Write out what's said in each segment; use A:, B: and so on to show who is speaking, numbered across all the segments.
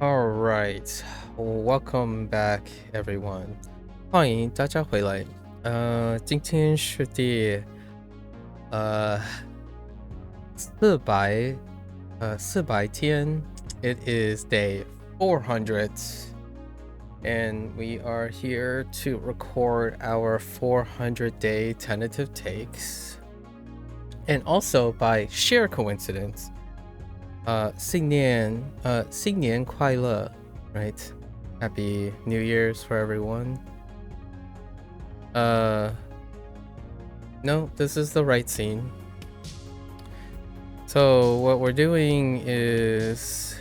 A: All right, welcome back, everyone. 欢迎大家回来。今天是第400天. It is day 400, and we are here to record our 400-day tentative takes. And also, by sheer coincidence, 新年快乐, right? Happy New Year's for everyone. No, this is the right scene. So what we're doing is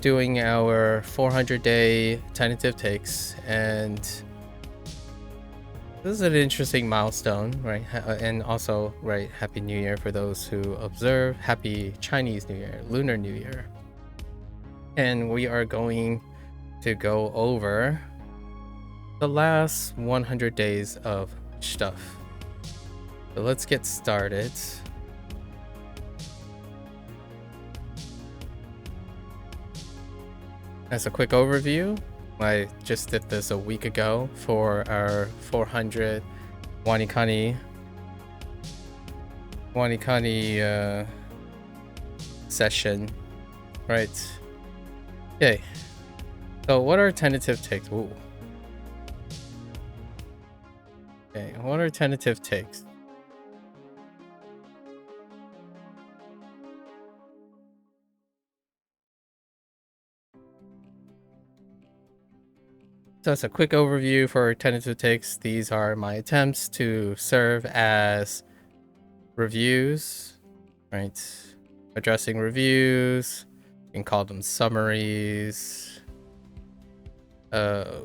A: doing our 400-day tentative takes, and this is an interesting milestone, right? And also, right, Happy New Year for those who observe. Happy Chinese New Year, Lunar New Year. And we are going to go over the last 100 days of stuff. So let's get started. As a quick overview, I just did this a week ago for our 400 Wanikani session, right? Okay, so what are tentative takes? Ooh. Okay, what are tentative takes? So as a quick overview for tentative takes, these are my attempts to serve as reviews, right? Addressing reviews, you can call them summaries, a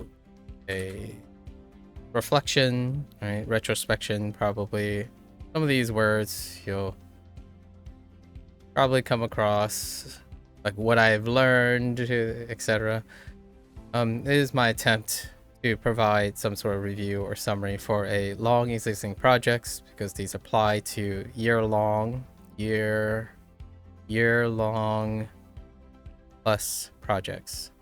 A: reflection, right? Retrospection, probably. Some of these words you'll probably come across, like what I've learned, etc. It is my attempt to provide some sort of review or summary for a long existing projects, because these apply to year-long plus projects.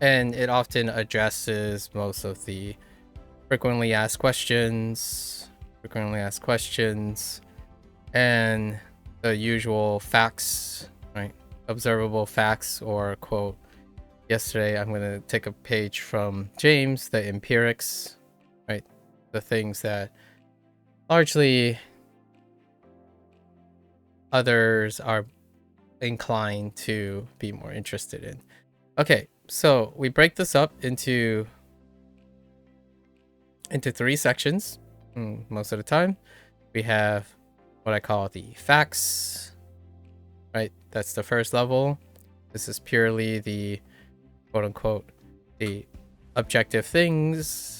A: And it often addresses most of the frequently asked questions, and the usual facts, right? Observable facts, or quote, yesterday I'm going to take a page from James, the empirics, right? The things that largely others are inclined to be more interested in. Okay, so we break this up into 3 sections most of the time. We have what I call the facts, right? That's the first level. This is purely the quote unquote the objective things.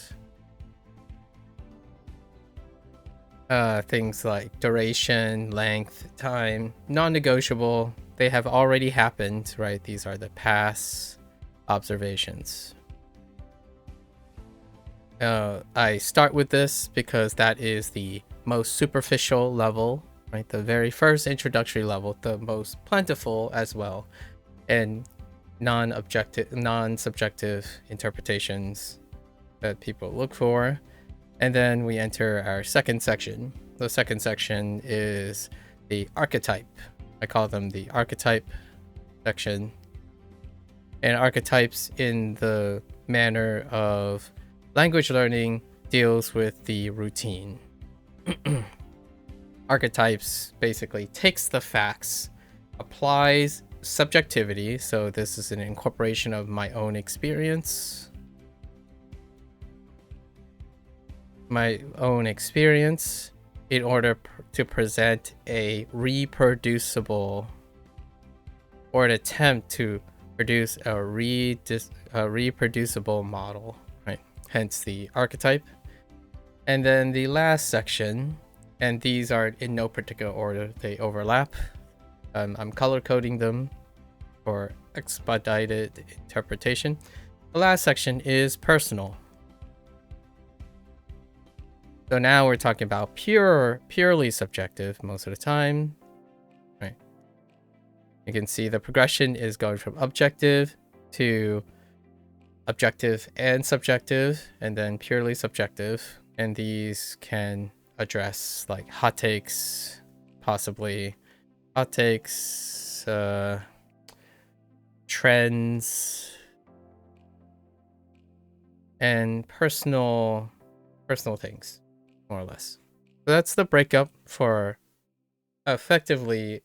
A: Things like duration, length, time, non-negotiable. They have already happened, right? These are the past observations. I start with this because that is the most superficial level, right? The very first introductory level, the most plentiful as well, and non-subjective interpretations that people look for. And then we enter our second section. The second section is the archetype. I call them the archetype section. And archetypes, in the manner of language learning, deals with the routine. Archetypes basically takes the facts, applies subjectivity, so this is an incorporation of my own experience, in order to present a reproducible, or an attempt to produce a reproducible model, right? Hence the archetype. And then the last section, and these are in no particular order, they overlap. I'm color coding them for expedited interpretation. The last section is personal. So now we're talking about purely subjective most of the time, right? You can see the progression is going from objective to objective and subjective, and then purely subjective. And these can address like hot takes, possibly hot takes, trends, and personal things, more or less. So that's the breakup for effectively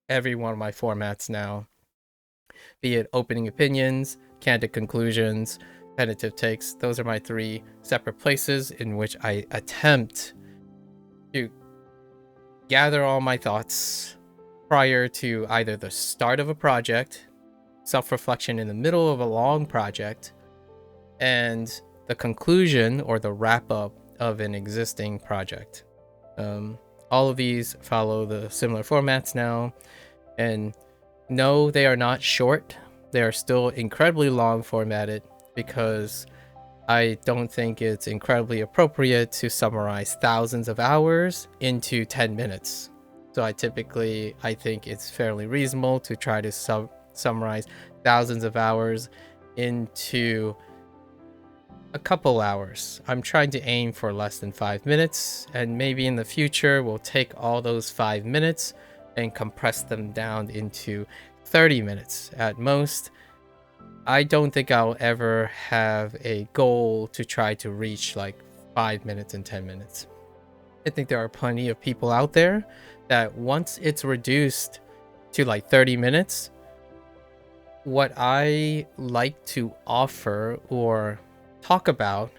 A: every one of my formats now, be it opening opinions, candid conclusions, tentative takes. Those are my 3 separate places in which I attempt to gather all my thoughts prior to either the start of a project, self-reflection in the middle of a long project, and the conclusion or the wrap-up of an existing project. All of these follow the similar formats now, and no, they are not short. They are still incredibly long formatted because I don't think it's incredibly appropriate to summarize thousands of hours into 10 minutes. So I think it's fairly reasonable to try to summarize thousands of hours into a couple hours. I'm trying to aim for less than 5 minutes, and maybe in the future we'll take all those 5 minutes and compress them down into 30 minutes at most. I don't think I'll ever have a goal to try to reach like 5 minutes and 10 minutes. I think there are plenty of people out there that once it's reduced to like 30 minutes, what I like to offer or talk about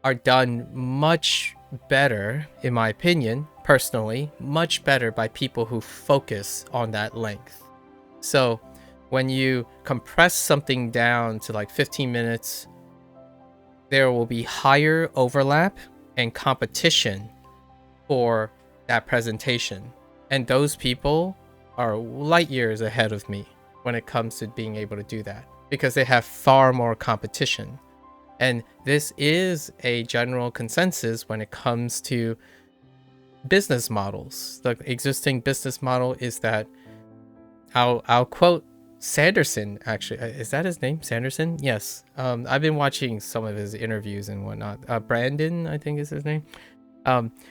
A: are done much better, in my opinion, personally, much better by people who focus on that length. So when you compress something down to like 15 minutes, there will be higher overlap and competition for that presentation. And those people are light years ahead of me when it comes to being able to do that, because they have far more competition. And this is a general consensus when it comes to business models. The existing business model is that I'll quote Sanderson, actually. Is that his name? Sanderson? Yes. I've been watching some of his interviews and whatnot. Brandon, I think is his name.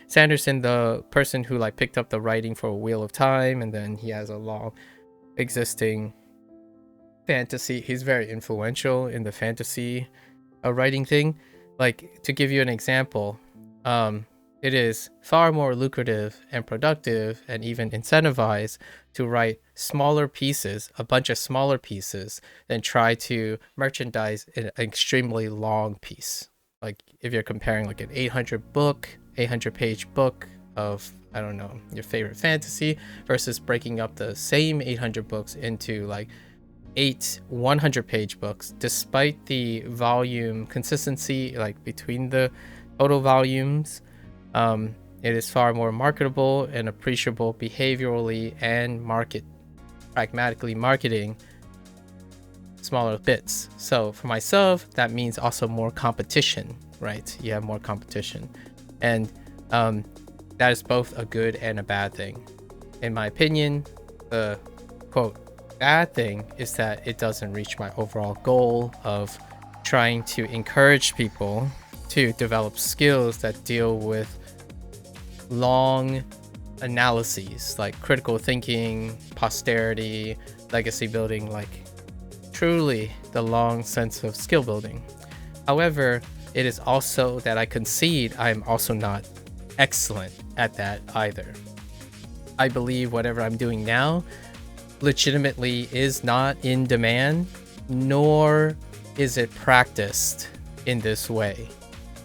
A: Sanderson, the person who like picked up the writing for Wheel of Time, and then he has a long existing fantasy. He's very influential in the fantasy writing thing. Like, to give you an example, it is far more lucrative and productive and even incentivized to write smaller pieces, a bunch of smaller pieces, than try to merchandise an extremely long piece. Like if you're comparing like an 800 page book of, I don't know, your favorite fantasy versus breaking up the same 800 books into like 8 100-page books, despite the volume consistency like between the total volumes, it is far more marketable and appreciable behaviorally and pragmatically marketing smaller bits. So for myself, that means also more competition, right? You have more competition, and that is both a good and a bad thing. In my opinion, the quote bad thing is that it doesn't reach my overall goal of trying to encourage people to develop skills that deal with long analyses like critical thinking, posterity, legacy building, like truly the long sense of skill building. However, it is also that I concede I'm also not excellent at that either. I believe whatever I'm doing now legitimately is not in demand, nor is it practiced in this way.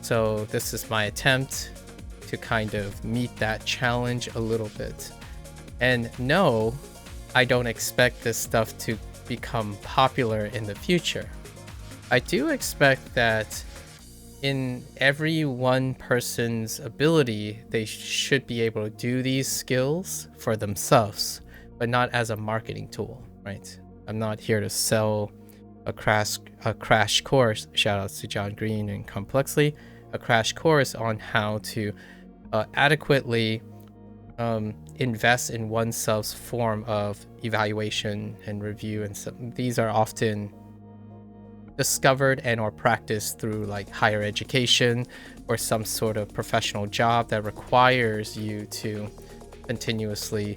A: So this is my attempt to kind of meet that challenge a little bit. And no, I don't expect this stuff to become popular in the future. I do expect that in every one person's ability, they should be able to do these skills for themselves, but not as a marketing tool, right? I'm not here to sell a crash course, shout outs to John Green and Complexly, a crash course on how to adequately invest in oneself's form of evaluation and review, and so these are often discovered and or practiced through like higher education or some sort of professional job that requires you to continuously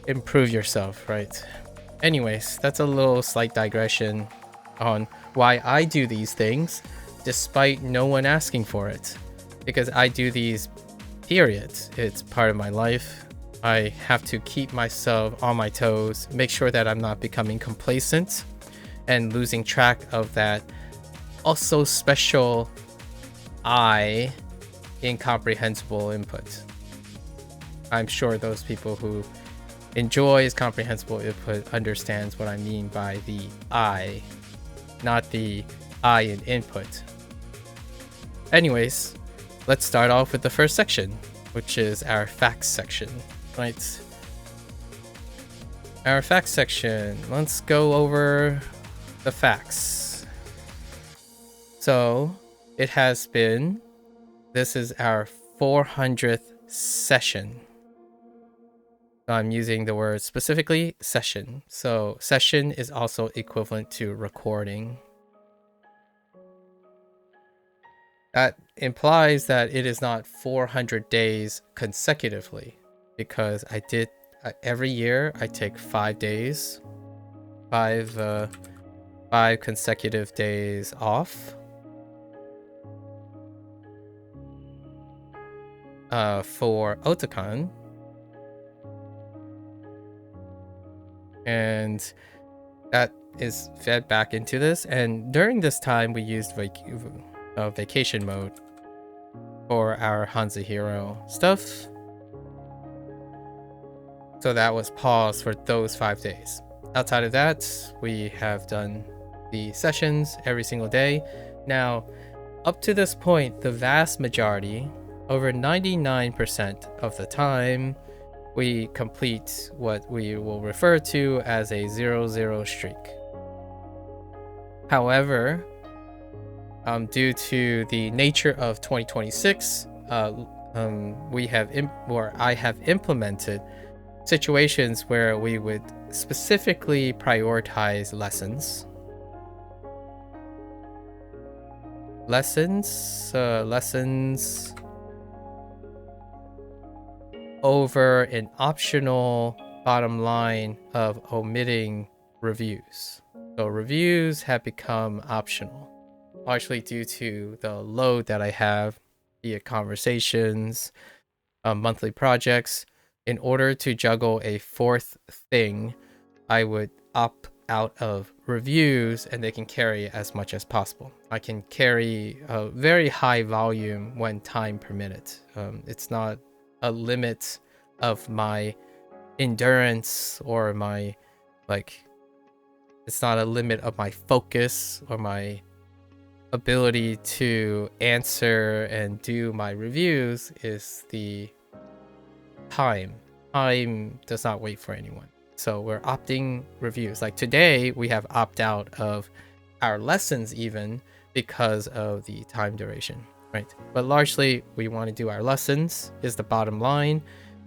A: improve yourself, right? Anyways, that's a little slight digression on why I do these things despite no one asking for it, because I do these, period. It's part of my life. I have to keep myself on my toes, make sure that I'm not becoming complacent and losing track of that also special incomprehensible input. I'm sure those people who enjoys comprehensible input understands what I mean by the I, not the I in input. Anyways, let's start off with the first section, which is our facts section, right? Our facts section, let's go over the facts. So it has been, this is our 400th session. I'm using the word specifically session. So session is also equivalent to recording. That implies that it is not 400 days consecutively, because I did every year I take 5 days, five consecutive days off. For Otakon. And that is fed back into this. And during this time, we used vacation mode for our HanziHero stuff. So that was paused for those 5 days. Outside of that, we have done the sessions every single day. Now, up to this point, the vast majority, over 99% of the time, we complete what we will refer to as a 0-0 streak. However, due to the nature of 2026, I have implemented situations where we would specifically prioritize lessons over an optional bottom line of omitting reviews. So reviews have become optional, largely due to the load that I have via conversations, monthly projects. In order to juggle a fourth thing, I would opt out of reviews, and they can carry as much as possible. I can carry a very high volume when time permitted. It's not a limit of my endurance or my it's not a limit of my focus or my ability to answer and do my reviews. Is the time does not wait for anyone. So we're opting reviews. Like today we have opt out of our lessons even because of the time duration. Right, but largely we want to do our lessons is the bottom line,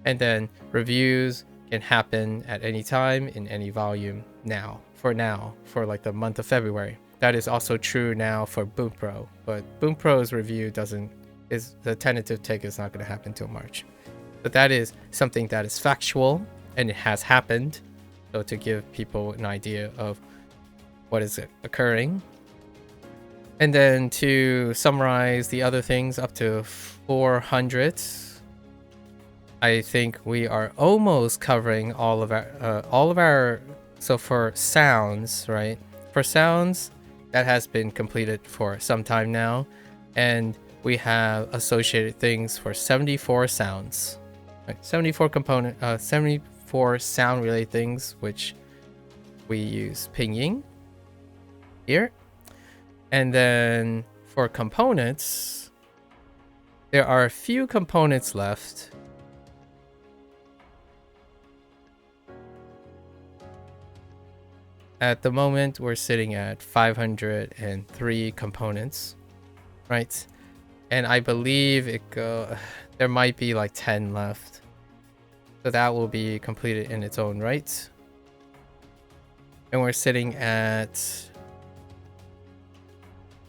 A: and then reviews can happen at any time in any volume for like the month of February. That is also true now for Boom Pro, but Boom Pro's review is the tentative take is not going to happen till March. But that is something that is factual and it has happened. So to give people an idea of what is occurring. And then to summarize the other things up to 400, I think we are almost covering all of our. So for sounds, right? For sounds, that has been completed for some time now, and we have associated things for 74 sounds, right? 74 sound related things, which we use pinging here. And then for components, there are a few components left. At the moment, we're sitting at 503 components, right? And I believe there might be like 10 left. So that will be completed in its own right. And we're sitting at,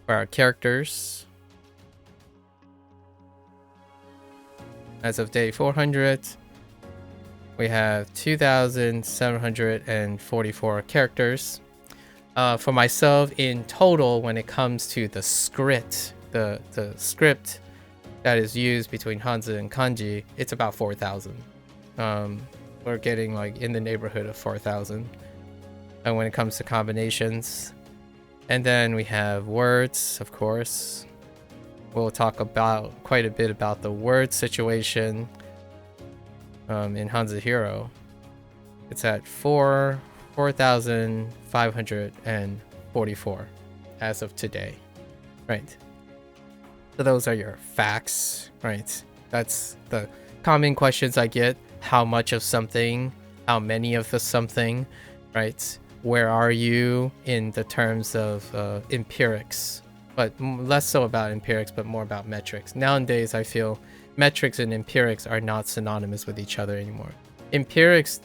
A: for our characters, as of day 400, we have 2,744 characters. For myself, in total, when it comes to the script, the script that is used between Hanzi and Kanji, it's about 4,000. We're getting like in the neighborhood of 4,000. And when it comes to combinations, and then we have words, of course. We'll talk about quite a bit about the word situation in HanziHero. It's at 4,544 as of today, right? So those are your facts, right? That's the common questions I get. How much of something? How many of the something, right? Where are you in the terms of empirics? But less so about empirics, but more about metrics. Nowadays, I feel metrics and empirics are not synonymous with each other anymore. Empirics,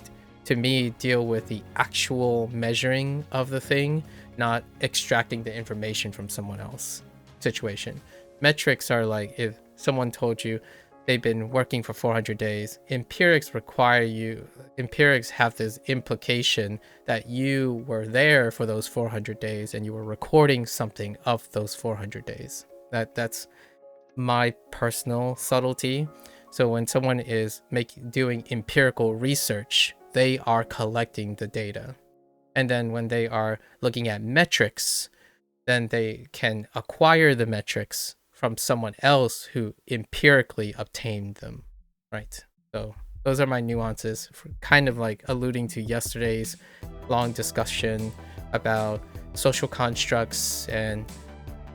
A: to me, deal with the actual measuring of the thing, not extracting the information from someone else situation. Metrics are like if someone told you they've been working for 400 days. Empirics have this implication that you were there for those 400 days and you were recording something of those 400 days. That's my personal subtlety. So when someone is doing empirical research, they are collecting the data. And then when they are looking at metrics, then they can acquire the metrics from someone else who empirically obtained them, right? So those are my nuances, for kind of like alluding to yesterday's long discussion about social constructs and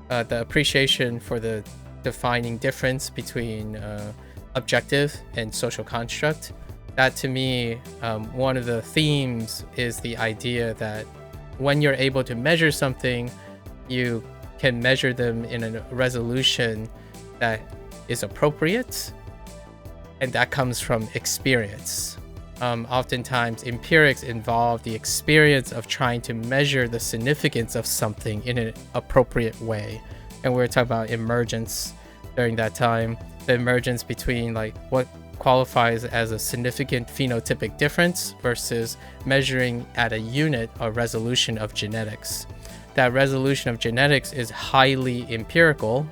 A: the appreciation for the defining difference between objective and social construct. That to me, one of the themes is the idea that when you're able to measure something, you can measure them in a resolution that is appropriate, and that comes from experience. Oftentimes, empirics involve the experience of trying to measure the significance of something in an appropriate way. And we're talking about emergence during that time, the emergence between like what qualifies as a significant phenotypic difference versus measuring at a unit or resolution of genetics. That resolution of genetics is highly empirical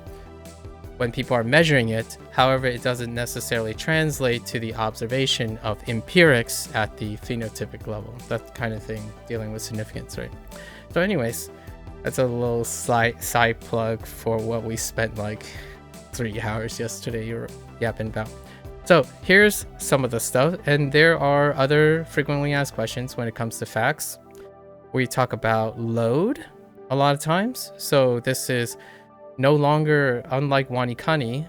A: when people are measuring it. However, it doesn't necessarily translate to the observation of empirics at the phenotypic level. That kind of thing, dealing with significance, right? So anyways, that's a little side plug for what we spent like 3 hours yesterday yapping about. So here's some of the stuff, and there are other frequently asked questions when it comes to facts. We talk about load a lot of times. So this is no longer, unlike Wanikani,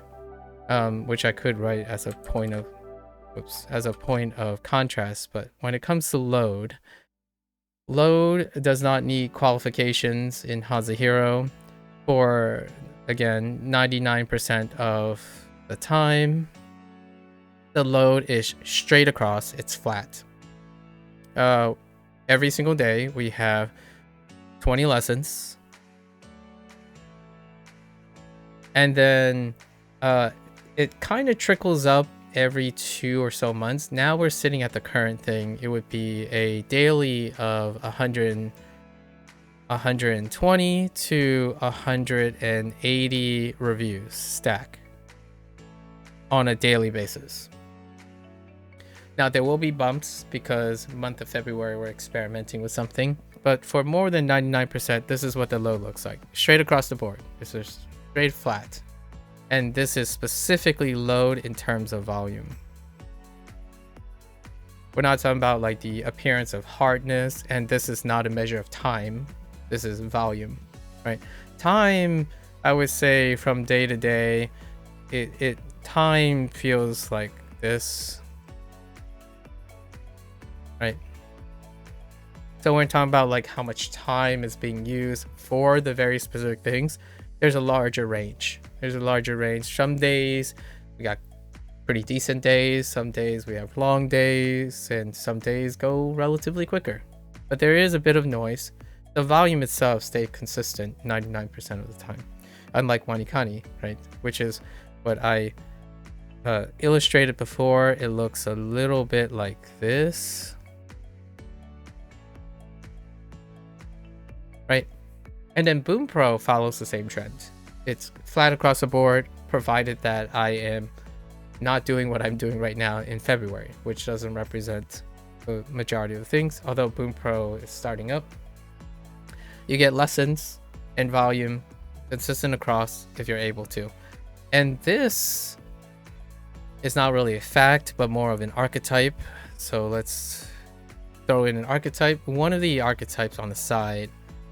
A: which I could write as a point of contrast, but when it comes to load does not need qualifications in HanziHero for, again, 99% of the time. The load is straight across, it's flat. Every single day we have 20 lessons, and then it kind of trickles up every 2 or so months. Now we're sitting at the current thing. It would be a daily of 120 to 180 reviews stack on a daily basis. Now there will be bumps because month of February we're experimenting with something, but for more than 99%, this is what the load looks like. Straight across the board. This is straight flat. And this is specifically load in terms of volume. We're not talking about like the appearance of hardness, and this is not a measure of time. This is volume, right? Time, I would say from day to day, time feels like this, right? So when we're talking about like how much time is being used for the very specific things, there's a larger range. Some days we got pretty decent days, some days we have long days, and some days go relatively quicker. But there is a bit of noise. The volume itself stays consistent 99% of the time, unlike Wanikani, right? Which is what I illustrated before. It looks a little bit like this, right? And then Boom Pro follows the same trend. It's flat across the board, provided that I am not doing what I'm doing right now in February, which doesn't represent the majority of the things. Although Boom Pro is starting up, you get lessons and volume consistent across if you're able to. And this is not really a fact, but more of an archetype. So let's throw in an archetype. One of the archetypes on the side,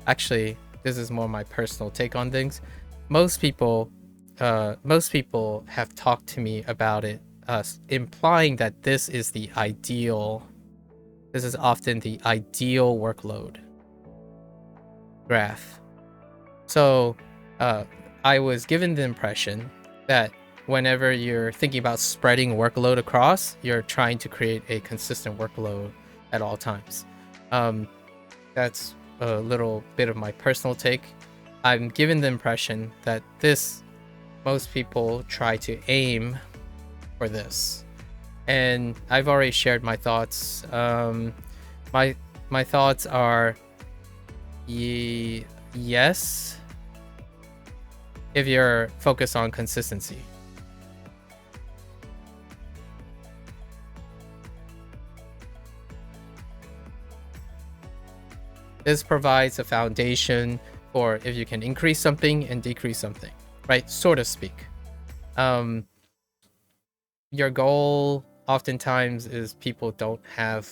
A: actually, this is more my personal take on things. Most people have talked to me about it, implying that this is the ideal. This is often the ideal workload graph. So I was given the impression that whenever you're thinking about spreading workload across, you're trying to create a consistent workload at all times. That's a little bit of my personal take. I'm given the impression that most people try to aim for this. And I've already shared my thoughts. My thoughts are yes, if you're focused on consistency. This provides a foundation for if you can increase something and decrease something, right? So to speak. Your goal oftentimes is people don't have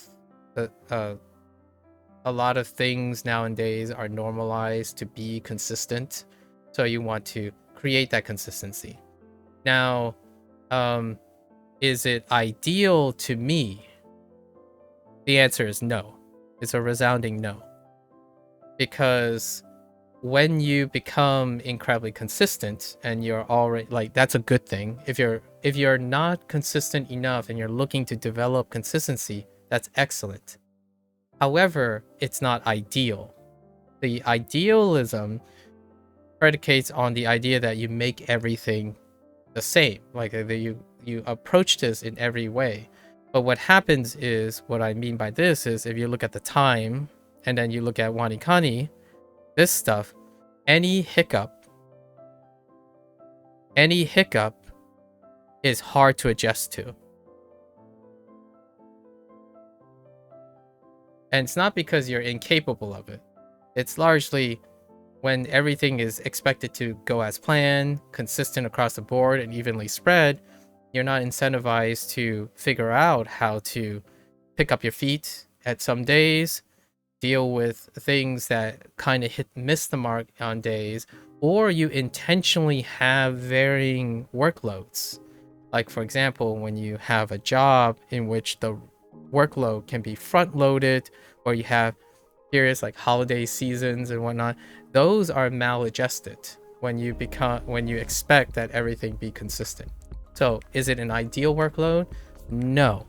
A: a lot of things nowadays are normalized to be consistent. So you want to create that consistency. Now, is it ideal to me? The answer is no. It's a resounding no. Because when you become incredibly consistent and you're already like, that's a good thing. If you're not consistent enough and you're looking to develop consistency, that's excellent. However, it's not ideal. The idealism predicates on the idea that you make everything the same, like you approach this in every way. But what happens is, what I mean by this is, if you look at the time and then you look at Wanikani, this stuff, any hiccup is hard to adjust to. And it's not because you're incapable of it. It's largely when everything is expected to go as planned, consistent across the board, and evenly spread, you're not incentivized to figure out how to pick up your feet at some days, deal with things that kind of miss the mark on days, or you intentionally have varying workloads. Like, for example, when you have a job in which the workload can be front loaded, or you have periods like holiday seasons and whatnot, those are maladjusted when you expect that everything be consistent. So is it an ideal workload? No.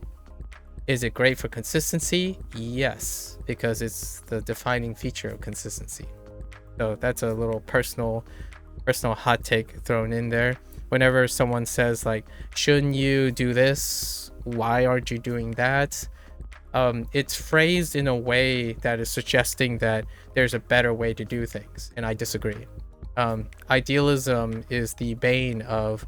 A: Is it great for consistency? Yes, because it's the defining feature of consistency. So that's a little personal hot take thrown in there. Whenever someone says like, shouldn't you do this? Why aren't you doing that? It's phrased in a way that is suggesting that there's a better way to do things, and I disagree. Idealism is the bane of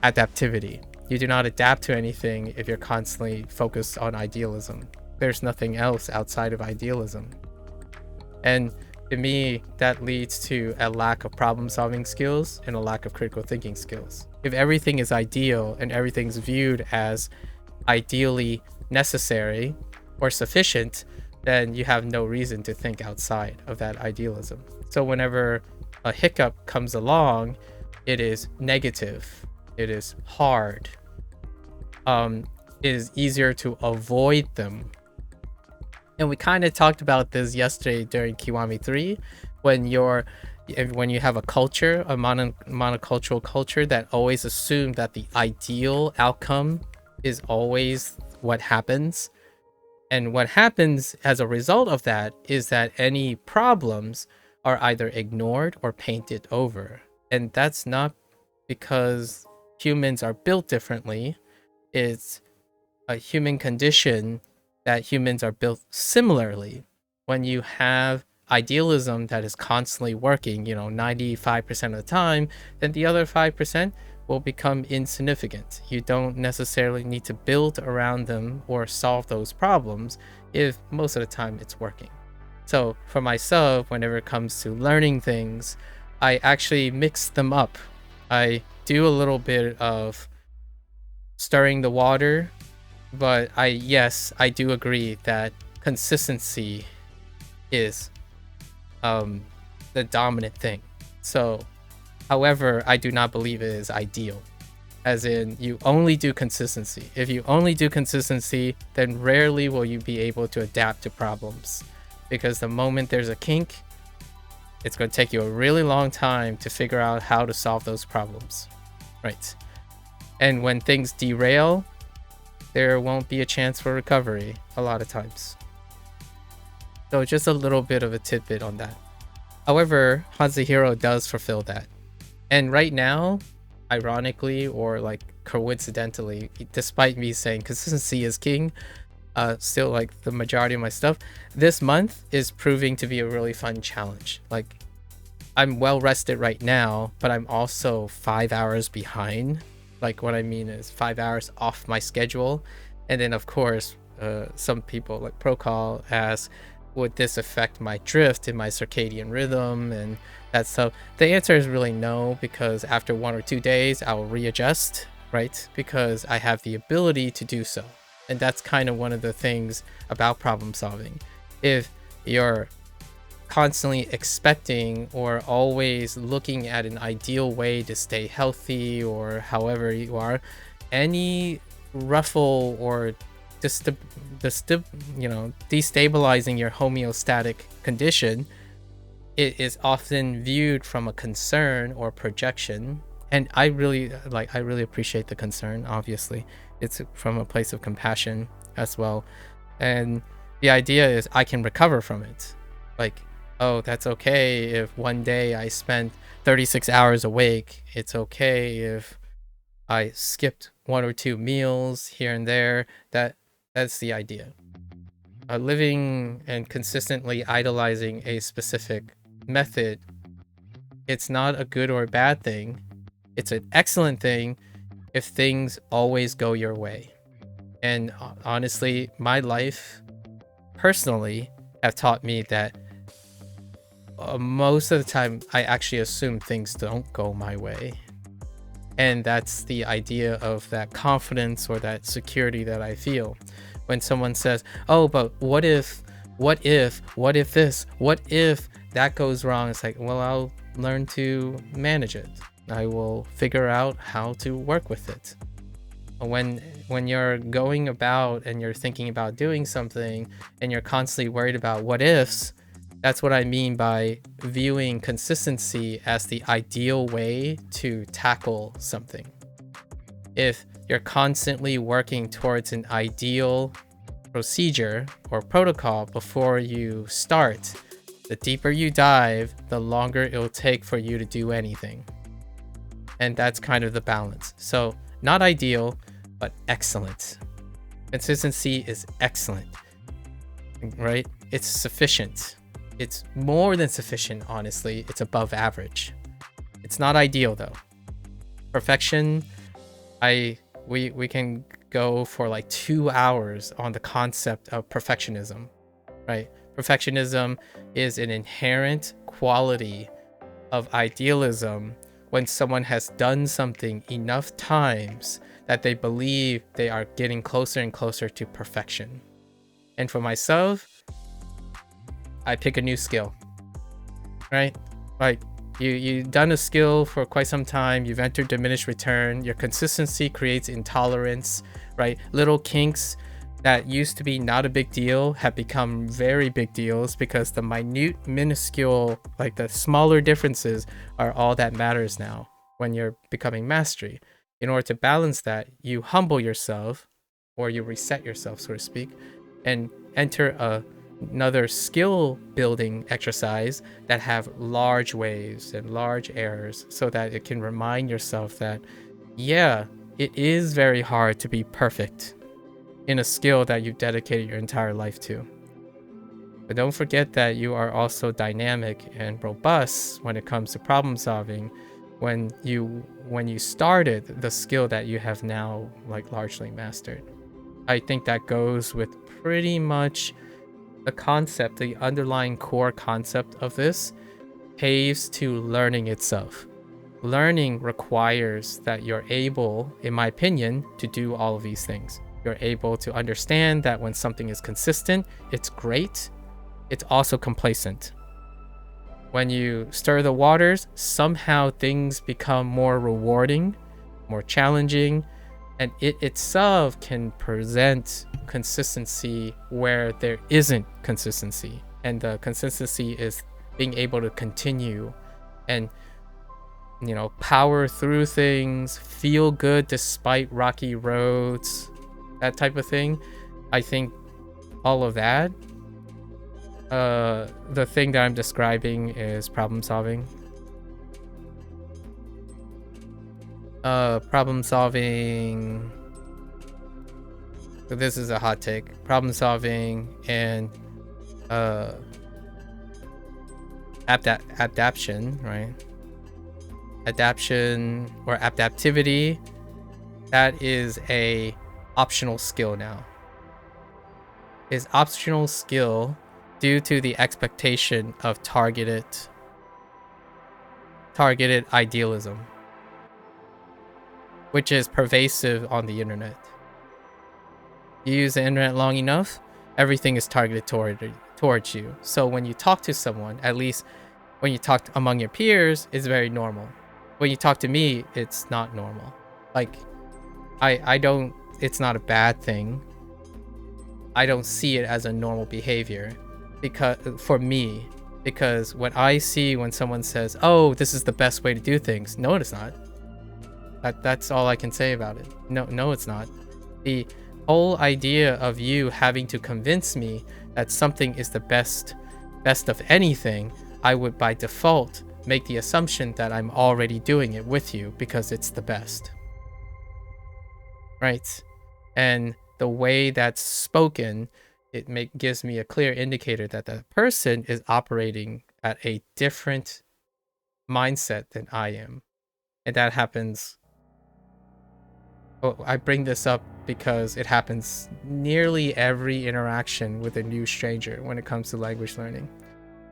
A: adaptivity. You do not adapt to anything if you're constantly focused on idealism. There's nothing else outside of idealism. And to me, that leads to a lack of problem-solving skills and a lack of critical thinking skills. If everything is ideal and everything's viewed as ideally necessary or sufficient, then you have no reason to think outside of that idealism. So whenever a hiccup comes along, it is negative, it is hard, it is easier to avoid them. And we kind of talked about this yesterday during Kiwami 3, when you're when you have a culture, a monocultural culture that always assume that the ideal outcome is always what happens. And what happens as a result of that is that any problems are either ignored or painted over. And that's not because humans are built differently. It's a human condition that humans are built similarly. When you have idealism that is constantly working, 95% of the time, then the other 5% will become insignificant. You don't necessarily need to build around them or solve those problems if most of the time it's working. So for myself, whenever it comes to learning things, I actually mix them up. I do a little bit of stirring the water, but I do agree that consistency is the dominant thing. So however, I do not believe it is ideal. As in, you only do consistency. If you only do consistency, then rarely will you be able to adapt to problems. Because the moment there's a kink, it's going to take you a really long time to figure out how to solve those problems. Right. And when things derail, there won't be a chance for recovery a lot of times. So just a little bit of a tidbit on that. However, HanziHero does fulfill that. And right now, ironically or like coincidentally, despite me saying consistency is king, still like the majority of my stuff, this month is proving to be a really fun challenge. Like, I'm well rested right now, but I'm also 5 hours behind. Like, what I mean is 5 hours off my schedule. And then of course, some people like Procall ask, would this affect my drift in my circadian rhythm and that stuff? The answer is really no, because after 1 or 2 days, I will readjust, right? Because I have the ability to do so. And that's kind of one of the things about problem solving. If you're constantly expecting or always looking at an ideal way to stay healthy or however you are, any ruffle or destabilizing your homeostatic condition, it is often viewed from a concern or projection. And I really appreciate the concern. Obviously, it's from a place of compassion as well. And the idea is I can recover from it. Like, oh, that's okay if one day I spent 36 hours awake. It's okay if I skipped 1 or 2 meals here and there. That's the idea. Living and consistently idolizing a specific method, it's not a good or a bad thing. It's an excellent thing if things always go your way. And honestly, my life personally have taught me that most of the time I actually assume things don't go my way. And that's the idea of that confidence or that security that I feel. When someone says, oh, but what if this, what if that goes wrong? It's like, well, I'll learn to manage it. I will figure out how to work with it. When you're going about and you're thinking about doing something and you're constantly worried about what ifs, that's what I mean by viewing consistency as the ideal way to tackle something. If you're constantly working towards an ideal procedure or protocol before you start, the deeper you dive, the longer it'll take for you to do anything. And that's kind of the balance. So not ideal, but excellent. Consistency is excellent, right? It's sufficient. It's more than sufficient, honestly. It's above average. It's not ideal though. Perfection, we can go for like 2 hours on the concept of perfectionism, right? Perfectionism is an inherent quality of idealism when someone has done something enough times that they believe they are getting closer and closer to perfection. And for myself, I pick a new skill, right? Like you've done a skill for quite some time, you've entered diminished return, your consistency creates intolerance, right? Little kinks that used to be not a big deal have become very big deals, because the minuscule, like the smaller differences are all that matters now when you're becoming mastery. In order to balance that, you humble yourself, or you reset yourself, so to speak, and enter another skill building exercise that have large waves and large errors, so that it can remind yourself that, yeah, it is very hard to be perfect in a skill that you've dedicated your entire life to. But don't forget that you are also dynamic and robust when it comes to problem solving when you started the skill that you have now like largely mastered. I think that goes with pretty much the concept, the underlying core concept of this paves to learning itself. Learning requires that you're able, in my opinion, to do all of these things. You're able to understand that when something is consistent, it's great. It's also complacent. When you stir the waters, somehow things become more rewarding, more challenging, and it itself can present consistency where there isn't consistency. And the consistency is being able to continue and, power through things, feel good despite rocky roads, that type of thing. I think all of that, the thing that I'm describing is problem solving. Problem solving. So this is a hot take. Problem solving and adaptation, right? Adaption or adaptivity, that is a optional skill now. Is optional skill due to the expectation of targeted idealism, which is pervasive on the internet. You use the internet long enough, everything is targeted towards you. So when you talk to someone, at least when you talk among your peers, it's very normal. When you talk to me, it's not normal. Like, I don't, it's not a bad thing. I don't see it as a normal behavior because what I see when someone says, oh, this is the best way to do things. No, it's not. That's all I can say about it. No, it's not. The whole idea of you having to convince me that something is the best of anything, I would by default make the assumption that I'm already doing it with you because it's the best. Right? And the way that's spoken, it gives me a clear indicator that the person is operating at a different mindset than I am. And that happens. I bring this up because it happens nearly every interaction with a new stranger when it comes to language learning.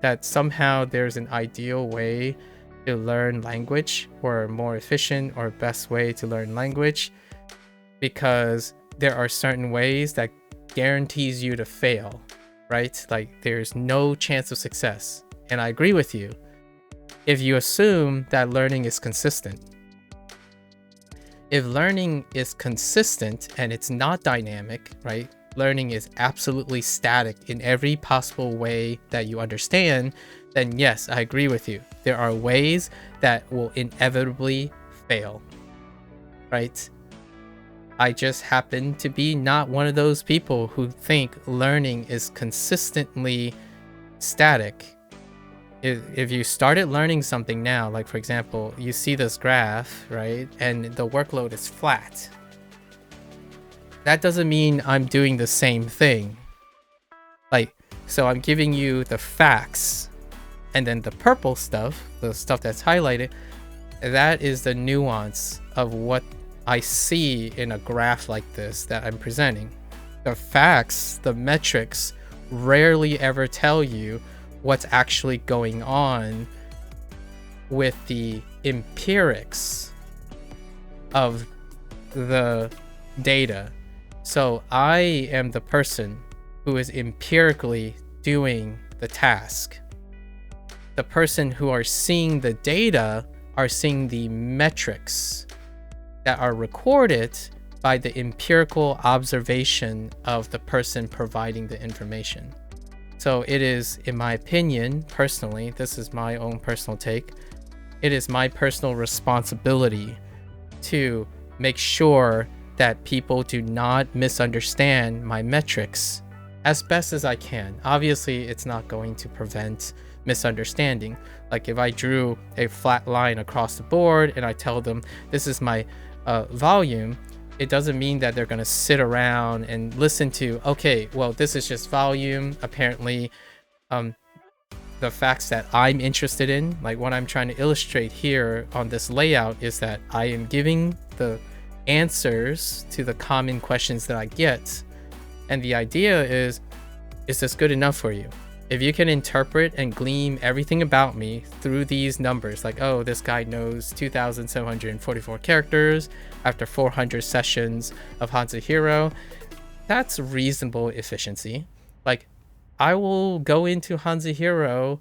A: That somehow there's an ideal way to learn language, or a more efficient or best way to learn language, because there are certain ways that guarantees you to fail, right? Like there's no chance of success. And I agree with you if you assume that learning is consistent. If learning is consistent and it's not dynamic, right? Learning is absolutely static in every possible way that you understand, then yes, I agree with you. There are ways that will inevitably fail, right? I just happen to be not one of those people who think learning is consistently static. If you started learning something now, like for example, you see this graph, right? And the workload is flat. That doesn't mean I'm doing the same thing. Like, so I'm giving you the facts, and then the purple stuff, the stuff that's highlighted, that is the nuance of what I see in a graph like this that I'm presenting. The facts, the metrics, rarely ever tell you what's actually going on with the empirics of the data. So I am the person who is empirically doing the task. The person who are seeing the data are seeing the metrics that are recorded by the empirical observation of the person providing the information. So it is, in my opinion, personally, this is my own personal take, it is my personal responsibility to make sure that people do not misunderstand my metrics as best as I can. Obviously, it's not going to prevent misunderstanding. Like if I drew a flat line across the board and I tell them this is my volume, it doesn't mean that they're going to sit around and listen to, okay, well, this is just volume. Apparently, the facts that I'm interested in, like what I'm trying to illustrate here on this layout, is that I am giving the answers to the common questions that I get. And the idea is this good enough for you? If you can interpret and glean everything about me through these numbers, like, oh, this guy knows 2,744 characters after 400 sessions of HanziHero, that's reasonable efficiency. Like, I will go into HanziHero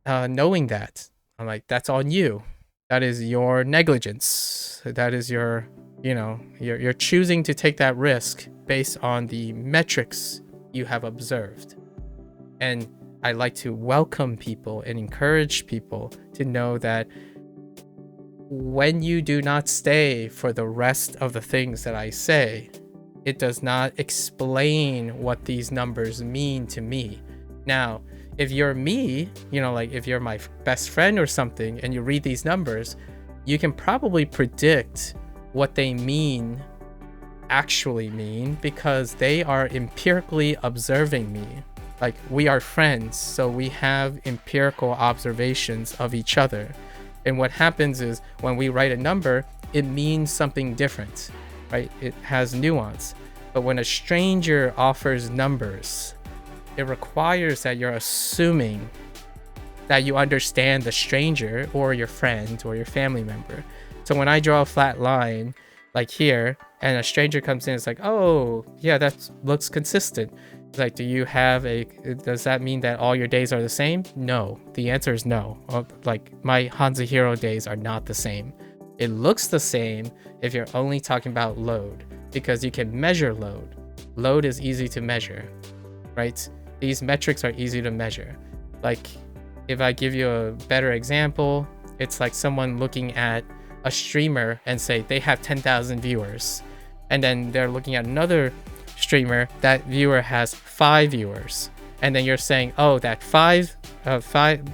A: knowing that. I'm like, that's on you. That is your negligence. That is your, you're choosing to take that risk based on the metrics you have observed. And I like to welcome people and encourage people to know that when you do not stay for the rest of the things that I say, it does not explain what these numbers mean to me. Now, if you're me, like if you're my best friend or something and you read these numbers, you can probably predict what they actually mean because they are empirically observing me. Like, we are friends, so we have empirical observations of each other. And what happens is when we write a number, it means something different, right? It has nuance. But when a stranger offers numbers, it requires that you're assuming that you understand the stranger or your friend or your family member. So when I draw a flat line like here and a stranger comes in, it's like, oh yeah, that looks consistent. It's like, does that mean that all your days are the same? No, the answer is no. Like, my HanziHero days are not the same. It looks the same if you're only talking about load, because you can measure load. Load is easy to measure, right? These metrics are easy to measure. Like, if I give you a better example, it's like someone looking at a streamer and say they have 10,000 viewers, and then they're looking at another streamer, that viewer has 5 viewers, and then you're saying, oh, that five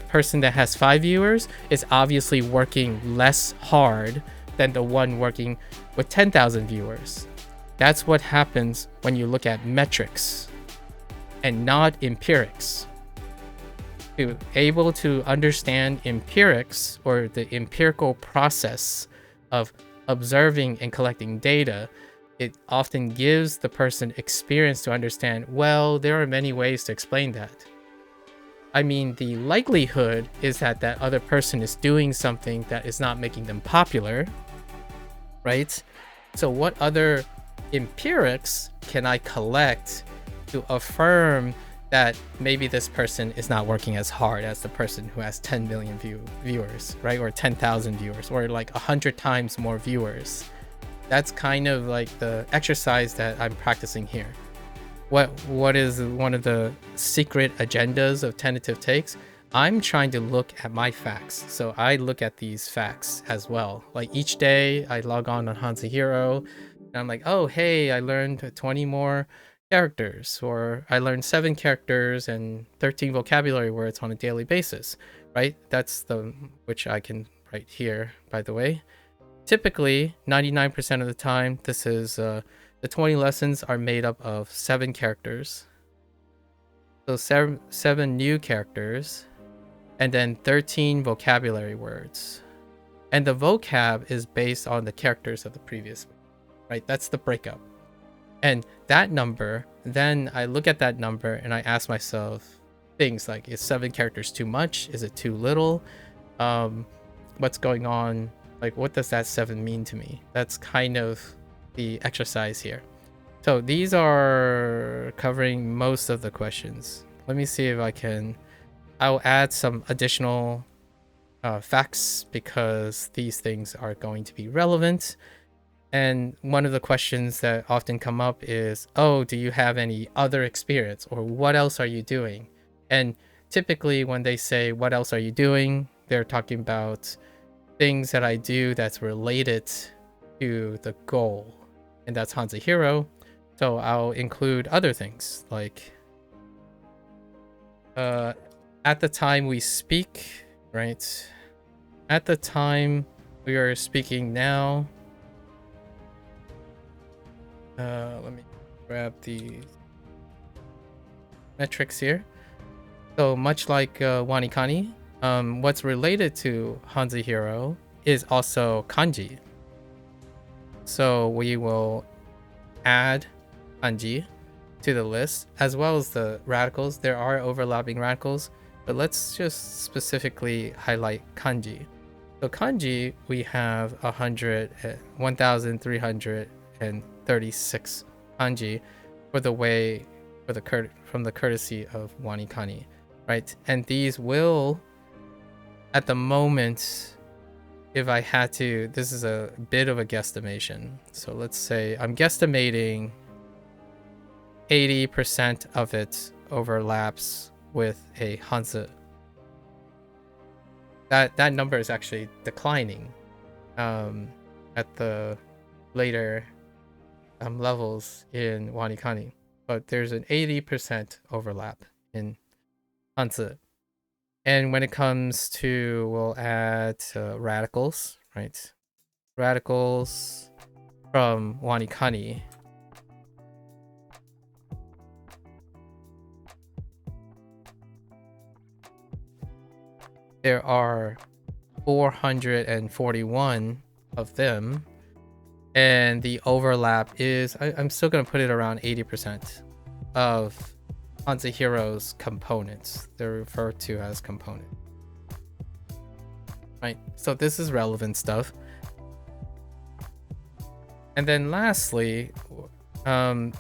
A: person that has 5 viewers is obviously working less hard than the one working with 10,000 viewers. That's what happens when you look at metrics and not empirics. To be able to understand empirics, or the empirical process of observing and collecting data, it often gives the person experience to understand, well, there are many ways to explain that. I mean, the likelihood is that that other person is doing something that is not making them popular, right? So what other empirics can I collect to affirm that maybe this person is not working as hard as the person who has 10 million viewers, right? Or 10,000 viewers, or like 100 times more viewers. That's kind of like the exercise that I'm practicing here. What is one of the secret agendas of tentative takes? I'm trying to look at my facts. So I look at these facts as well. Like, each day I log on HanziHero and I'm like, oh, hey, I learned 20 more characters, or I learned 7 characters and 13 vocabulary words on a daily basis, right? That's which I can write here, by the way. Typically, 99% of the time, this is the 20 lessons are made up of 7 characters. So 7 new characters, and then 13 vocabulary words. And the vocab is based on the characters of the previous one, right? That's the breakup. And that number, then I look at that number and I ask myself things like, is 7 characters too much? Is it too little? What's going on? Like, what does that 7 mean to me? That's kind of the exercise here. So these are covering most of the questions. Let me see if I'll add some additional facts, because these things are going to be relevant. And one of the questions that often come up is, oh, do you have any other experience, or what else are you doing? And typically when they say, what else are you doing? They're talking about things that I do that's related to the goal. And that's HanziHero. So I'll include other things like at the time we speak, right? At the time we are speaking now. Let me grab the metrics here. So much like Wanikani, what's related to HanziHero is also kanji. So we will add kanji to the list, as well as the radicals. There are overlapping radicals, but let's just specifically highlight kanji. So kanji, we have 1,336 kanji from the courtesy of Wanikani, right? And these will, at the moment, if I had to, this is a bit of a guesstimation. So let's say I'm guesstimating 80% of it overlaps with a Hanzi. That number is actually declining at the later levels in Wanikani, but there's an 80% overlap in Hanzi. And when it comes to, we'll add radicals, right? Radicals from Wanikani. There are 441 of them. And the overlap is, I'm still going to put it around 80% of HanziHero's components. They're referred to as component. Right, so this is relevant stuff. And then lastly, to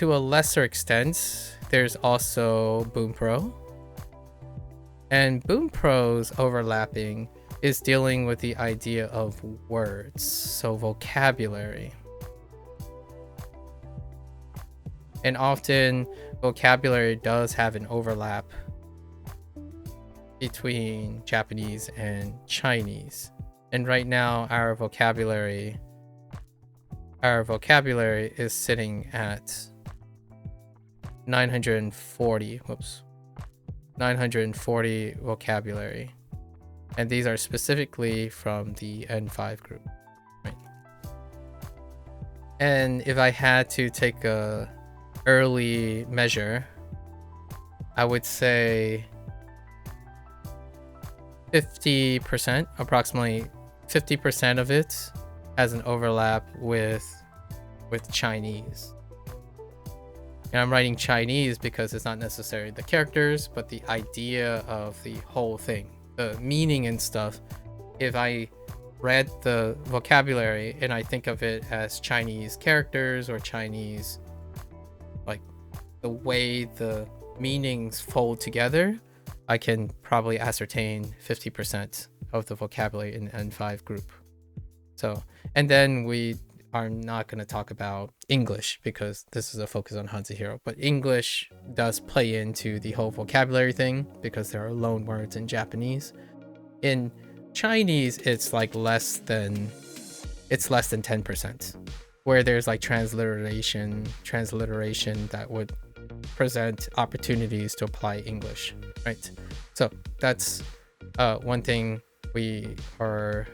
A: a lesser extent, there's also Boom Pro. And Boom Pro's overlapping is dealing with the idea of words, so vocabulary. And often vocabulary does have an overlap between Japanese and Chinese. And right now our vocabulary is sitting at 940 vocabulary. And these are specifically from the N5 group, right? And if I had to take a early measure, I would say 50%, approximately 50% of it has an overlap with Chinese. And I'm writing Chinese because it's not necessarily the characters, but the idea of the whole thing, the meaning and stuff. If I read the vocabulary and I think of it as Chinese characters or Chinese, like the way the meanings fold together, I can probably ascertain 50% of the vocabulary in the N5 group. So, and then we are not going to talk about English because this is a focus on HanziHero, but English does play into the whole vocabulary thing because there are loan words in Japanese. In Chinese, it's like less than 10%, where there's like transliteration that would present opportunities to apply English, right? So that's one thing we are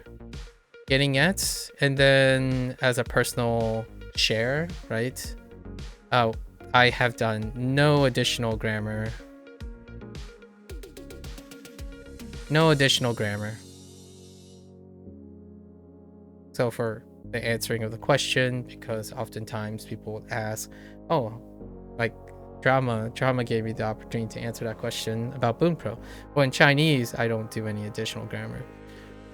A: getting at. And then as a personal share, right, I have done no additional grammar so for the answering of the question, because oftentimes people would ask, oh, like drama gave me the opportunity to answer that question about Boom Pro. Well, in Chinese I don't do any additional grammar.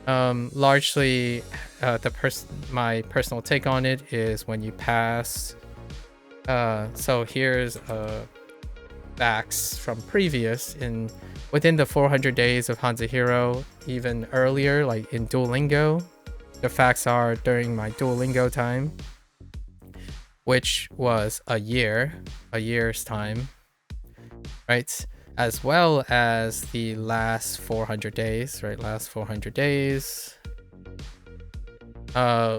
A: Largely my personal take on it is when you pass, so here's facts from previous, within the 400 days of HanziHero, even earlier, like in Duolingo, The facts are during my Duolingo time, which was a year's time, right? As well as the last 400 days, right? Last 400 days.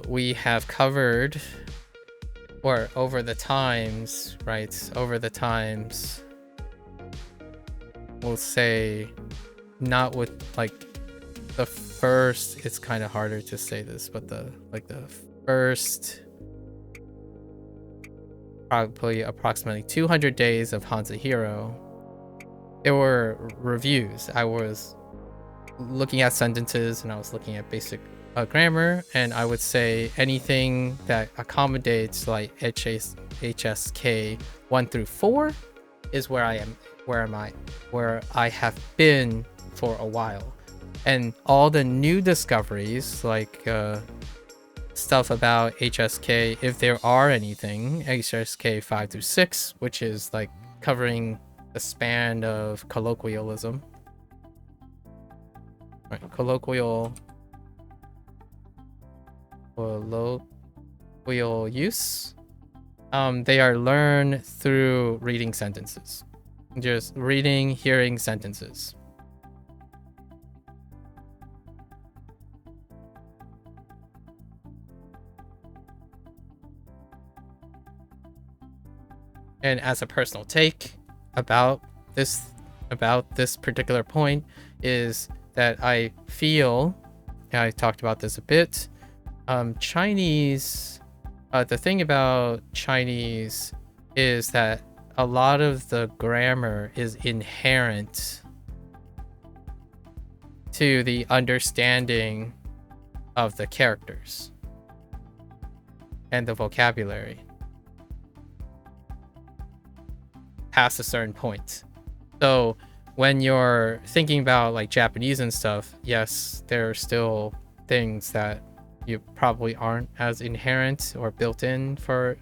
A: We have covered, or over the times, right? Over the times, we'll say, not with like the first, it's kind of harder to say this, but the first probably approximately 200 days of HanziHero, there were reviews. I was looking at sentences and I was looking at basic grammar, and I would say anything that accommodates like HSK 1 through 4 is where I am, where I have been for a while. And all the new discoveries, like stuff about HSK, if there are anything, HSK 5 through 6, which is like covering the span of colloquialism, right? Colloquial use. They are learned through reading sentences, just reading, hearing sentences. And as a personal take about this particular point is that I feel, I talked about this a bit, Chinese, the thing about Chinese is that a lot of the grammar is inherent to the understanding of the characters and the vocabulary past a certain point. So when you're thinking about like Japanese and stuff, yes, there are still things that you probably aren't as inherent or built in for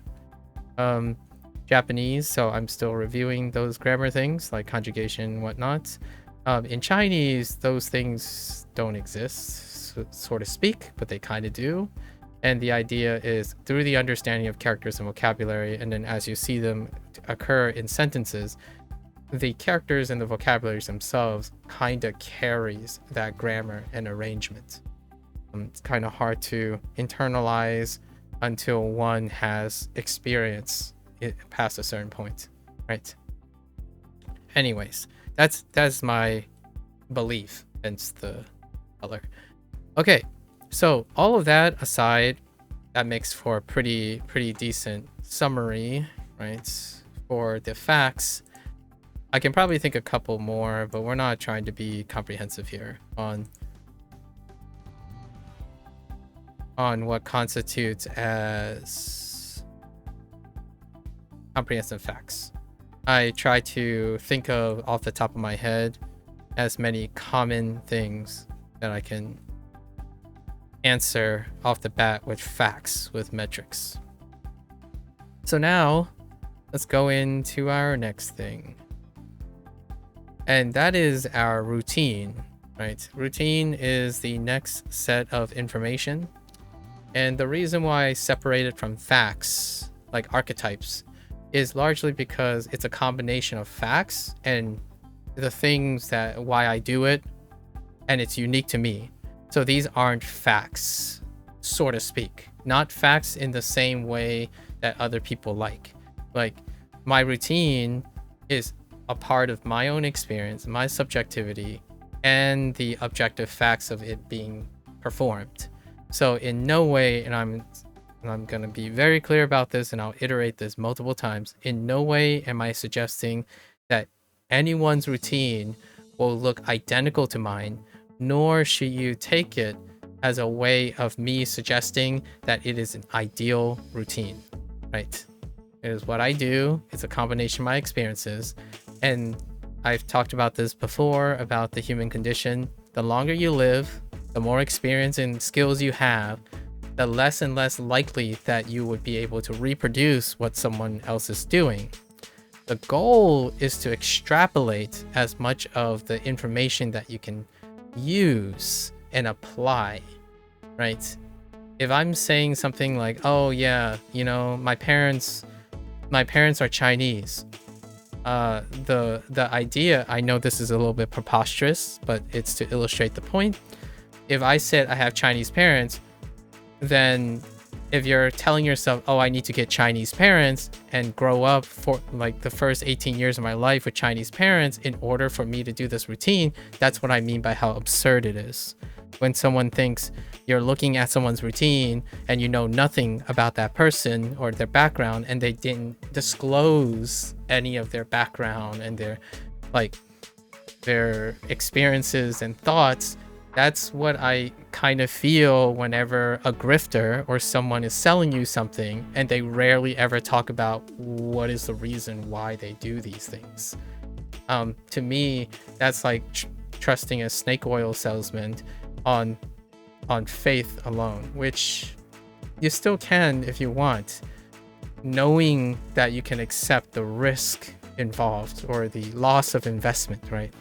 A: Japanese, so I'm still reviewing those grammar things like conjugation and whatnot. In Chinese, those things don't exist, so to speak, but they kind of do. And the idea is through the understanding of characters and vocabulary, and then as you see them occur in sentences, the characters and the vocabularies themselves kind of carries that grammar and arrangement. It's kind of hard to internalize until one has experience it past a certain point, right? Anyways, that's my belief, hence the color. Okay, so all of that aside, that makes for a pretty decent summary, right? For the facts, I can probably think a couple more, but we're not trying to be comprehensive here on what constitutes as comprehensive facts. I try to think of off the top of my head as many common things that I can answer off the bat with facts, with metrics. So now let's go into our next thing, and that is our routine, right? Routine is the next set of information, and the reason why I separate it from facts, like archetypes, is largely because it's a combination of facts and the things that why I do it, and it's unique to me. So these aren't facts, so to speak. Not facts in the same way that other people like. Like, my routine is a part of my own experience, my subjectivity, and the objective facts of it being performed. So in no way, and I'm going to be very clear about this, and I'll iterate this multiple times, in no way am I suggesting that anyone's routine will look identical to mine, nor should you take it as a way of me suggesting that it is an ideal routine, right? It is what I do. It's a combination of my experiences. And I've talked about this before, about the human condition. The longer you live, the more experience and skills you have, the less and less likely that you would be able to reproduce what someone else is doing. The goal is to extrapolate as much of the information that you can use and apply, right? if I'm saying something like, oh yeah, you know, my parents are Chinese, the idea, I know this is a little bit preposterous, but it's to illustrate the point. If I said I have Chinese parents, then if you're telling yourself, oh, I need to get Chinese parents and grow up for like the first 18 years of my life with Chinese parents in order for me to do this routine, that's what I mean by how absurd it is. When someone thinks you're looking at someone's routine and you know nothing about that person or their background, and they didn't disclose any of their background and their experiences and thoughts, that's what I kind of feel whenever a grifter or someone is selling you something and they rarely ever talk about what is the reason why they do these things. To me, that's like trusting a snake oil salesman on faith alone, which you still can if you want, knowing that you can accept the risk involved or the loss of investment, right?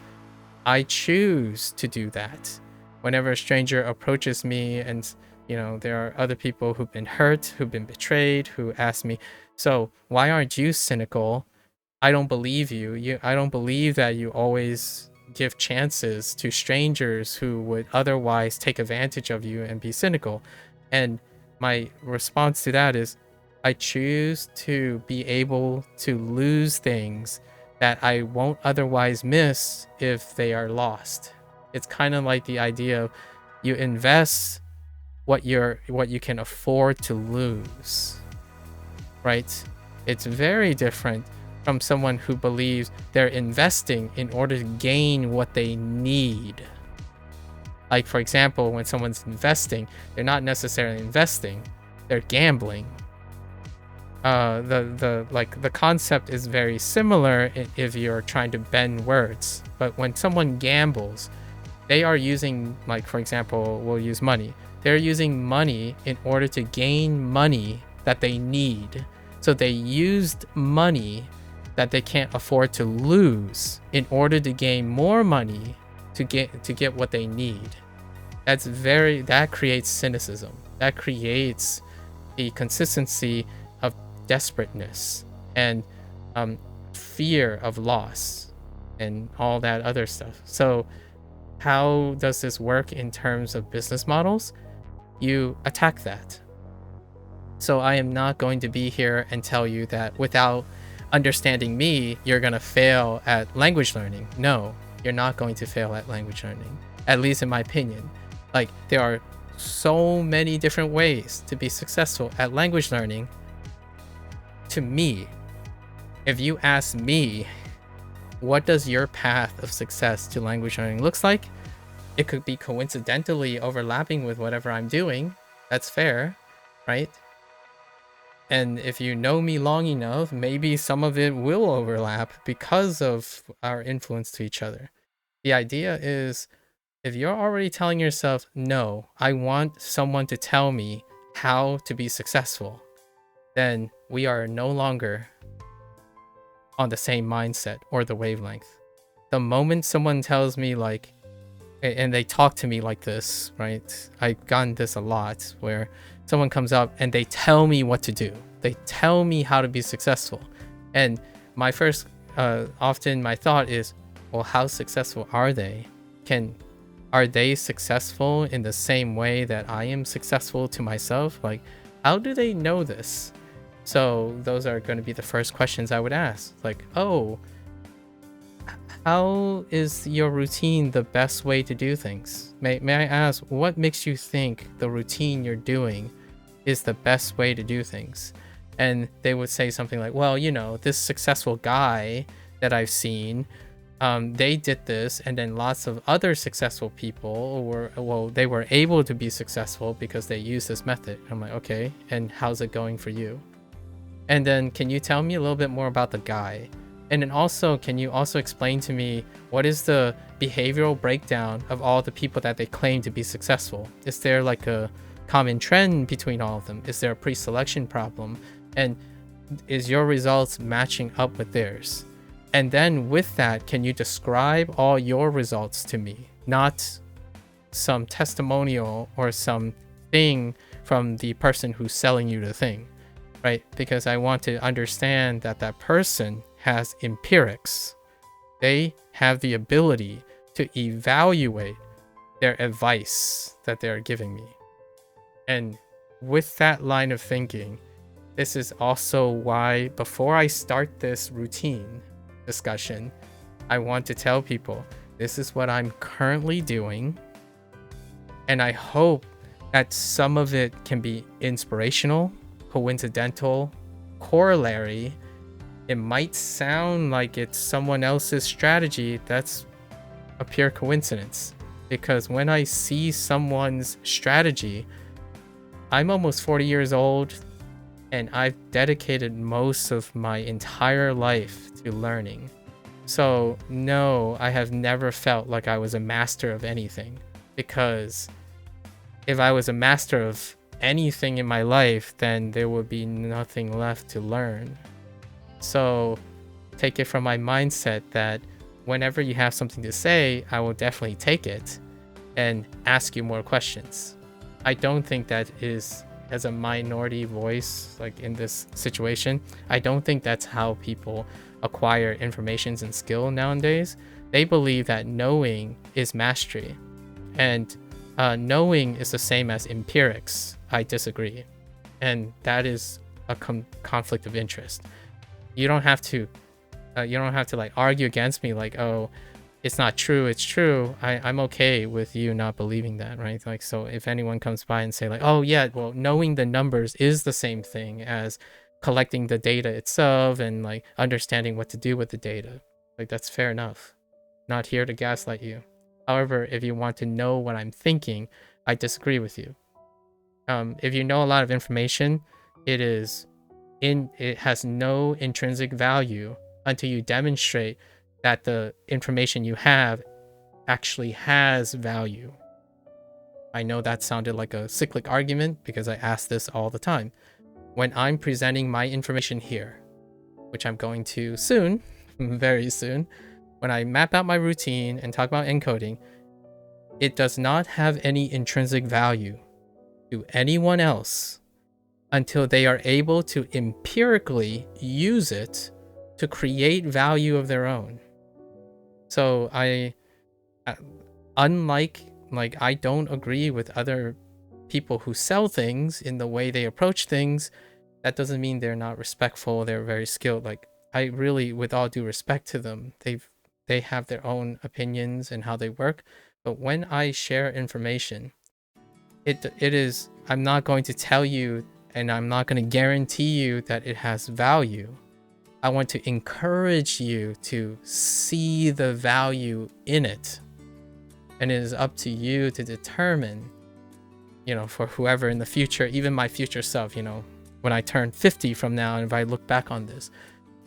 A: I choose to do that. Whenever a stranger approaches me and, you know, there are other people who've been hurt, who've been betrayed, who ask me, so why aren't you cynical? I don't believe you. I don't believe that you always give chances to strangers who would otherwise take advantage of you and be cynical. And my response to that is, I choose to be able to lose things that I won't otherwise miss if they are lost. It's kind of like the idea of you invest what you can afford to lose, right? It's very different from someone who believes they're investing in order to gain what they need. Like, for example, when someone's investing, they're not necessarily investing, they're gambling. The concept is very similar if you're trying to bend words, but when someone gambles, they are using, like, for example, we'll use money. They're using money in order to gain money that they need. So they used money that they can't afford to lose in order to gain more money to get what they need. That creates cynicism. That creates the consistency of desperateness and fear of loss and all that other stuff. So how does this work in terms of business models? You attack that. So I am not going to be here and tell you that without understanding me, you're going to fail at language learning. No, you're not going to fail at language learning, at least in my opinion. Like, there are so many different ways to be successful at language learning. To me, if you ask me, what does your path of success to language learning looks like? It could be coincidentally overlapping with whatever I'm doing. That's fair, right? And if you know me long enough, maybe some of it will overlap because of our influence to each other. The idea is, if you're already telling yourself, no, I want someone to tell me how to be successful, then we are no longer on the same mindset or the wavelength. The moment someone tells me, like, and they talk to me like this, right? I've gotten this a lot, where someone comes up and they tell me what to do. They tell me how to be successful. And my first, often my thought is, well, how successful are they? Are they successful in the same way that I am successful to myself? Like, how do they know this? So those are going to be the first questions I would ask. Like, oh, how is your routine the best way to do things? May I ask, what makes you think the routine you're doing is the best way to do things? And they would say something like, well, you know, this successful guy that I've seen, they did this, and then lots of other successful people they were able to be successful because they used this method. I'm like, okay, and how's it going for you? And then can you tell me a little bit more about the guy? And then also, can you also explain to me what is the behavioral breakdown of all the people that they claim to be successful? Is there like a common trend between all of them? Is there a pre-selection problem? And is your results matching up with theirs? And then with that, can you describe all your results to me? Not some testimonial or some thing from the person who's selling you the thing, right? Because I want to understand that that person has empirics. They have the ability to evaluate their advice that they're giving me. And with that line of thinking, this is also why before I start this routine discussion, I want to tell people this is what I'm currently doing. And I hope that some of it can be inspirational, coincidental, corollary. It might sound like it's someone else's strategy. That's a pure coincidence. Because when I see someone's strategy, I'm almost 40 years old and I've dedicated most of my entire life to learning. So no, I have never felt like I was a master of anything, because if I was a master of anything in my life, then there would be nothing left to learn. So take it from my mindset that whenever you have something to say, I will definitely take it and ask you more questions. I don't think that is, as a minority voice, like in this situation, I don't think that's how people acquire informations and skill nowadays. They believe that knowing is mastery, and knowing is the same as empirics. I disagree, and that is a conflict of interest. You don't have to like argue against me like, oh, it's not true, it's true. I'm okay with you not believing that, right? Like, so if anyone comes by and say like, oh yeah, well, knowing the numbers is the same thing as collecting the data itself and like understanding what to do with the data, like, that's fair enough. Not here to gaslight you. However, if you want to know what I'm thinking, I disagree with you. If you know a lot of information, it has no intrinsic value until you demonstrate that the information you have actually has value. I know that sounded like a cyclic argument because I ask this all the time. When I'm presenting my information here, which I'm going to soon, very soon, when I map out my routine and talk about encoding, it does not have any intrinsic value to anyone else until they are able to empirically use it to create value of their own. So I don't agree with other people who sell things in the way they approach things. That doesn't mean they're not respectful. They're very skilled. Like, I really, with all due respect to them, they have their own opinions and how they work. But when I share information, I'm not going to tell you, and I'm not going to guarantee you that it has value. I want to encourage you to see the value in it. And it is up to you to determine, for whoever in the future, even my future self, when I turn 50 from now, and if I look back on this,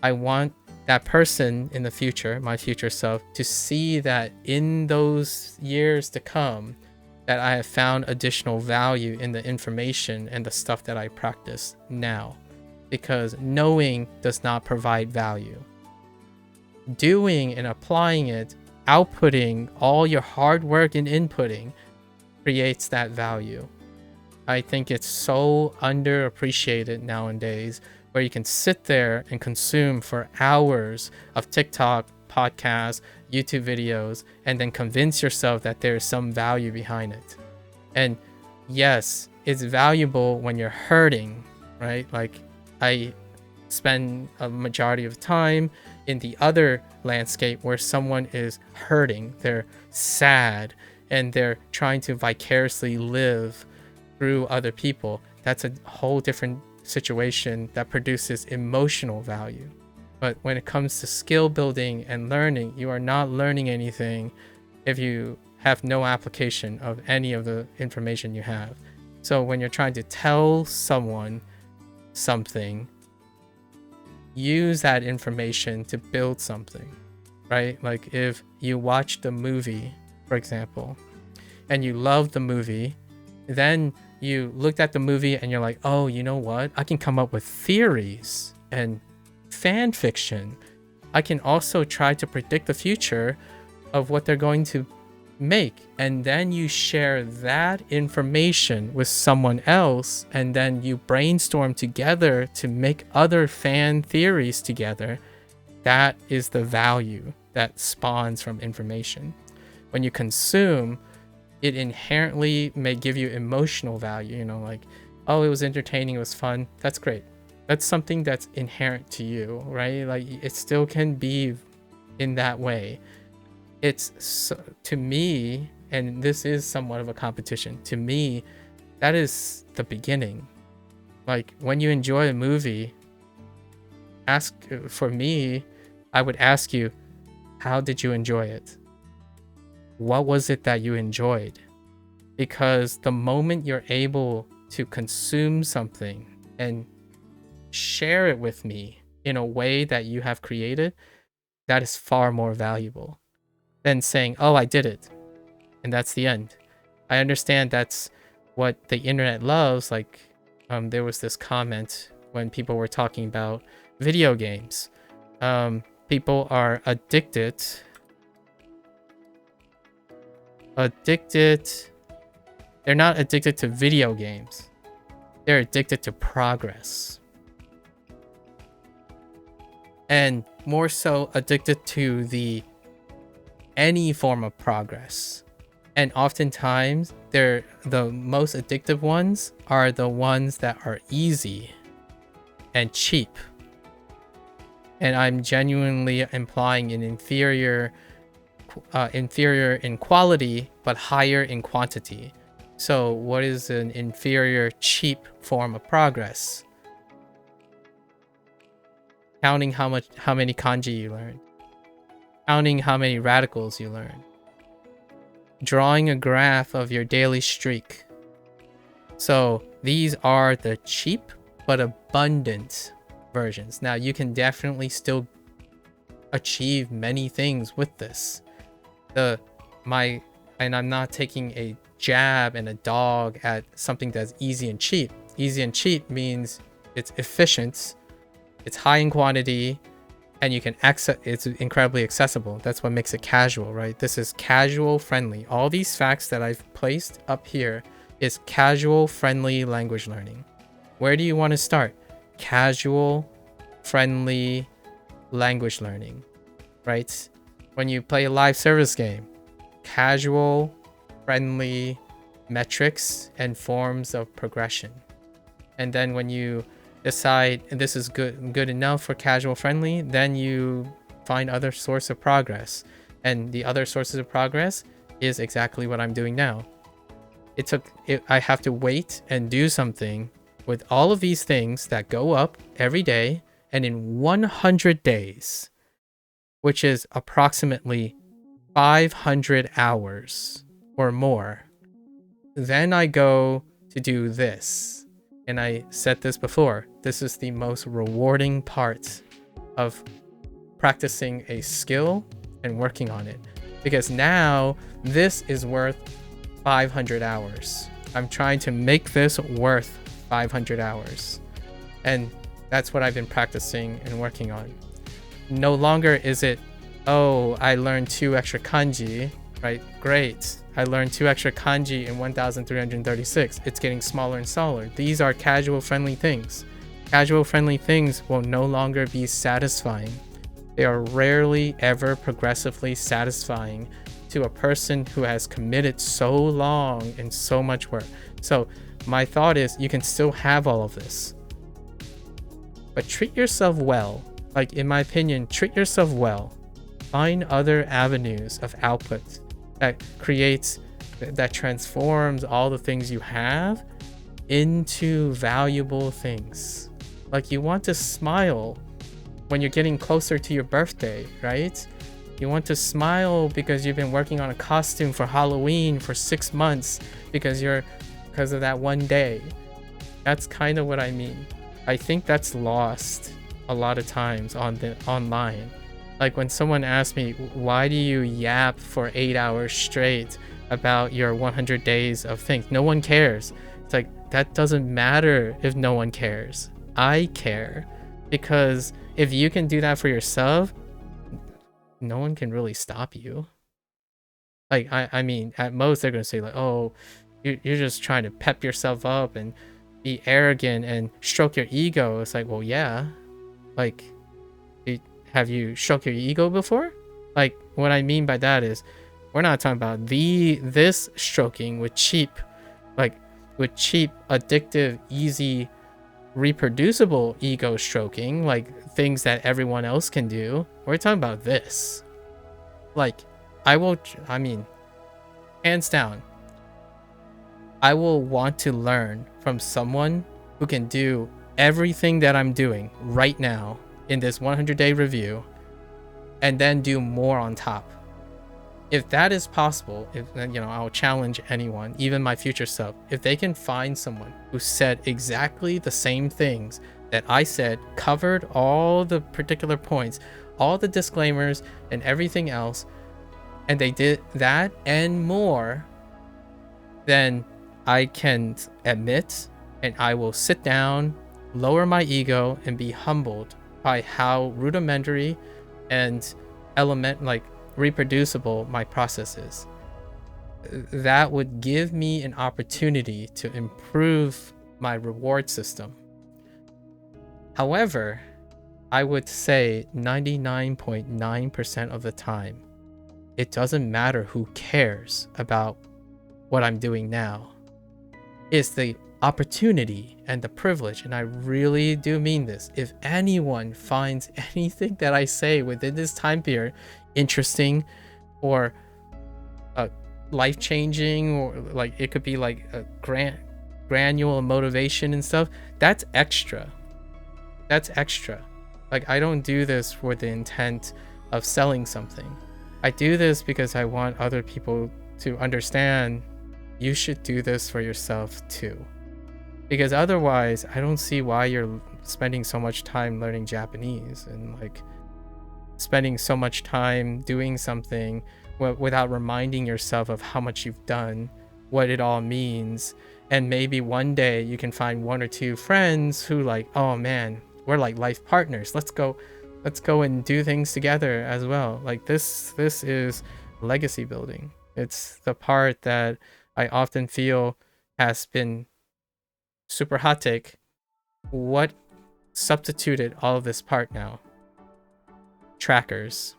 A: I want that person in the future, my future self, to see that in those years to come, that I have found additional value in the information and the stuff that I practice now. Because knowing does not provide value. Doing and applying it, outputting all your hard work and inputting, creates that value. I think it's so underappreciated nowadays, where you can sit there and consume for hours of TikTok, podcasts, YouTube videos, and then convince yourself that there's some value behind it. And yes, it's valuable when you're hurting, right? Like, I spend a majority of time in the other landscape where someone is hurting, they're sad, and they're trying to vicariously live through other people. That's a whole different situation that produces emotional value. But when it comes to skill building and learning, you are not learning anything if you have no application of any of the information you have. So when you're trying to tell someone something, use that information to build something, right? Like, if you watch the movie, for example, and you love the movie, then you looked at the movie and you're like, oh, you know what? I can come up with theories and fan fiction. I can also try to predict the future of what they're going to make, and then you share that information with someone else, and then you brainstorm together to make other fan theories together. That is the value that spawns from information. When you consume, it inherently may give you emotional value, you know, like, oh, it was entertaining, it was fun. That's great. That's something that's inherent to you, right? Like, it still can be in that way. It's, to me, and this is somewhat of a competition, to me, that is the beginning. Like, when you enjoy a movie, for me, I would ask you, how did you enjoy it? What was it that you enjoyed? Because the moment you're able to consume something and share it with me in a way that you have created, that is far more valuable than saying, oh, I did it, and that's the end. I understand that's what the internet loves. Like, there was this comment when people were talking about video games. People are addicted. They're not addicted to video games. They're addicted to progress. And more so addicted to any form of progress. And oftentimes, the most addictive ones are the ones that are easy and cheap. And I'm genuinely implying an inferior in quality, but higher in quantity. So what is an inferior, cheap form of progress? Counting how many kanji you learn. Counting how many radicals you learn. Drawing a graph of your daily streak. So these are the cheap but abundant versions. Now, you can definitely still achieve many things with this. And I'm not taking a jab and a dog at something that's easy and cheap. Easy and cheap means it's efficient, it's high in quantity, and you can access. It's incredibly accessible. That's what makes it casual, right? This is casual friendly. All these facts that I've placed up here is casual friendly language learning. Where do you want to start? Casual friendly language learning, right? When you play a live service game, casual friendly metrics and forms of progression. And then when you decide this is good enough for casual friendly, then you find other source of progress. And the other sources of progress is exactly what I'm doing now. I have to wait and do something with all of these things that go up every day, and in 100 days, which is approximately 500 hours or more, then I go to do this. And I said this before, this is the most rewarding part of practicing a skill and working on it. Because now this is worth 500 hours. I'm trying to make this worth 500 hours. And that's what I've been practicing and working on. No longer is it, oh, I learned 2 extra kanji, right? Great. I learned 2 extra kanji in 1336. It's getting smaller and smaller. These are casual friendly things. Casual friendly things will no longer be satisfying. They are rarely ever progressively satisfying to a person who has committed so long and so much work. So my thought is, you can still have all of this, but treat yourself well. Like, in my opinion, treat yourself well. Find other avenues of output that transforms all the things you have into valuable things. Like, you want to smile when you're getting closer to your birthday, right? You want to smile because you've been working on a costume for Halloween for 6 months because of that one day. That's kind of what I mean. I think that's lost a lot of times online. Like, when someone asks me, why do you yap for 8 hours straight about your 100 days of things? No one cares. It's like, that doesn't matter if no one cares. I care. Because if you can do that for yourself, no one can really stop you. Like, I mean, at most they're gonna say like, oh, you're just trying to pep yourself up and be arrogant and stroke your ego. It's like, well, yeah. Like, have you stroked your ego before? Like, what I mean by that is, we're not talking about this stroking with cheap, addictive, easy, reproducible ego stroking, like things that everyone else can do. We're talking about this. Like, I mean, hands down, I will want to learn from someone who can do everything that I'm doing right now in this 100-day review and then do more on top. If that is possible, I'll challenge anyone, even my future self, if they can find someone who said exactly the same things that I said, covered all the particular points, all the disclaimers and everything else, and they did that and more, then I can admit, and I will sit down, lower my ego, and be humbled by how rudimentary and reproducible my process is. That would give me an opportunity to improve my reward system. However, I would say 99.9% of the time, it doesn't matter who cares about what I'm doing now. It's the opportunity and the privilege, and I really do mean this. If anyone finds anything that I say within this time period interesting or life-changing, or like it could be like a granular motivation and stuff, that's extra. Like, I don't do this with the intent of selling something. I do this because I want other people to understand you should do this for yourself too. Because otherwise, I don't see why you're spending so much time learning Japanese and like spending so much time doing something without reminding yourself of how much you've done, what it all means. And maybe one day you can find one or two friends who like, oh man, we're like life partners. Let's go and do things together as well. Like this is legacy building. It's the part that I often feel has been super hot take. What substituted all of this part now? Trackers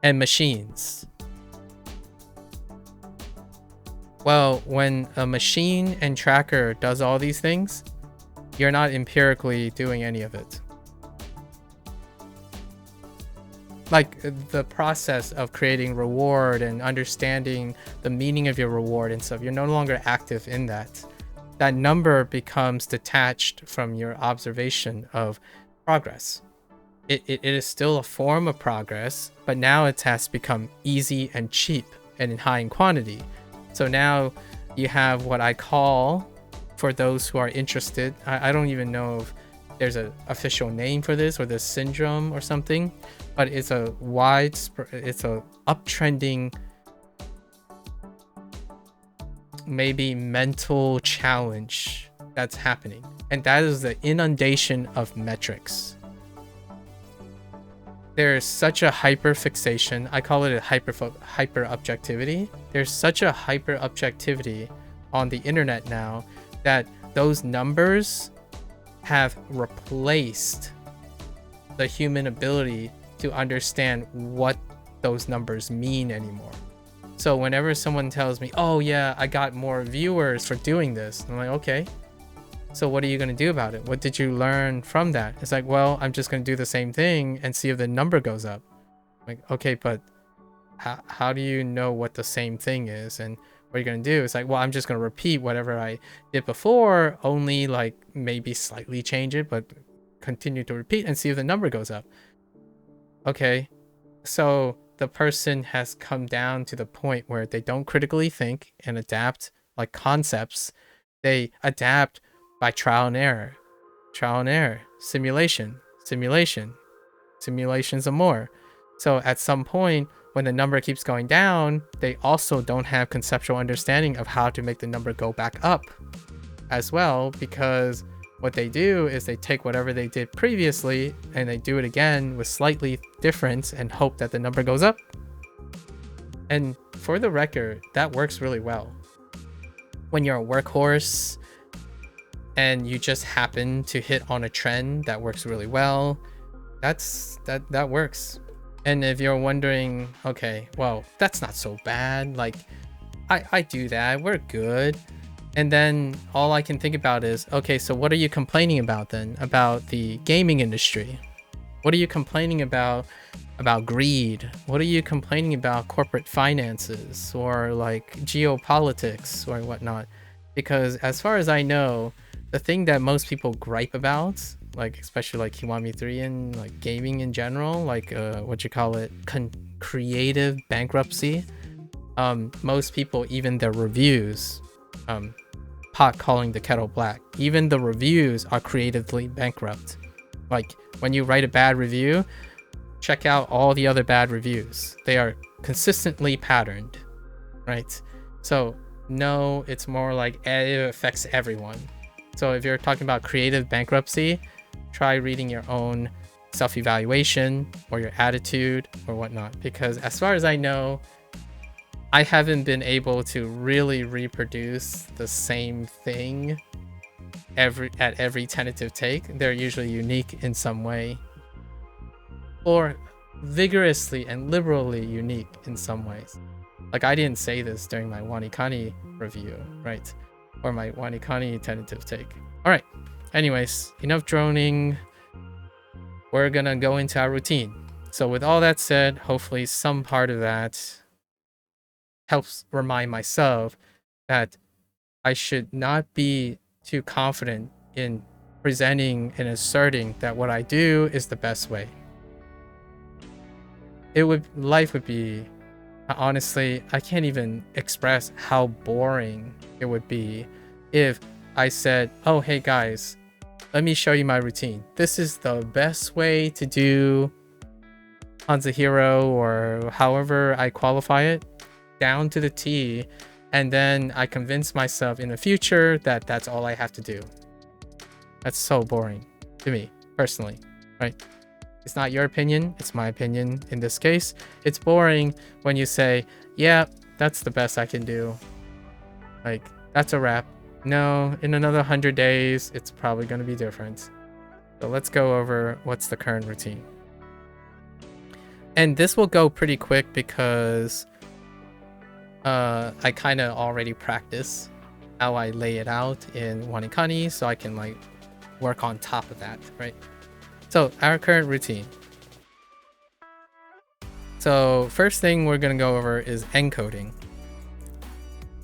A: and machines. Well, when a machine and tracker does all these things, you're not empirically doing any of it. Like the process of creating reward and understanding the meaning of your reward and stuff, you're no longer active in that. That number becomes detached from your observation of progress. It is still a form of progress, but now it has become easy and cheap and in high quantity. So now you have what I call, for those who are interested, I don't even know if there's an official name for this or this syndrome or something, but it's a uptrending, maybe mental challenge that's happening. And that is the inundation of metrics. There's such a hyper fixation. I call it a hyper objectivity. There's such a hyper objectivity on the internet now that those numbers have replaced the human ability to understand what those numbers mean anymore. So whenever someone tells me, oh yeah, I got more viewers for doing this, I'm like, okay, so what are you going to do about it? What did you learn from that? It's like, well, I'm just going to do the same thing and see if the number goes up. Like, okay, but how do you know what the same thing is? And what are you going to do? It's like, well, I'm just going to repeat whatever I did before, only like maybe slightly change it, but continue to repeat and see if the number goes up. Okay, so the person has come down to the point where they don't critically think and adapt like concepts. They adapt by trial and error, simulation, simulations and more. So at some point, when the number keeps going down, they also don't have conceptual understanding of how to make the number go back up as well, because What they do is they take whatever they did previously and they do it again with slightly difference and hope that the number goes up. And for the record, that works really well. When you're a workhorse and you just happen to hit on a trend that works really well, that works. And if you're wondering, okay, well, that's not so bad, like I do that, we're good. And then all I can think about is, okay, so what are you complaining about then? About the gaming industry? What are you complaining about greed? What are you complaining about corporate finances or like geopolitics or whatnot? Because as far as I know, the thing that most people gripe about, like especially like Kiwami 3 and like gaming in general, like what you call it, creative bankruptcy. Most people, even their reviews, pot calling the kettle black, even the reviews are creatively bankrupt. Like when you write a bad review, check out all the other bad reviews. They are consistently patterned, right? So no, it's more like it affects everyone. So if you're talking about creative bankruptcy, try reading your own self-evaluation or your attitude or whatnot, because as far as I know, I haven't been able to really reproduce the same thing at every tentative take. They're usually unique in some way, or vigorously and liberally unique in some ways. Like I didn't say this during my Wanikani review, right? Or my Wanikani tentative take. All right. Anyways, enough droning. We're gonna go into our routine. So with all that said, hopefully some part of that helps remind myself that I should not be too confident in presenting and asserting that what I do is the best way. Life would be, honestly, I can't even express how boring it would be if I said, oh, hey guys, let me show you my routine. This is the best way to do HanziHero, or however I qualify it, down to the T, and then I convince myself in the future that that's all I have to do. That's so boring to me personally, right? It's not your opinion, it's my opinion in this case. It's boring when you say, yeah, that's the best I can do. Like, that's a wrap. No, in another 100 days, it's probably going to be different. So let's go over what's the current routine. And this will go pretty quick because I kind of already practice how I lay it out in Wanikani, so I can like work on top of that, right? So our current routine. So first thing we're gonna go over is encoding.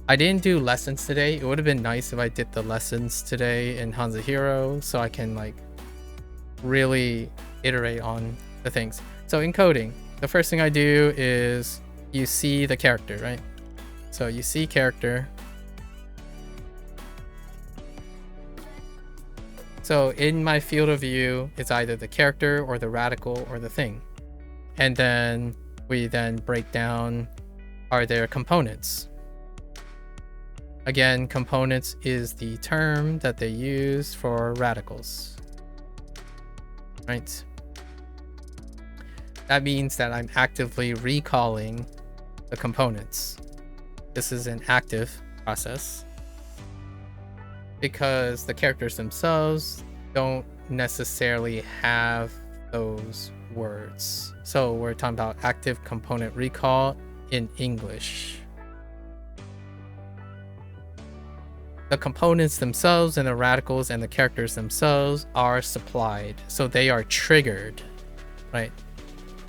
A: I didn't do lessons today. It would have been nice if I did the lessons today in HanziHero, so I can like really iterate on the things. So encoding, the first thing I do is you see the character, right? So you see character. So in my field of view, it's either the character or the radical or the thing. And then we then break down, are there components? Again, components is the term that they use for radicals, right? That means that I'm actively recalling the components. This is an active process because the characters themselves don't necessarily have those words. So we're talking about active component recall in English. The components themselves and the radicals and the characters themselves are supplied. So they are triggered, right?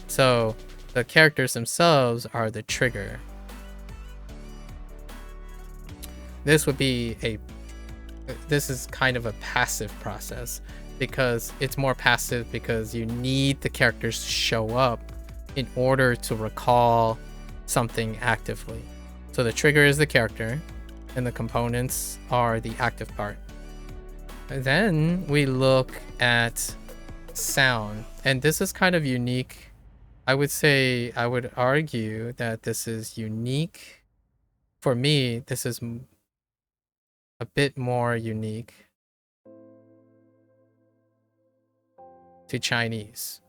A: So the characters themselves are the trigger. This is kind of a passive process because it's more passive because you need the characters to show up in order to recall something actively. So the trigger is the character and the components are the active part. And then we look at sound, and this is kind of unique. I would argue that this is unique. For me, this is a bit more unique to Chinese.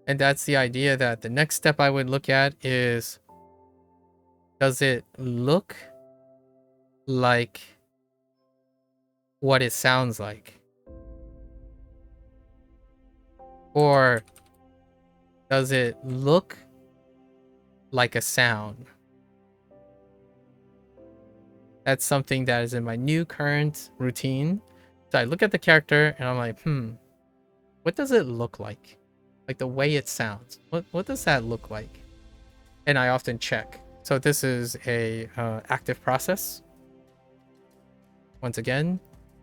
A: And that's the idea that the next step I would look at is, does it look like what it sounds like? Or does it look like a sound? That's something that is in my new current routine. So I look at the character and I'm like, what does it look like? Like the way it sounds. What does that look like? And I often check. So this is a active process. Once again,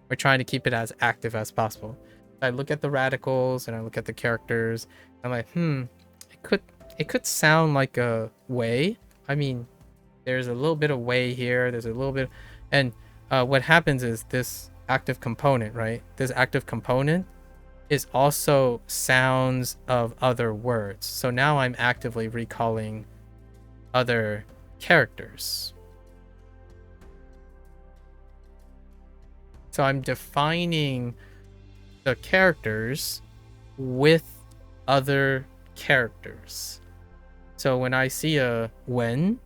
A: we're trying to keep it as active as possible. I look at the radicals and I look at the characters. I'm like, it could sound like a way. I mean, there's a little bit of way here. There's a little bit, and what happens is this active component, right? This active component is also sounds of other words. So now I'm actively recalling other characters. So I'm defining the characters with other characters. So when I see a when,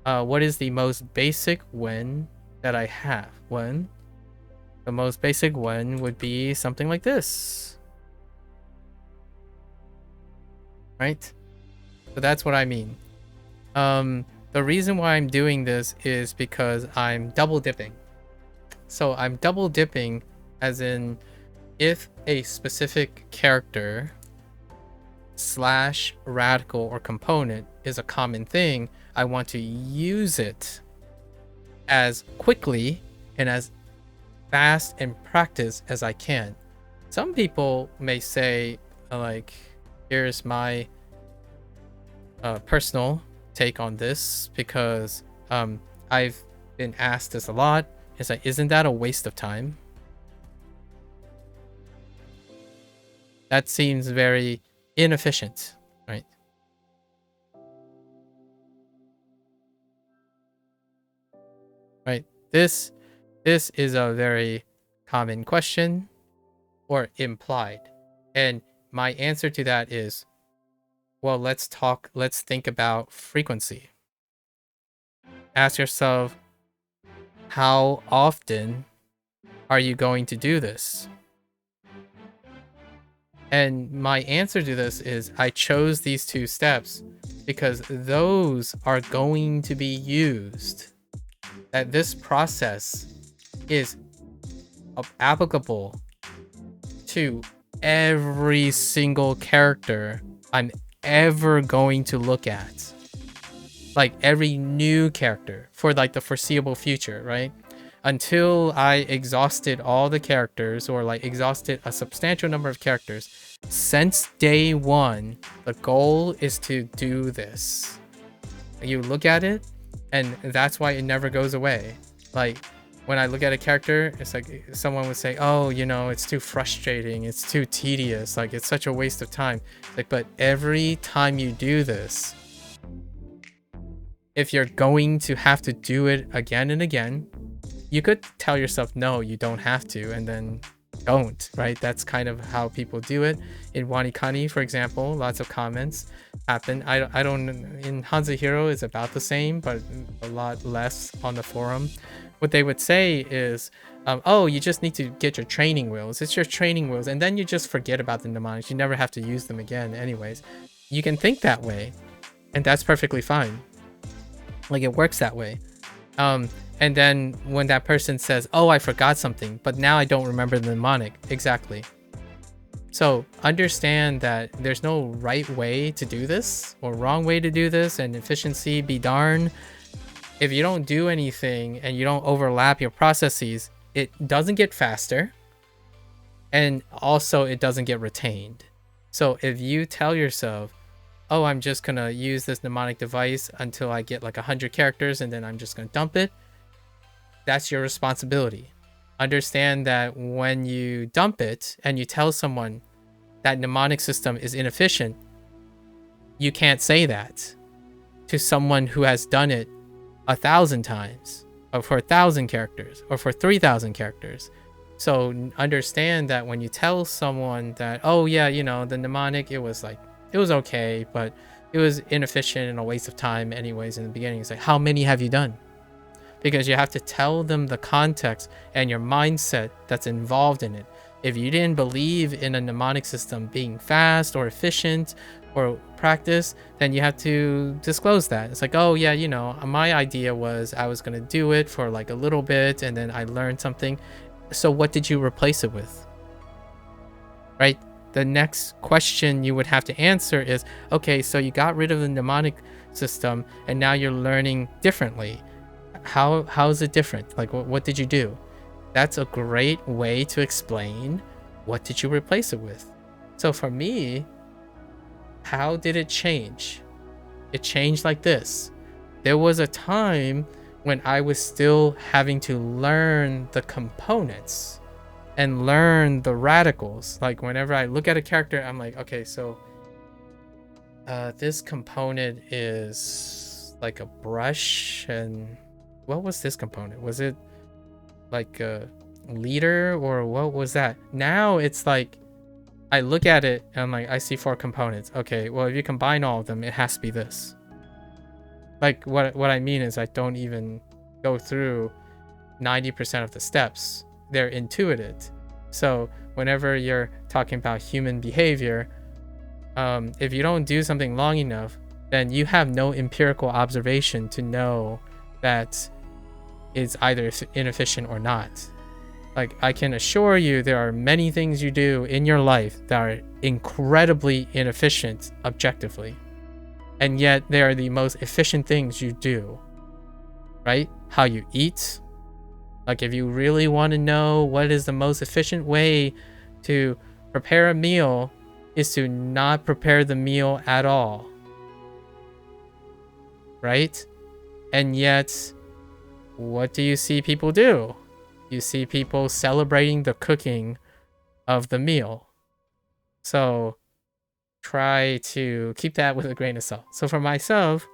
A: what is the most basic when that I have? When? The most basic when would be something like this. Right? So that's what I mean. The reason why I'm doing this is because I'm double dipping. So I'm double dipping as in, if a specific character / radical or component is a common thing, I want to use it as quickly and as fast and practice as I can. Some people may say, like, here's my personal take on this, because I've been asked this a lot. It's like, isn't that a waste of time? That seems very inefficient, right? Right. This is a very common question, or implied. And my answer to that is, well, let's think about frequency. Ask yourself, how often are you going to do this? And my answer to this is, I chose these 2 steps because those are going to be used. That this process is applicable to every single character I'm ever going to look at. Like every new character for like the foreseeable future, right? Until I exhausted all the characters, or like exhausted a substantial number of characters. Since day 1, the goal is to do this. You look at it, and that's why it never goes away. Like when I look at a character, it's like someone would say, oh, you know, it's too frustrating, it's too tedious, like it's such a waste of time. Like, but every time you do this, if you're going to have to do it again and again, you could tell yourself, no, you don't have to, and then don't, right? That's kind of how people do it. In Wanikani, for example, lots of comments happen. I don't, in HanziHero it's about the same, but a lot less on the forum. What they would say is, oh, you just need to get your training wheels. It's your training wheels, and then you just forget about the mnemonics. You never have to use them again anyways. You can think that way, and that's perfectly fine. Like, it works that way. And then when that person says, oh, I forgot something, but now I don't remember the mnemonic. Exactly. So understand that there's no right way to do this or wrong way to do this, and efficiency be darned. If you don't do anything and you don't overlap your processes, it doesn't get faster, and also it doesn't get retained. So if you tell yourself, oh, I'm just gonna use this mnemonic device until I get like 100 characters and then I'm just gonna dump it, that's your responsibility. Understand that when you dump it and you tell someone that mnemonic system is inefficient, you can't say that to someone who has done it 1,000 times, or for 1,000 characters, or for 3,000 characters. So understand that when you tell someone that, oh yeah, you know, the mnemonic, it was okay, but it was inefficient and a waste of time anyways in the beginning. It's like, how many have you done? Because you have to tell them the context and your mindset that's involved in it. If you didn't believe in a mnemonic system being fast or efficient or practice, then you have to disclose that. It's like, oh yeah, you know, my idea was I was gonna do it for like a little bit and then I learned something. So what did you replace it with? Right? The next question you would have to answer is, okay, so you got rid of the mnemonic system and now you're learning differently. How is it different? Like, what did you do? That's a great way to explain what did you replace it with. So for me, how did it change? It changed like this. There was a time when I was still having to learn the components and learn the radicals. Like whenever I look at a character, I'm like, okay, so this component is like a brush, and what was this component? Was it like a leader or what was that? Now it's like I look at it and I'm like, I see 4 components. Okay, well, if you combine all of them, it has to be this. Like what I mean is I don't even go through 90% of the steps. They're intuitive. So whenever you're talking about human behavior, if you don't do something long enough, then you have no empirical observation to know that it's either inefficient or not. Like, I can assure you there are many things you do in your life that are incredibly inefficient objectively, and yet they are the most efficient things you do, right? How you eat. Like, if you really want to know what is the most efficient way to prepare a meal, is to not prepare the meal at all, right? And yet, what do you see people do? You see people celebrating the cooking of the meal. So try to keep that with a grain of salt. So for myself,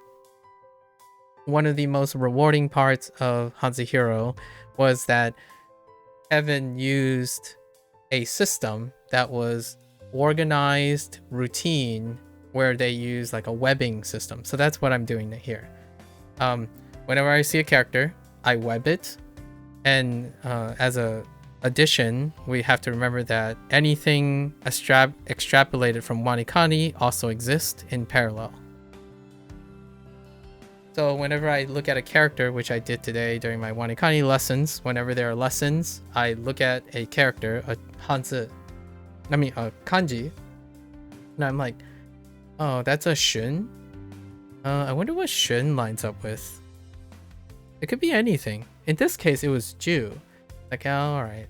A: one of the most rewarding parts of HanziHero was that Evan used a system that was organized routine where they use like a webbing system. So that's what I'm doing here. Whenever I see a character, I web it, and as a addition, we have to remember that anything extrapolated from Wanikani also exists in parallel. So whenever I look at a character, which I did today during my Wanikani lessons, whenever there are lessons, I look at a character, a kanji, and I'm like, oh, that's a shun? I wonder what shun lines up with. It could be anything. In this case, it was Jew. Like, oh, alright.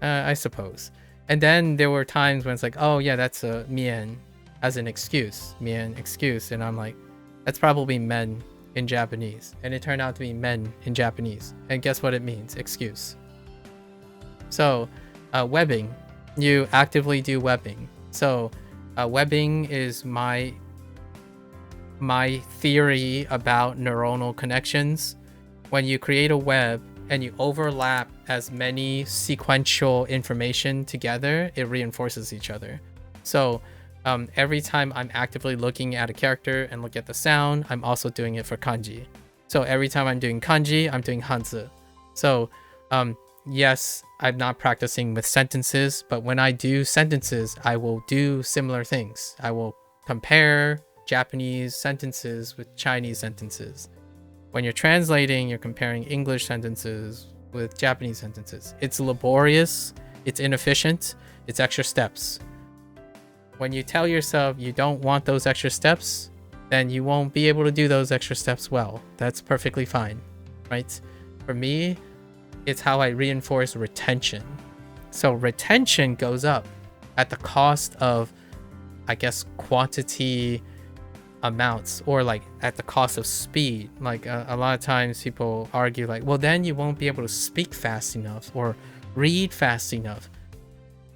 A: I suppose. And then there were times when it's like, oh yeah, that's a mien as an excuse. Mien, excuse. And I'm like, that's probably men in Japanese. And it turned out to be men in Japanese. And guess what it means? Excuse. So, webbing. You actively do webbing. So, webbing is my theory about neuronal connections. When you create a web and you overlap as many sequential information together, it reinforces each other. So every time I'm actively looking at a character and look at the sound, I'm also doing it for kanji. So every time I'm doing kanji, I'm doing hanzi. So yes, I'm not practicing with sentences, but when I do sentences, I will do similar things. I will compare Japanese sentences with Chinese sentences. When you're translating, you're comparing English sentences with Japanese sentences. It's laborious, it's inefficient, it's extra steps. When you tell yourself you don't want those extra steps, then you won't be able to do those extra steps well. That's perfectly fine, right? For me, it's how I reinforce retention. So retention goes up at the cost of, I guess, quantity amounts, or like at the cost of speed. Like a lot of times people argue like, well, then you won't be able to speak fast enough or read fast enough.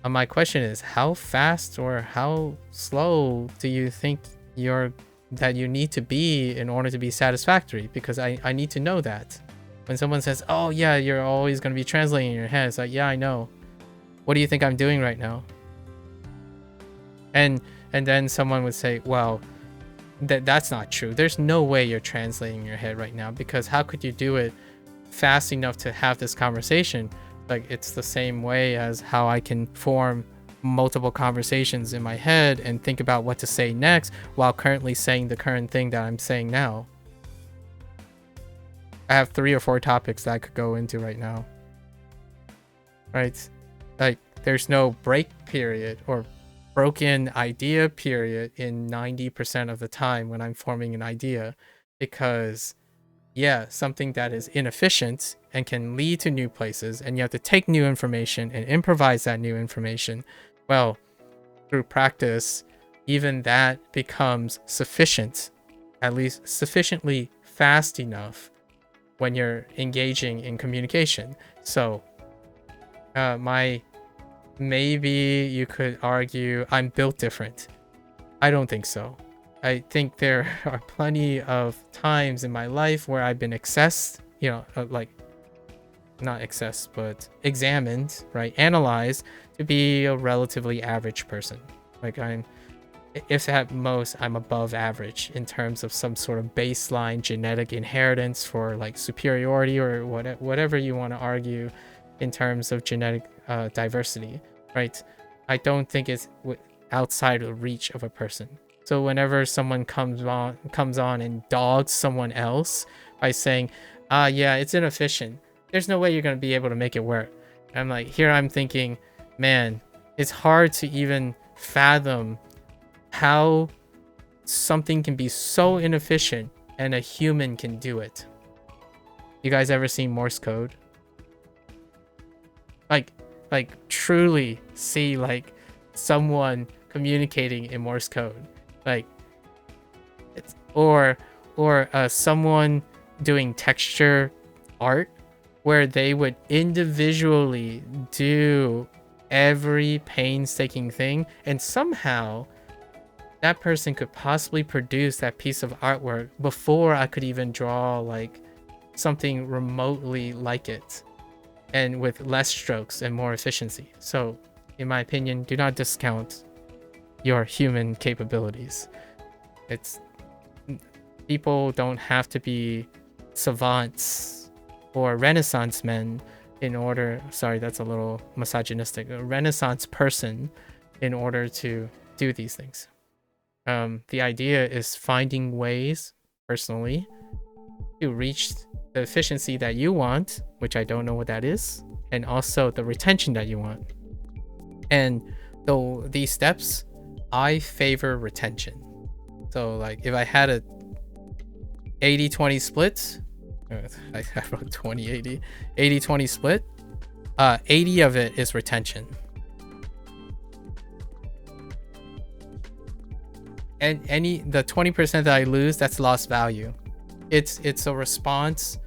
A: My question is, how fast or how slow do you think that you need to be in order to be satisfactory? Because I need to know that. When someone says, oh yeah, you're always going to be translating in your head, it's like, yeah, I know. What do you think I'm doing right now? And then someone would say, well, that's not true. There's no way you're translating in your head right now, because how could you do it fast enough to have this conversation? Like, it's the same way as how I can form multiple conversations in my head and think about what to say next while currently saying the current thing that I'm saying now. I have 3 or 4 topics that I could go into right now. Right? Like, there's no break period or broken idea period in 90% of the time when I'm forming an idea, because yeah, something that is inefficient and can lead to new places, and you have to take new information and improvise that new information. Well, through practice, even that becomes sufficient, at least sufficiently fast enough when you're engaging in communication. So maybe you could argue I'm built different. I don't think so. I think there are plenty of times in my life where I've been assessed, like not assessed, but examined, right? Analyzed to be a relatively average person. Like, if at most, I'm above average in terms of some sort of baseline genetic inheritance for like superiority or whatever you want to argue in terms of genetic diversity, right? I don't think it's outside of the reach of a person. So whenever someone comes on and dogs someone else by saying, yeah, it's inefficient, there's no way you're going to be able to make it work. And I'm like, here I'm thinking, man, it's hard to even fathom how something can be so inefficient and a human can do it. You guys ever seen Morse code? Like truly see like someone communicating in Morse code, like it's or someone doing texture art where they would individually do every painstaking thing, and somehow that person could possibly produce that piece of artwork before I could even draw like something remotely like it, and with less strokes and more efficiency. So in my opinion, do not discount your human capabilities. People don't have to be savants or Renaissance men in order, sorry, that's a little misogynistic, a Renaissance person in order to do these things. The idea is finding ways, personally, to reach the efficiency that you want, which I don't know what that is, and also the retention that you want. And though these steps, I favor retention. So like if I had a 80-20 split, I wrote 20-80, 80-20 split, 80 of it is retention. And the 20% that I lose, that's lost value. It's a response.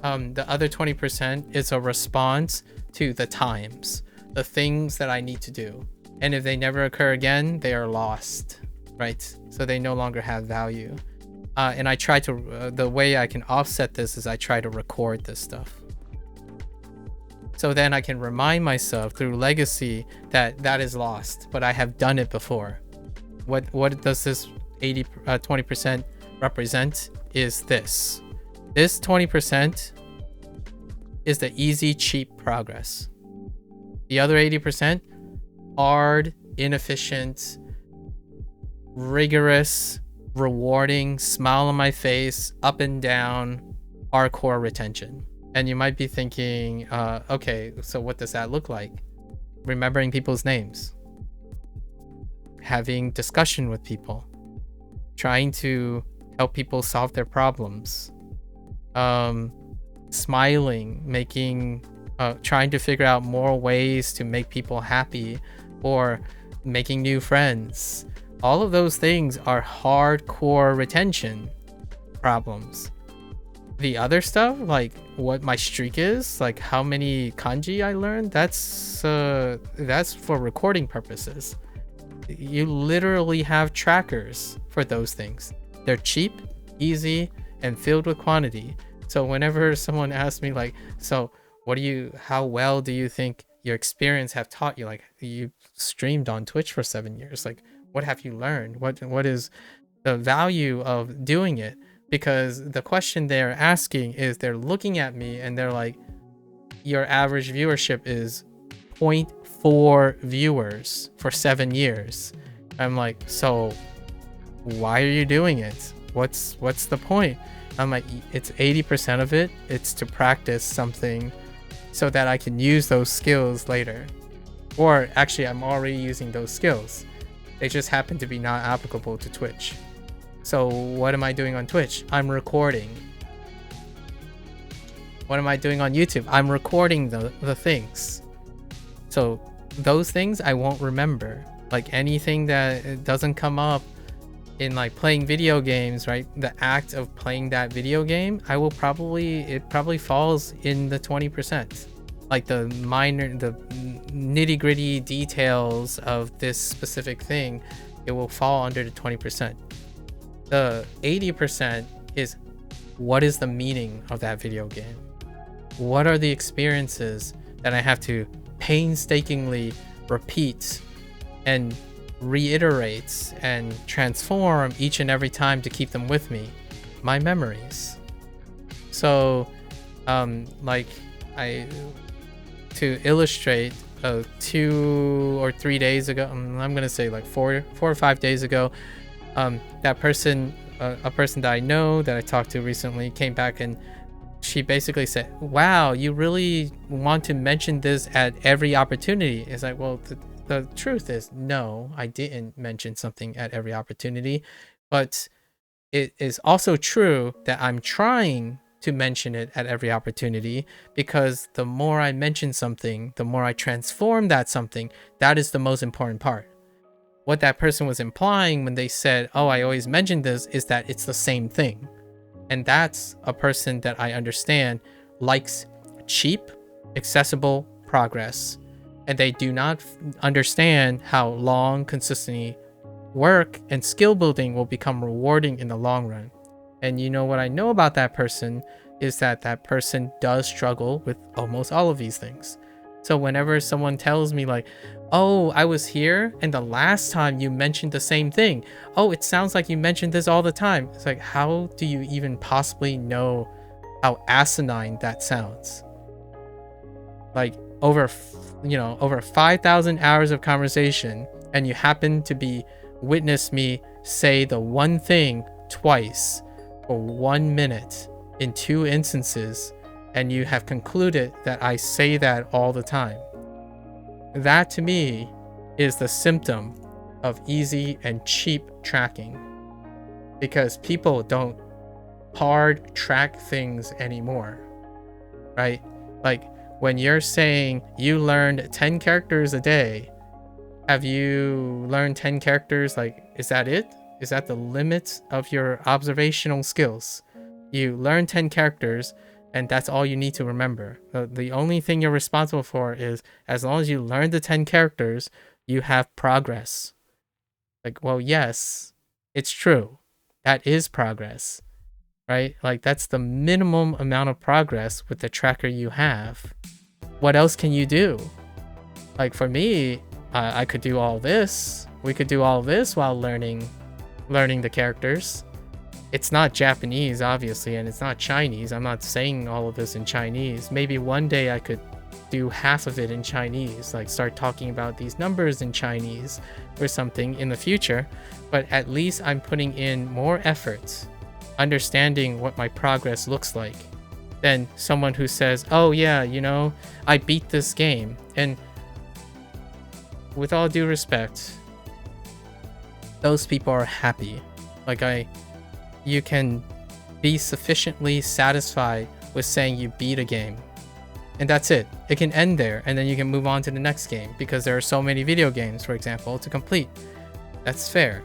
A: The other 20% is a response to the times, the things that I need to do. And if they never occur again, they are lost, right? So they no longer have value. And I try to, the way I can offset this is I try to record this stuff. So then I can remind myself through legacy that is lost, but I have done it before. What does this 20% represent is this. This 20% is the easy, cheap progress. The other 80%, hard, inefficient, rigorous, rewarding, smile on my face, up and down, hardcore retention. And you might be thinking, okay, so what does that look like? Remembering people's names, having discussion with people, trying to help people solve their problems, smiling, trying to figure out more ways to make people happy, or making new friends. All of those things are hardcore retention problems. The other stuff, like what my streak is, like how many kanji I learned, that's for recording purposes. You literally have trackers for those things. They're cheap, easy, and filled with quantity. So whenever someone asks me like, so how well do you think your experience have taught you? Like, you streamed on Twitch for 7 years. Like, what have you learned? What is the value of doing it? Because the question they're asking is, they're looking at me and they're like, your average viewership is 0.4 viewers for 7 years. I'm like, so why are you doing it? What's the point? I'm like, it's 80% of it. It's to practice something so that I can use those skills later. Or actually, I'm already using those skills. They just happen to be not applicable to Twitch. So what am I doing on Twitch? I'm recording. What am I doing on YouTube? I'm recording the things. So those things I won't remember. Like, anything that doesn't come up in like playing video games, right? The act of playing that video game, it probably falls in the 20%. Like the nitty gritty details of this specific thing, it will fall under the 20%. The 80% is, what is the meaning of that video game? What are the experiences that I have to painstakingly repeat and reiterate and transform each and every time to keep them with me? My memories. So to illustrate, 2 or 3 days ago, I'm gonna say like 4 or 5 days ago, that person, a person that I know that I talked to recently, came back and she basically said, wow, you really want to mention this at every opportunity. It's like, well, the truth is, no, I didn't mention something at every opportunity, but it is also true that I'm trying to mention it at every opportunity, because the more I mention something, the more I transform that something. That is the most important part. What that person was implying when they said, oh, I always mention this, is that it's the same thing. And that's a person that I understand likes cheap, accessible progress. And they do not understand how long, consistently work and skill building will become rewarding in the long run. And you know what I know about that person is that that person does struggle with almost all of these things. So whenever someone tells me like, oh, I was here and the last time you mentioned the same thing. Oh, it sounds like you mentioned this all the time. It's like, how do you even possibly know how asinine that sounds? Like over 5,000 hours of conversation, and you happen to be witness me say the one thing twice for 1 minute in 2 instances, and you have concluded that I say that all the time. That to me is the symptom of easy and cheap tracking, because people don't hard track things anymore, right? Like when you're saying you learned 10 characters a day, have you learned 10 characters? Like, is that it? Is that the limit of your observational skills? You learn 10 characters and that's all you need to remember. The only thing you're responsible for is, as long as you learn the 10 characters, you have progress. Like, well, yes, it's true. That is progress, right? Like, that's the minimum amount of progress with the tracker you have. What else can you do? Like for me, I could do all this. We could do all this while learning the characters. It's not Japanese, obviously, and it's not Chinese. I'm not saying all of this in Chinese. Maybe one day I could do half of it in Chinese, like start talking about these numbers in Chinese or something in the future. But at least I'm putting in more effort, understanding what my progress looks like, than someone who says, oh yeah, you know, I beat this game. And with all due respect, those people are happy. Like you can be sufficiently satisfied with saying you beat a game, and that's it. It can end there, and then you can move on to the next game because there are so many video games, for example, to complete. That's fair.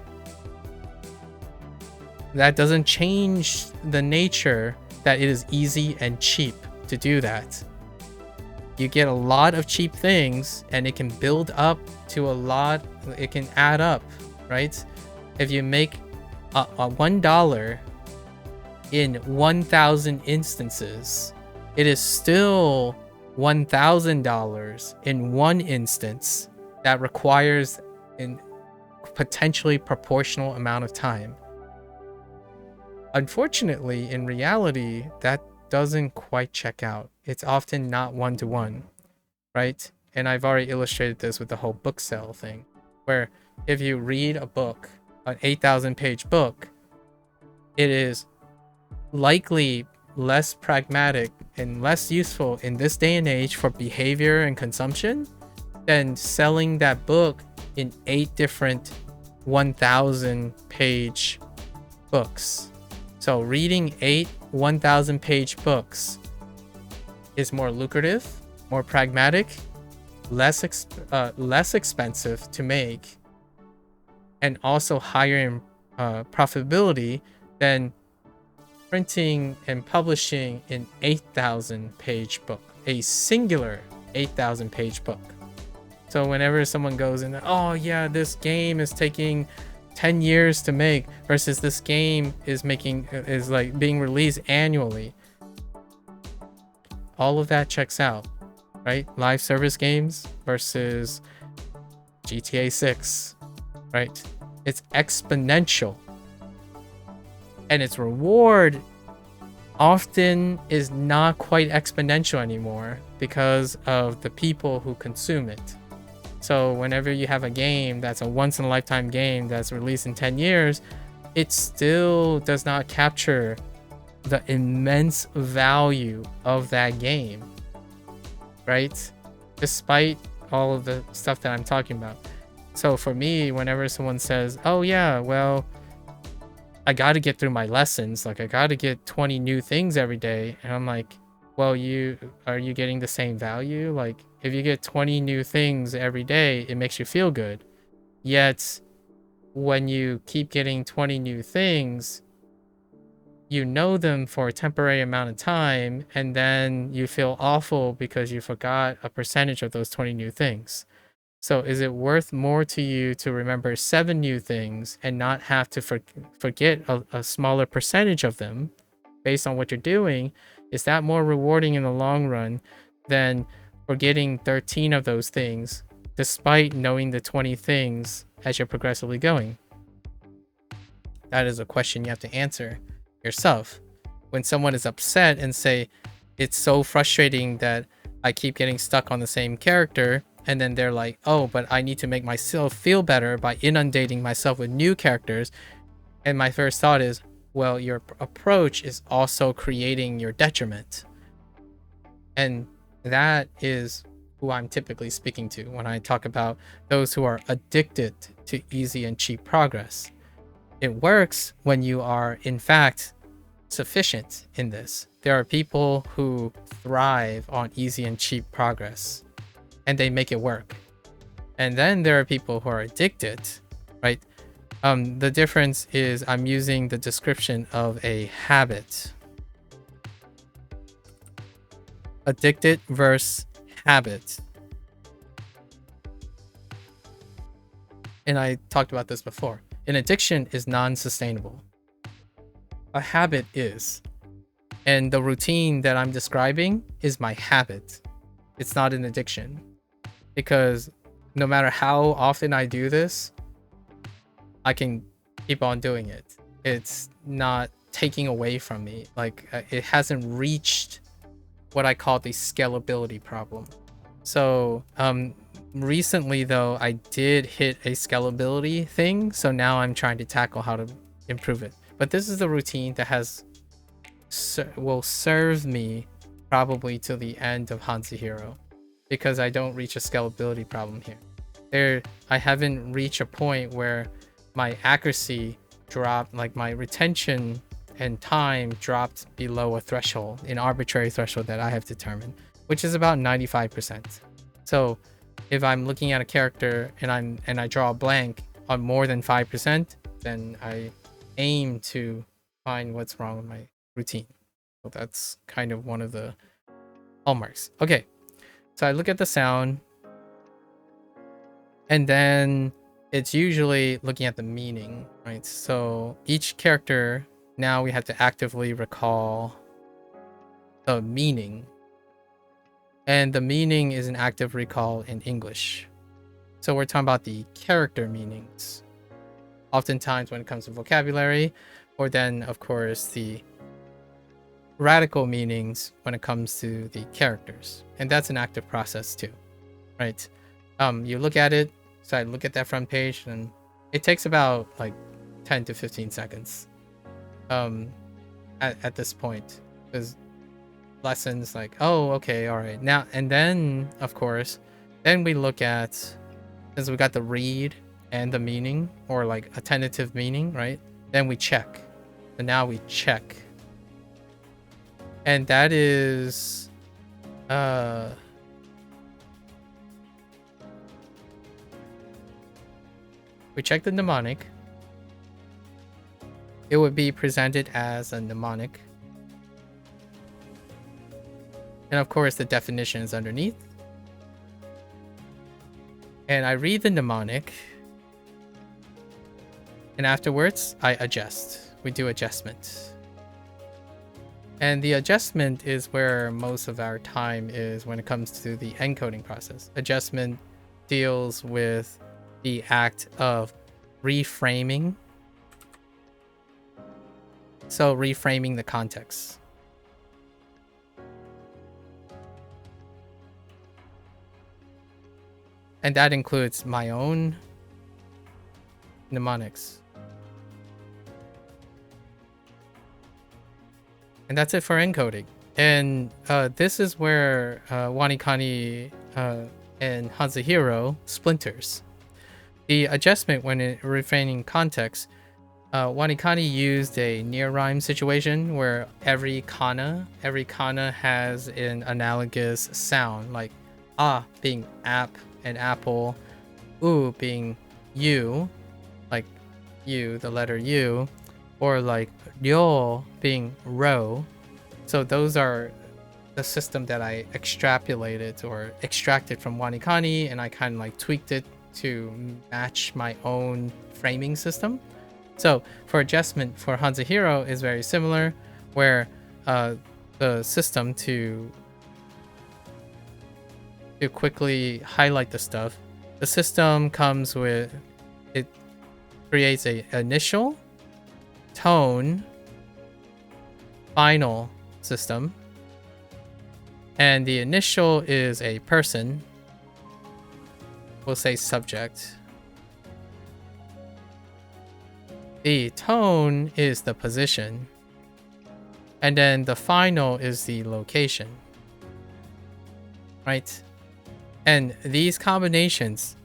A: That doesn't change the nature that it is easy and cheap to do that. You get a lot of cheap things and it can build up to a lot, it can add up, right? If you make $1 in 1,000 instances, it is still $1,000 in one instance that requires an potentially proportional amount of time. Unfortunately, in reality, that doesn't quite check out. It's often not one-to-one, right? And I've already illustrated this with the whole book sale thing, where if you read a book, an 8,000 page book, it is likely less pragmatic and less useful in this day and age for behavior and consumption than selling that book in 8 different 1,000 page books. So reading 8 1,000 page books is more lucrative, more pragmatic, less expensive to make, and also higher in profitability than printing and publishing an 8,000 page book, a singular 8,000 page book. So whenever someone goes in, oh yeah, this game is taking 10 years to make versus this game is like being released annually, all of that checks out, right? Live service games versus GTA 6, right? It's exponential, and its reward often is not quite exponential anymore because of the people who consume it. So whenever you have a game that's a once-in-a-lifetime game that's released in 10 years, it still does not capture the immense value of that game, right? Despite all of the stuff that I'm talking about. So for me, whenever someone says, oh yeah, well, I got to get through my lessons, like I got to get 20 new things every day, and I'm like, well, are you getting the same value? Like, if you get 20 new things every day, it makes you feel good. Yet, when you keep getting 20 new things, you know them for a temporary amount of time, and then you feel awful because you forgot a percentage of those 20 new things. So is it worth more to you to remember 7 new things and not have to forget a smaller percentage of them based on what you're doing? Is that more rewarding in the long run than forgetting 13 of those things despite knowing the 20 things as you're progressively going? That is a question you have to answer yourself. When someone is upset and say, it's so frustrating that I keep getting stuck on the same character, and then they're like, oh, but I need to make myself feel better by inundating myself with new characters. And my first thought is, well, your approach is also creating your detriment. And that is who I'm typically speaking to when I talk about those who are addicted to easy and cheap progress. It works when you are, in fact, sufficient in this. There are people who thrive on easy and cheap progress, and they make it work. And then there are people who are addicted, right? The difference is I'm using the description of a habit. Addicted versus habit. And I talked about this before. An addiction is non-sustainable. A habit is. And the routine that I'm describing is my habit. It's not an addiction. Because no matter how often I do this, I can keep on doing it. It's not taking away from me. Like, it hasn't reached what I call the scalability problem. So recently though, I did hit a scalability thing, so now I'm trying to tackle how to improve it. But this is the routine that will serve me probably till the end of HanziHero, because I don't reach a scalability problem here. I haven't reached a point where my accuracy dropped, like my retention and time dropped below a threshold, an arbitrary threshold that I have determined, which is about 95%. So if I'm looking at a character and I draw a blank on more than 5%, then I aim to find what's wrong with my routine. So that's kind of one of the hallmarks. Okay, so I look at the sound, and then it's usually looking at the meaning, right? So each character now we have to actively recall the meaning. And the meaning is an active recall in English. So we're talking about the character meanings. Oftentimes when it comes to vocabulary, or then of course the radical meanings when it comes to the characters. And that's an active process too, right? You look at it, so I look at that front page, and it takes about like 10 to 15 seconds at this point, because lessons like, oh, okay, all right, now, and then of course, then we look at, since we got the read and the meaning, or like a tentative meaning, right? Then we check. So now we check. And that is we check the mnemonic. It would be presented as a mnemonic. And of course, the definition is underneath. And I read the mnemonic. And afterwards, I adjust. We do adjustment. And the adjustment is where most of our time is when it comes to the encoding process. Adjustment deals with the act of reframing. So reframing the context. And that includes my own mnemonics. And that's it for encoding. And this is where Wanikani and HanziHero splinters. The adjustment when reframing context, Wanikani used a near rhyme situation where every kana has an analogous sound, like ah being app and apple, u being you, like you, the letter U, or like ryo being row. So those are the system that I extrapolated or extracted from Wanikani, and I kind of like tweaked it to match my own framing system. So for adjustment for HanziHero is very similar, where the system to quickly highlight the stuff, the system comes with, it creates a initial, tone, final system. And the initial is a person, we'll say subject. The tone is the position. And then the final is the location. Right? And these combinations,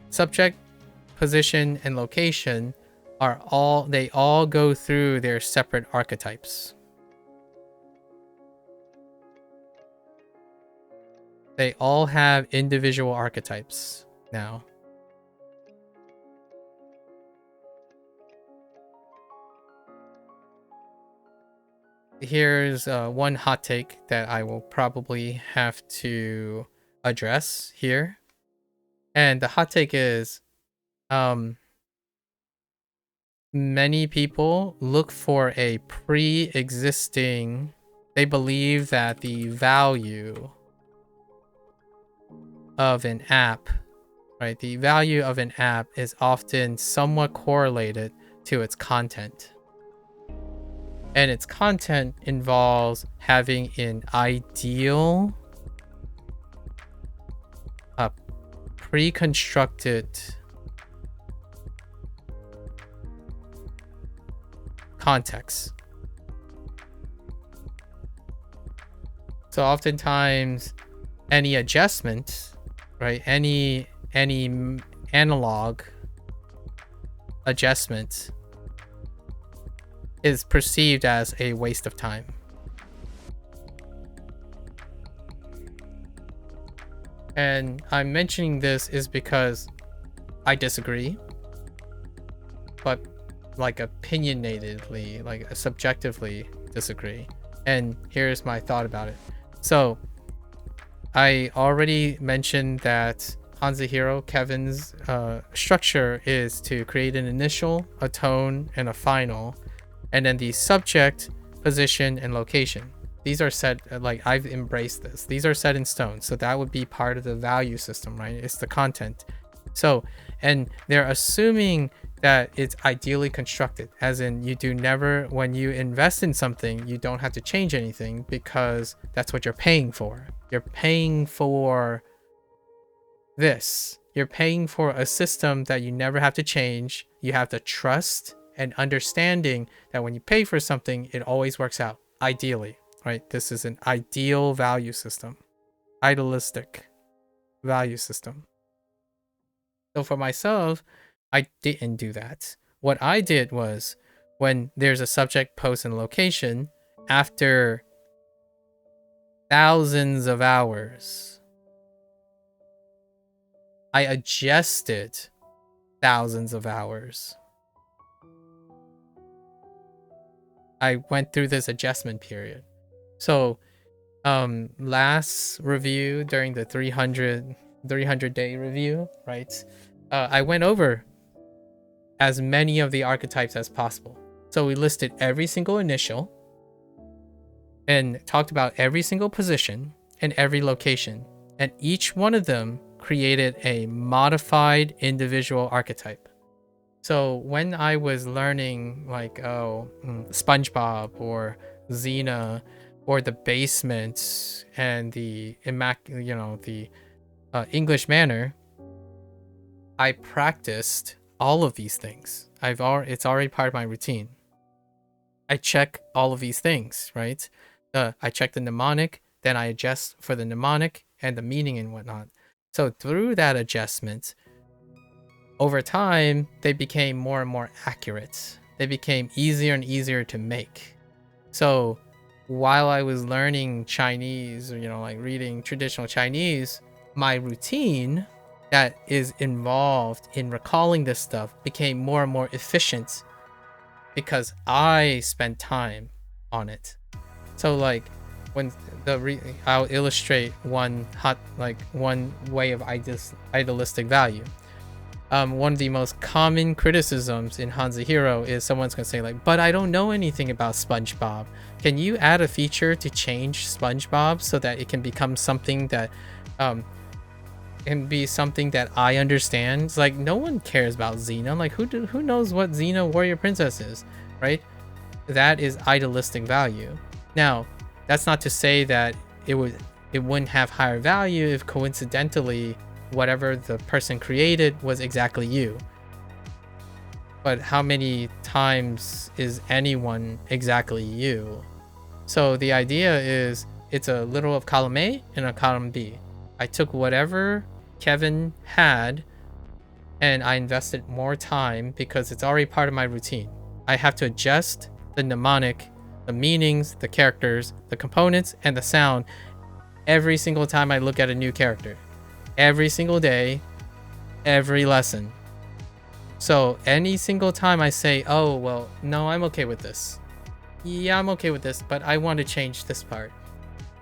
A: subject, position, and location, they all go through their separate archetypes. They all have individual archetypes now. Here's one hot take that I will probably have to address here. And the hot take is many people look for a pre-existing, they believe that the value of an app, right? The value of an app is often somewhat correlated to its content. And its content involves having an ideal, pre-constructed context. So oftentimes any adjustment, right? Any analog adjustment is perceived as a waste of time. And I'm mentioning this is because I disagree, but like opinionatedly, like subjectively disagree. And here's my thought about it. So I already mentioned that HanziHero, Kevin's structure is to create an initial, a tone, and a final. And then the subject, position, and location. These are set, like I've embraced this. These are set in stone. So that would be part of the value system, right? It's the content. So, and they're assuming that it's ideally constructed, as in you do never, when you invest in something, you don't have to change anything because that's what you're paying for. You're paying for this. You're paying for a system that you never have to change. You have the trust and understanding that when you pay for something, it always works out, ideally, right? This is an ideal value system, idealistic value system. So for myself, I didn't do that. What I did was, when there's a subject, post, and location, after thousands of hours, I adjusted thousands of hours. I went through this adjustment period. So last review, during the 300 day review, right, I went over as many of the archetypes as possible. So we listed every single initial and talked about every single position and every location, and each one of them created a modified individual archetype. So when I was learning, like, SpongeBob or Xena or the basement and the English manor, I practiced all of these things. It's already part of my routine. I check all of these things, right? I check the mnemonic, then I adjust for the mnemonic and the meaning and whatnot. So through that adjustment, over time, they became more and more accurate. They became easier and easier to make. So while I was learning Chinese, like reading traditional Chinese, my routine that is involved in recalling this stuff became more and more efficient because I spent time on it. So like when I'll illustrate one way of idealistic value. One of the most common criticisms in HanziHero is someone's gonna say like, but I don't know anything about SpongeBob. Can you add a feature to change SpongeBob so that it can become something that can be something that I understand? It's like, no one cares about Xena. Like, who knows what Xena Warrior Princess is, right? That is idealistic value. Now, that's not to say that it wouldn't have higher value if coincidentally whatever the person created was exactly you. But how many times is anyone exactly you? So the idea is, it's a literal of column A and a column B. I took whatever Kevin had and I invested more time because it's already part of my routine. I have to adjust the mnemonic, the meanings, the characters, the components, and the sound every single time I look at a new character. Every single day, every lesson. So any single time I say, oh, well, no, I'm okay with this. Yeah, I'm okay with this, but I want to change this part.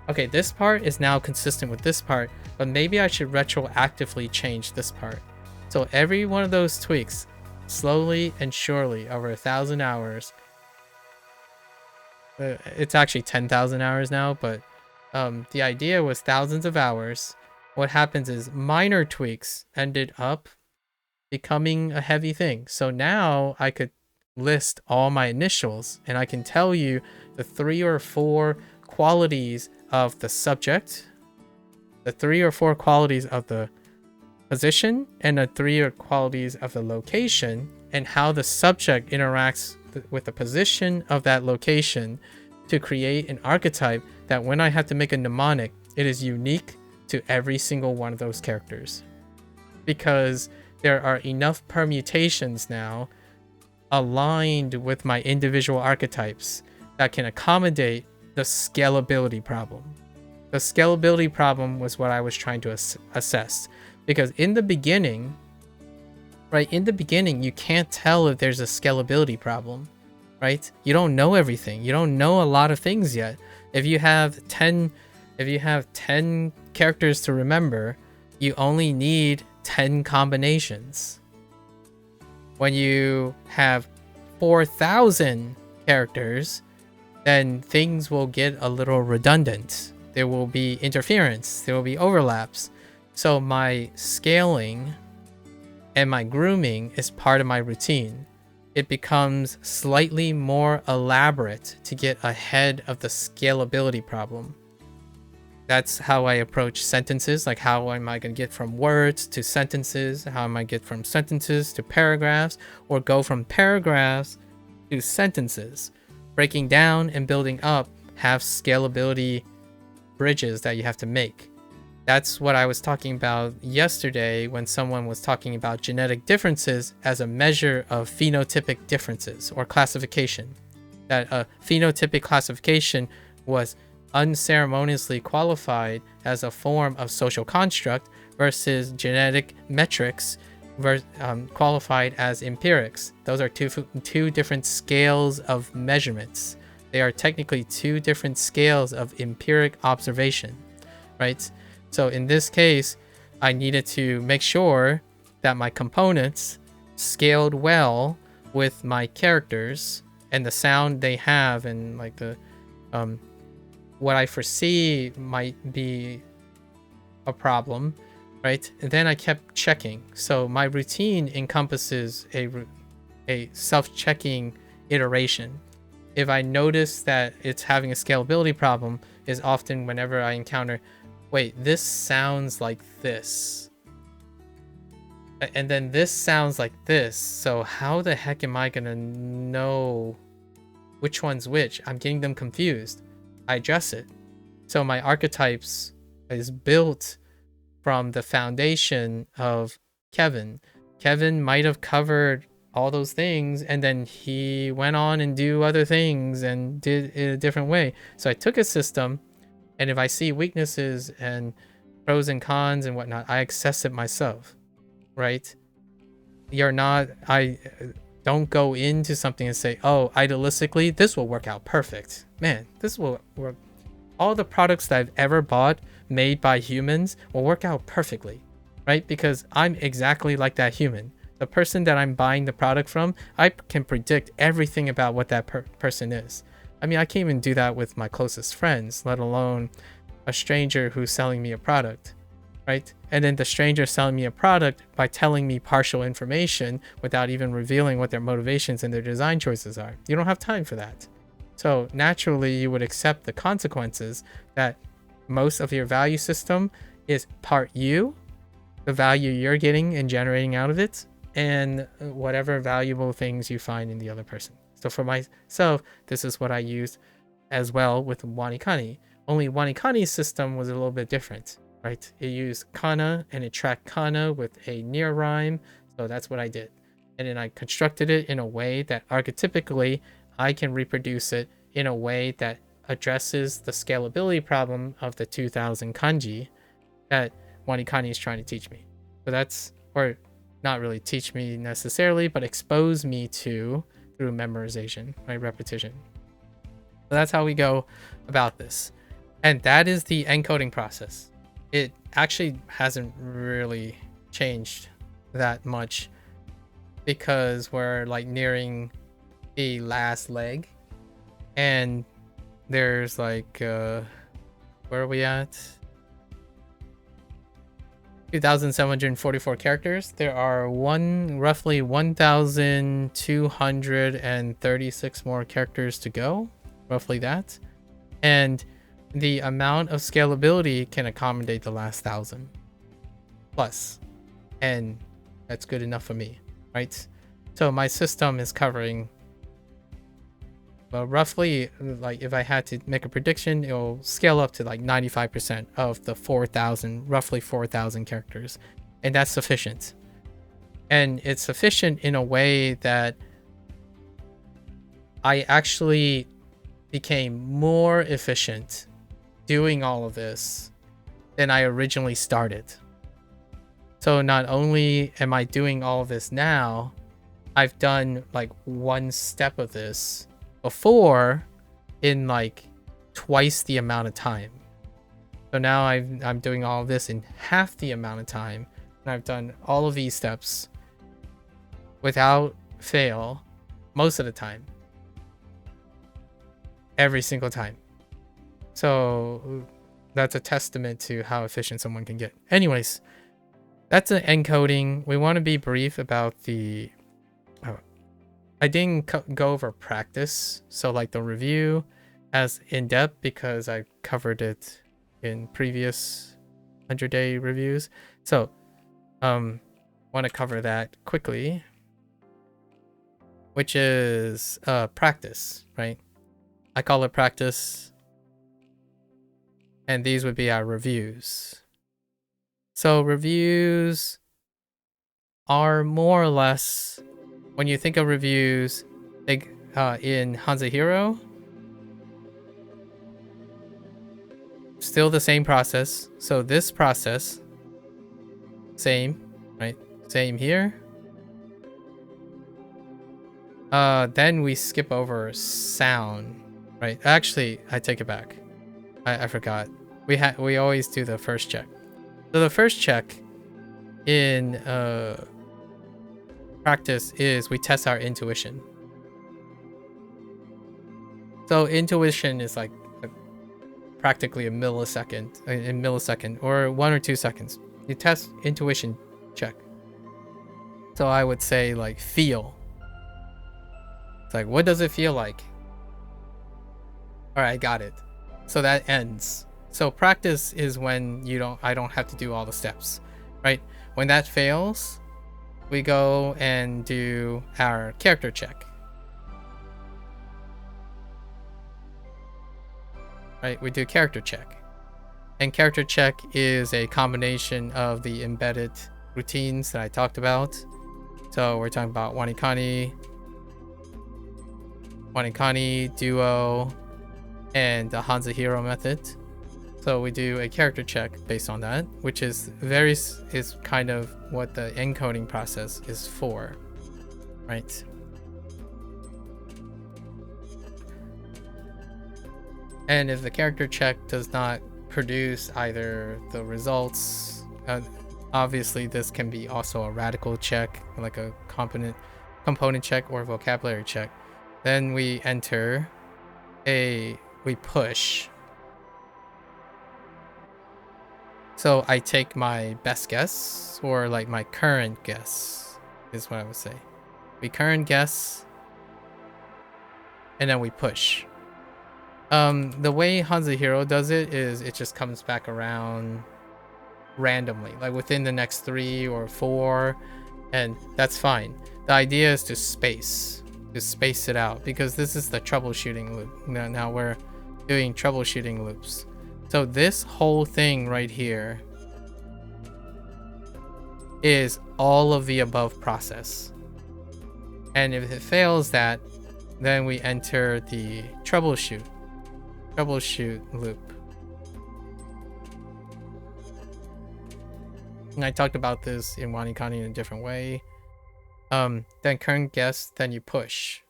A: Okay, this part is now consistent with this part, but maybe I should retroactively change this part. So every one of those tweaks, slowly and surely over 1,000 hours, it's actually 10,000 hours now, but the idea was thousands of hours. What happens is minor tweaks ended up becoming a heavy thing. So now I could list all my initials and I can tell you the 3 or 4 qualities of the subject, the 3 or 4 qualities of the position, and the 3 or qualities of the location, and how the subject interacts with the position of that location to create an archetype that when I have to make a mnemonic, it is unique to every single one of those characters. Because there are enough permutations now aligned with my individual archetypes that can accommodate the scalability problem. The scalability problem was what I was trying to assess. Because in the beginning, right, you can't tell if there's a scalability problem, right? You don't know everything. You don't know a lot of things yet. If you have 10 characters to remember, you only need 10 combinations. When you have 4,000 characters, then things will get a little redundant. There will be interference, there will be overlaps. So my scaling and my grooming is part of my routine. It becomes slightly more elaborate to get ahead of the scalability problem. That's how I approach sentences. Like, how am I going to get from words to sentences? How am I get from sentences to paragraphs, or go from paragraphs to sentences? Breaking down and building up have scalability bridges that you have to make. That's what I was talking about yesterday when someone was talking about genetic differences as a measure of phenotypic differences or classification. That a phenotypic classification was unceremoniously qualified as a form of social construct versus genetic metrics qualified as empirics. Those are two different scales of measurements. They are technically two different scales of empiric observation, right? So in this case, I needed to make sure that my components scaled well with my characters and the sound they have, and like the what I foresee might be a problem, right? And then I kept checking. So my routine encompasses a self-checking iteration. If I notice that it's having a scalability problem, is often whenever I encounter, wait, this sounds like this, and then this sounds like this, so how the heck am I gonna know which one's which? I'm getting them confused. I adjust it. So my archetypes is built from the foundation of Kevin. Kevin might have covered all those things, and then he went on and do other things and did it a different way. So I took a system, and if I see weaknesses and pros and cons and whatnot, I assess it myself, right? I don't go into something and say, oh, idealistically, this will work out perfect. Man, this will work. All the products that I've ever bought made by humans will work out perfectly, right? Because I'm exactly like that human. The person that I'm buying the product from, I can predict everything about what that person is. I mean, I can't even do that with my closest friends, let alone a stranger who's selling me a product, right? And then the stranger selling me a product by telling me partial information without even revealing what their motivations and their design choices are. You don't have time for that. So naturally, you would accept the consequences that most of your value system is part you, the value you're getting and generating out of it, and whatever valuable things you find in the other person. So for myself, this is what I used as well with Wanikani. Only Wanikani's system was a little bit different, right? It used kana and it tracked kana with a near rhyme. So that's what I did. And then I constructed it in a way that archetypically I can reproduce it in a way that addresses the scalability problem of the 2000 kanji that Wanikani is trying to teach me. So that's, or not really teach me necessarily, but expose me to through memorization, right? Repetition. So that's how we go about this. And that is the encoding process. It actually hasn't really changed that much because we're like nearing the last leg, and there's like where are we at? 2,744 characters. There are roughly 1,236 more characters to go, roughly that. And the amount of scalability can accommodate the last 1,000 plus, and that's good enough for me, right? So my system is covering, well, roughly, like if I had to make a prediction, it'll scale up to like 95% of the 4,000, roughly 4,000 characters. And that's sufficient. And it's sufficient in a way that I actually became more efficient doing all of this than I originally started. So not only am I doing all of this now, I've done like one step of this before in like twice the amount of time. So now I'm doing all of this in half the amount of time, and I've done all of these steps without fail most of the time. every single time. So that's a testament to how efficient someone can get. Anyways, that's an encoding. We want to be brief about the... I didn't go over practice, so like the review as in-depth because I covered it in previous 100-day reviews. So want to cover that quickly, which is practice, right? I call it practice, and these would be our reviews. So reviews are more or less, when you think of reviews, they, in HanziHero, still the same process. So this process, same, right? Same here. Then we skip over sound, right? Actually, I take it back. I forgot. We always do the first check. So the first check in practice is we test our intuition. So intuition is like practically a millisecond, or 1 or 2 seconds. You test intuition check. So I would say like feel. It's like, what does it feel like? All right, got it. So that ends. So practice is when I don't have to do all the steps, right? When that fails, we go and do our character check. Right, we do character check. And character check is a combination of the embedded routines that I talked about. So we're talking about Wanikani, Duo, and the HanziHero method. So we do a character check based on that, which is kind of what the encoding process is for, right? And if the character check does not produce either the results, obviously this can be also a radical check, like a component check or vocabulary check. Then we push. So I take my best guess, or like my current guess is what I would say. We current guess, and then we push. The way HanziHero does it is it just comes back around randomly, like within the next 3 or 4, and that's fine. The idea is to space it out, because this is the troubleshooting loop. Now we're doing troubleshooting loops. So this whole thing right here is all of the above process. And if it fails that, then we enter the troubleshoot loop. And I talked about this in Wanikani in a different way. Then current guess, then you push.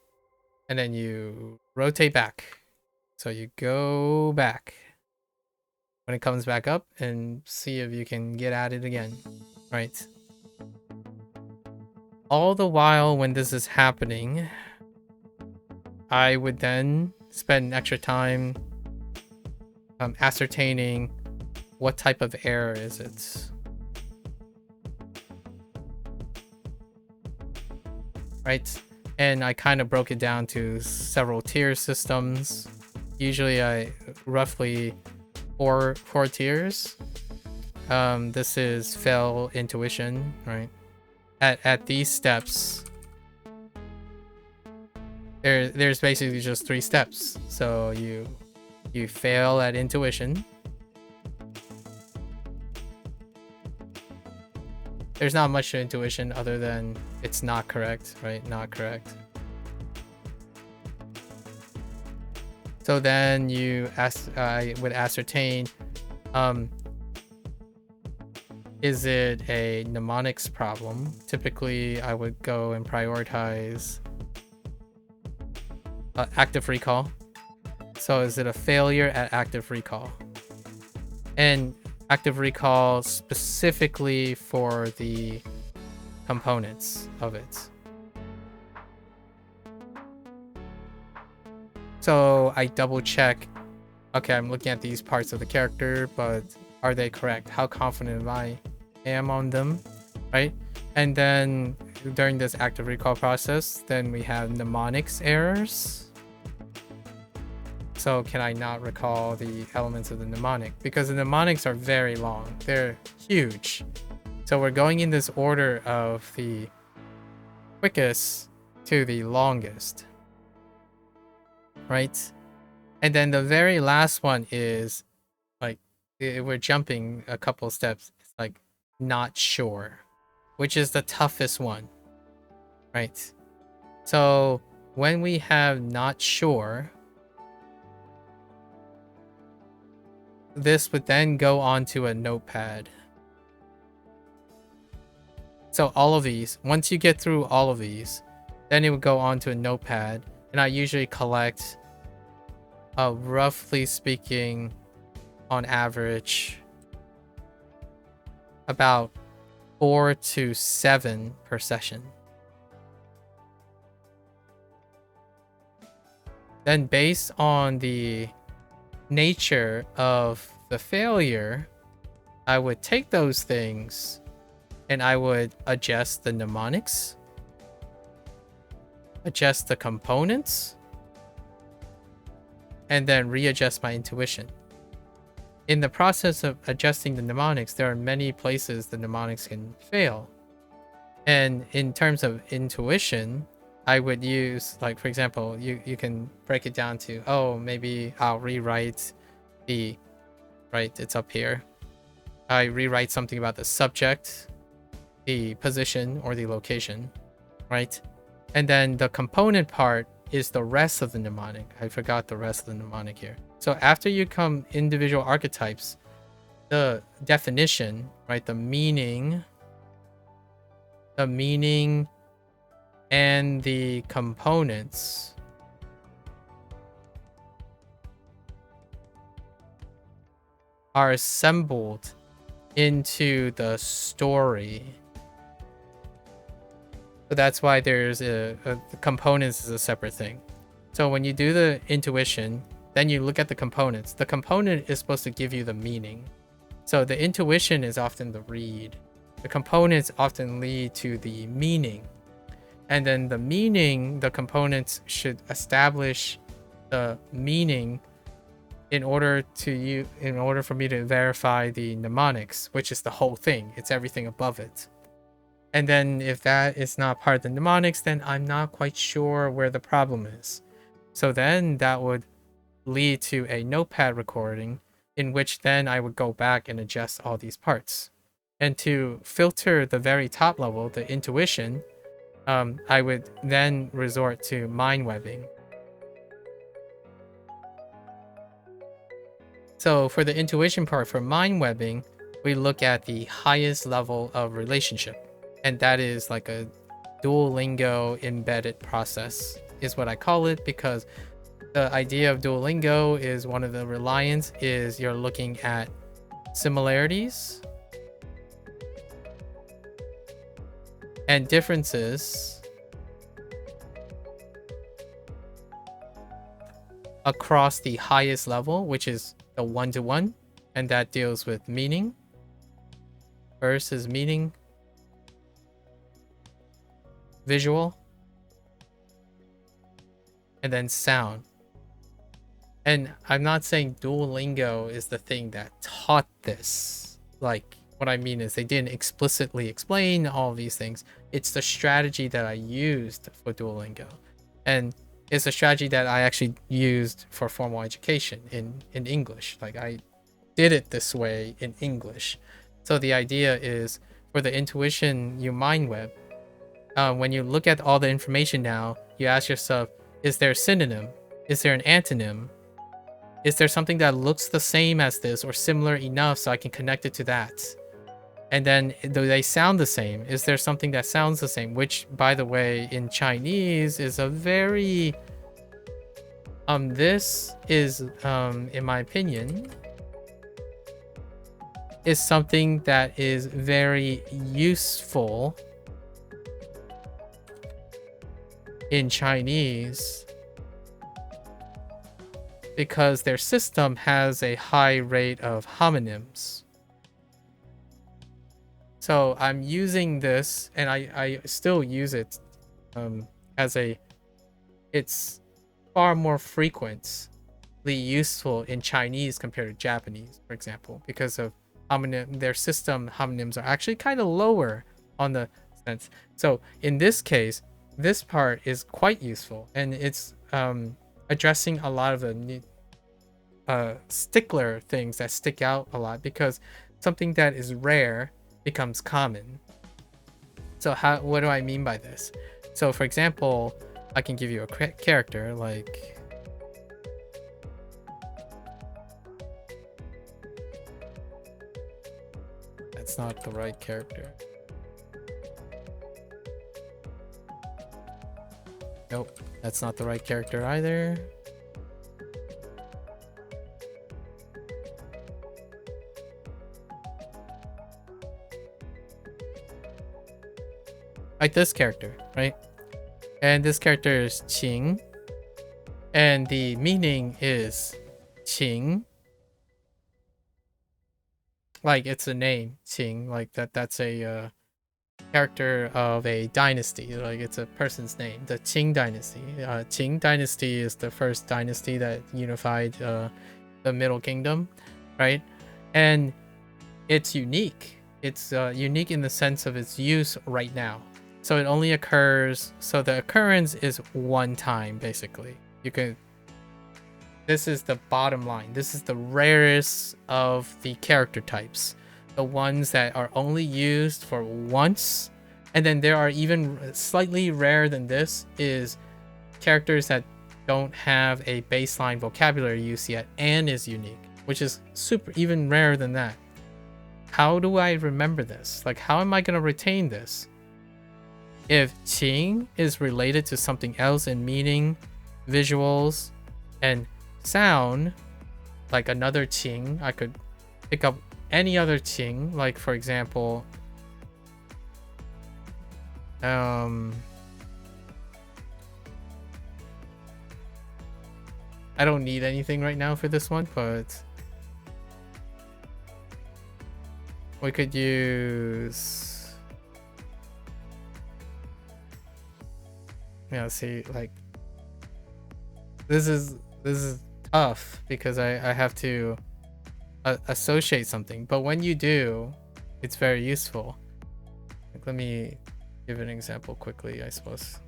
A: And then you rotate back. So you go back when it comes back up and see if you can get at it again, right? All the while when this is happening, I would then spend extra time ascertaining what type of error is it. Right? And I kind of broke it down to several tier systems. Usually I roughly four tiers. This is fail intuition, right? At these steps, there's basically just 3 steps. So you fail at intuition. There's not much to intuition other than it's not correct, right? Not correct. So then I would ascertain, is it a mnemonics problem? Typically, I would go and prioritize active recall. So is it a failure at active recall? And active recall specifically for the components of it. So I double check, okay, I'm looking at these parts of the character, but are they correct? How confident am on them, right? And then during this active recall process, then we have mnemonics errors. So can I not recall the elements of the mnemonic? Because the mnemonics are very long. They're huge. So we're going in this order of the quickest to the longest, right? And then the very last one is like, we're jumping a couple steps. It's like not sure, which is the toughest one, right? So when we have not sure, this would then go onto a notepad. So all of these, once you get through all of these, then it would go onto a notepad, and I usually collect, roughly speaking, on average, about 4 to 7 per session. Then based on the nature of the failure, I would take those things and I would adjust the mnemonics, adjust the components, and then readjust my intuition. In the process of adjusting the mnemonics, there are many places the mnemonics can fail. And in terms of intuition, I would use, like, for example, you can break it down to, oh, maybe I'll rewrite the, right, it's up here. I rewrite something about the subject, the position, or the location, right? And then the component part is the rest of the mnemonic. I forgot the rest of the mnemonic here. So after you come individual archetypes, the definition, right, the meaning and the components are assembled into the story. So that's why there's the components is a separate thing. So when you do the intuition, then you look at the components. The component is supposed to give you the meaning. So the intuition is often the read. The components often lead to the meaning. And then the meaning, the components should establish the meaning in order for me to verify the mnemonics, which is the whole thing. It's everything above it. And then if that is not part of the mnemonics, then I'm not quite sure where the problem is. So then that would lead to a notepad recording in which then I would go back and adjust all these parts. And to filter the very top level, the intuition, I would then resort to mind webbing. So for the intuition part, for mind webbing, we look at the highest level of relationship. And that is like a Duolingo embedded process is what I call it, because the idea of Duolingo is one of the reliance is you're looking at similarities and differences across the highest level, which is the one-to-one, and that deals with meaning versus meaning, visual, and then sound. And I'm not saying Duolingo is the thing that taught this. Like, what I mean is they didn't explicitly explain all of these things. It's the strategy that I used for Duolingo. And it's a strategy that I actually used for formal education in English. Like, I did it this way in English. So the idea is for the intuition, you mind web. When you look at all the information now, you ask yourself, is there a synonym? Is there an antonym? Is there something that looks the same as this or similar enough so I can connect it to that? And then do they sound the same? Is there something that sounds the same? Which, by the way, in Chinese is a very... this is, in my opinion, is something that is very useful in Chinese because their system has a high rate of homonyms. So I'm using this, and I still use it as a, it's far more frequently useful in Chinese compared to Japanese, for example, because of homonym. Their system homonyms are actually kind of lower on the sense. So in this case, this part is quite useful, and it's addressing a lot of the stickler things that stick out a lot, because something that is rare becomes common. So what do I mean by this? So for example, I can give you a character like, that's not the right character. Nope, that's not the right character either. Like this character, right? And this character is Qing, and the meaning is Qing. Like it's a name, Qing. Like that's a character of a dynasty. Like it's a person's name. The Qing dynasty. Qing dynasty is the first dynasty that unified the Middle Kingdom, right? And it's unique. It's unique in the sense of its use right now. So it only occurs, so the occurrence is one time, basically. You can, this is the bottom line. This is the rarest of the character types. The ones that are only used for once. And then there are even slightly rarer than this is characters that don't have a baseline vocabulary use yet and is unique, which is super, even rarer than that. How do I remember this? Like, how am I going to retain this? If Qing is related to something else in meaning, visuals, and sound, like another Qing, I could pick up any other Qing, like for example, I don't need anything right now for this one, but we could use, yeah, see, like this is tough because I have to associate something, but when you do, it's very useful. Like, let me give an example quickly, I suppose.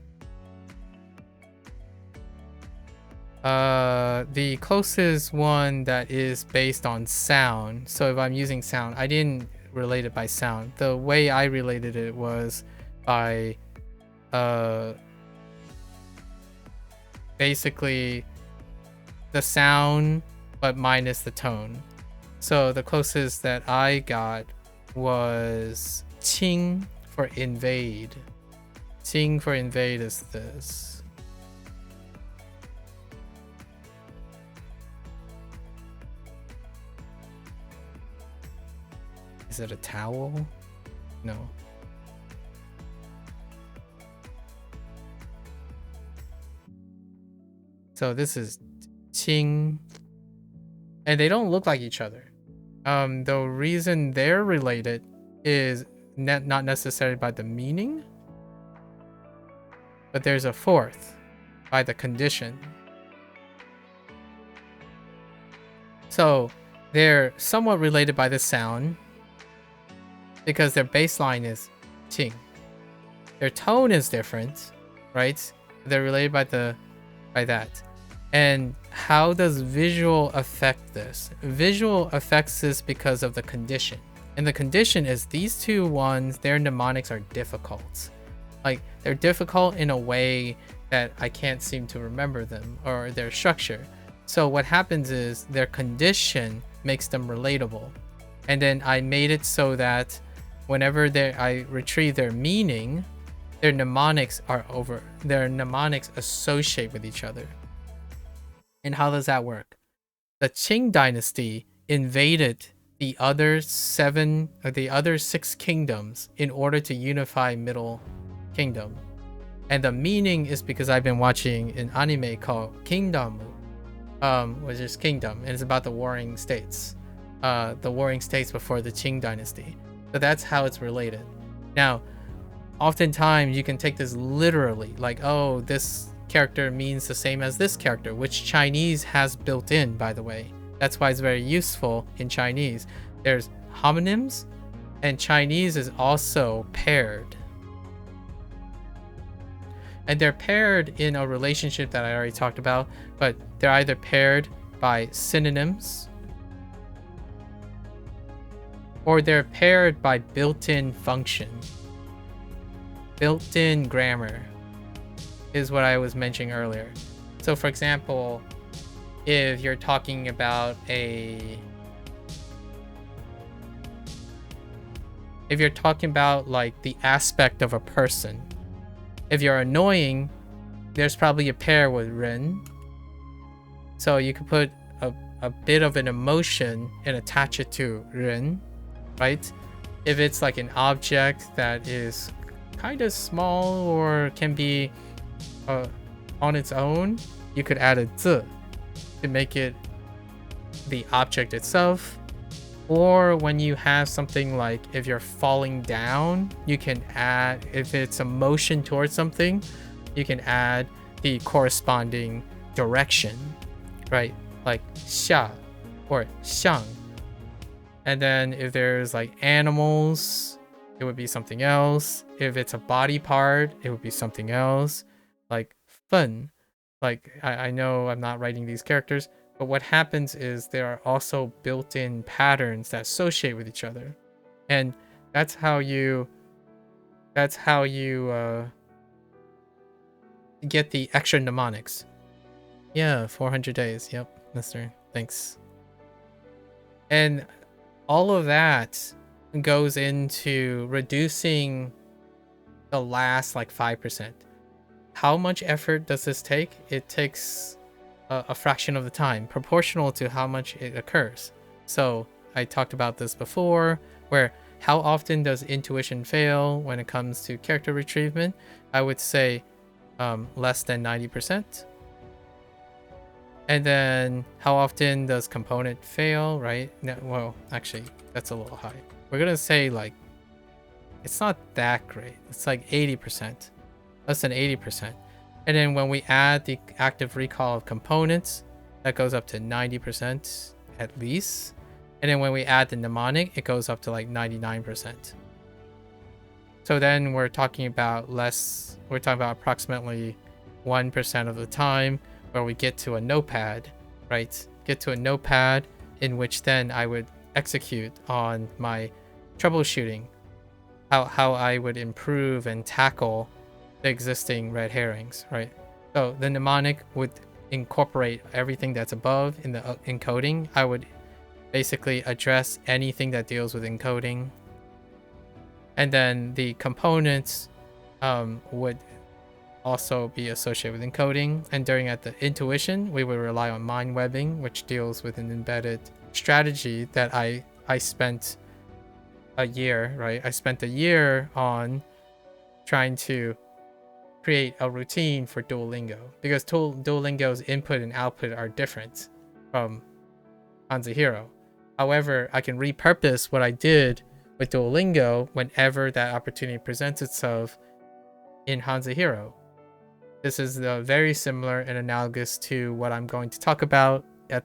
A: The closest one that is based on sound. So if I'm using sound, I didn't relate it by sound. The way I related it was by basically the sound but minus the tone. So the closest that I got was Qing for invade. Qing for invade is this. Is it a towel? No. So this is Qing, and they don't look like each other. The reason they're related is not necessarily by the meaning, but there's a fourth, by the condition. So they're somewhat related by the sound because their baseline is Qing. Their tone is different, right? They're related by that. And how does visual affect this? Visual affects this because of the condition. And the condition is these two ones, their mnemonics are difficult. Like, they're difficult in a way that I can't seem to remember them, or their structure. So what happens is their condition makes them relatable. And then I made it so that whenever I retrieve their meaning, their mnemonics associate with each other. And how does that work? The Qing dynasty invaded the other 6 kingdoms in order to unify Middle Kingdom. And the meaning is because I've been watching an anime called Kingdom, which is kingdom, and it's about the warring states, the warring states before the Qing dynasty. So that's how it's related. Now, oftentimes you can take this literally, like, oh, this character means the same as this character, which Chinese has built in, by the way. That's why it's very useful in Chinese. There's homonyms, and Chinese is also paired. And they're paired in a relationship that I already talked about, but they're either paired by synonyms or they're paired by built-in function. Built-in grammar is what I was mentioning earlier. So for example, if you're talking about like the aspect of a person, if you're annoying, there's probably a pair with ren. So you could put a bit of an emotion and attach it to ren, right? If it's like an object that is kind of small or can be on its own, you could add a zi to make it the object itself. Or when you have something like, if you're falling down, you can add, if it's a motion towards something, you can add the corresponding direction, right? Like xia or xiang. And then if there's like animals, it would be something else. If it's a body part, it would be something else. Like fen. Like I know I'm not writing these characters, but what happens is there are also built-in patterns that associate with each other. And that's how you get the extra mnemonics. Yeah, 400 days. Yep, mister. Thanks. And all of that goes into reducing the last like 5%. How much effort does this take? It takes a fraction of the time, proportional to how much it occurs. So I talked about this before, where how often does intuition fail when it comes to character retrievement? I would say less than 90%. And then how often does component fail, right? No, well, actually, that's a little high. We're gonna say like, it's not that great. It's like 80%, less than 80%. And then when we add the active recall of components, that goes up to 90% at least. And then when we add the mnemonic, it goes up to like 99%. So then we're talking about approximately 1% of the time where we get to a notepad, right? Get to a notepad in which then I would execute on my troubleshooting, how I would improve and tackle the existing red herrings, right? So the mnemonic would incorporate everything that's above in the encoding. I would basically address anything that deals with encoding. And then the components would also be associated with encoding. And during at the intuition, we would rely on mind webbing, which deals with an embedded strategy that I spent a year, right? I spent a year on trying to create a routine for Duolingo, because Duolingo's input and output are different from HanziHero. However, I can repurpose what I did with Duolingo whenever that opportunity presents itself in HanziHero. This is very similar and analogous to what I'm going to talk about at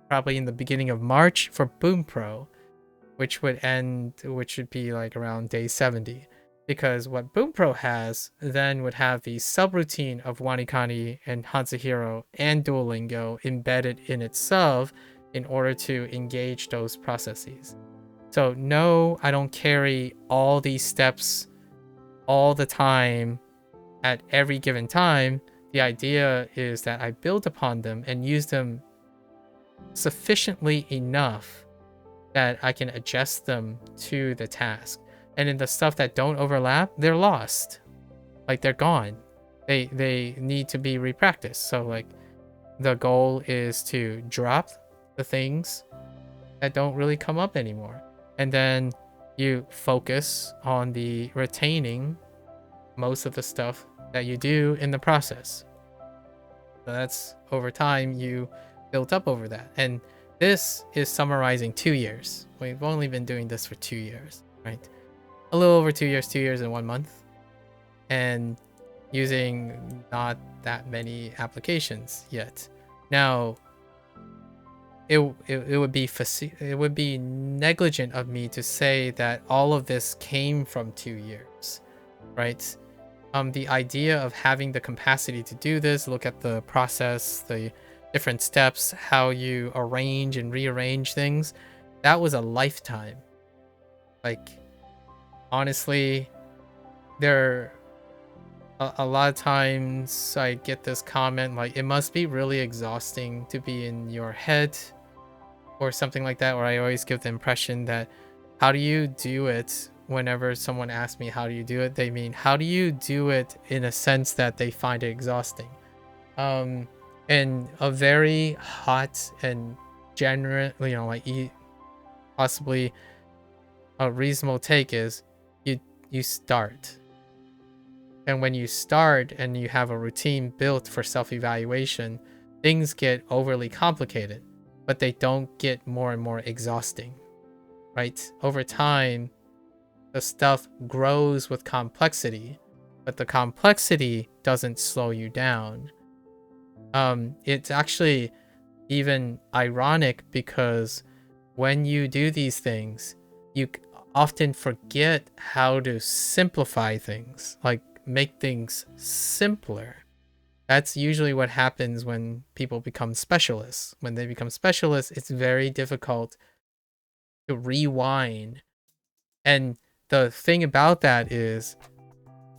A: probably in the beginning of March for Boom Pro, which would be like around day 70. Because what Boom Pro has then would have the subroutine of Wanikani and HanziHero and Duolingo embedded in itself in order to engage those processes. So no, I don't carry all these steps all the time at every given time. The idea is that I build upon them and use them sufficiently enough that I can adjust them to the task. And in the stuff that don't overlap, they're lost. Like they're gone. They need to be repracticed. So like the goal is to drop the things that don't really come up anymore. And then you focus on the retaining most of the stuff that you do in the process. So that's over time, you built up over that. And this is summarizing 2 years. We've only been doing this for 2 years, right? A little over 2 years, 2 years and 1 month. And using not that many applications yet. Now, it would be negligent of me to say that all of this came from 2 years, right? The idea of having the capacity to do this, look at the process, the different steps, how you arrange and rearrange things, that was a lifetime. Like, honestly, a lot of times I get this comment like, it must be really exhausting to be in your head or something like that, or I always give the impression that, how do you do it? Whenever someone asks me how do you do it, they mean how do you do it in a sense that they find it exhausting. And a very hot and general, like possibly a reasonable take is you start. And when you start and you have a routine built for self-evaluation, things get overly complicated, but they don't get more and more exhausting, right? Over time, the stuff grows with complexity, but the complexity doesn't slow you down. It's actually even ironic because when you do these things, you often forget how to simplify things, like make things simpler. That's usually what happens when people become specialists. When they become specialists, it's very difficult to rewind. And the thing about that is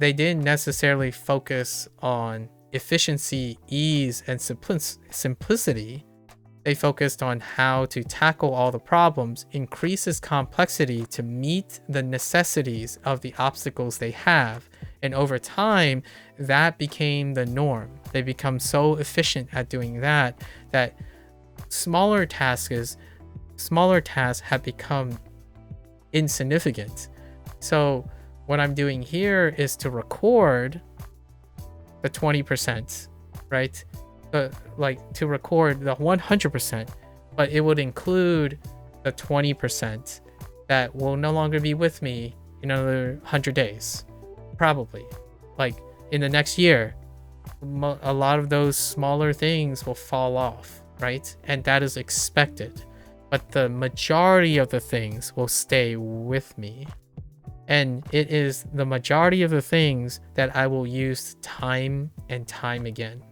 A: they didn't necessarily focus on efficiency, ease, and simplicity. They focused on how to tackle all the problems, increases complexity to meet the necessities of the obstacles they have. And over time, that became the norm. They become so efficient at doing that smaller tasks have become insignificant. So what I'm doing here is to record the 20%, right? To record the 100%, but it would include the 20% that will no longer be with me in another 100 days, probably. Like in the next year, a lot of those smaller things will fall off, right? And that is expected. But the majority of the things will stay with me. And it is the majority of the things that I will use time and time again.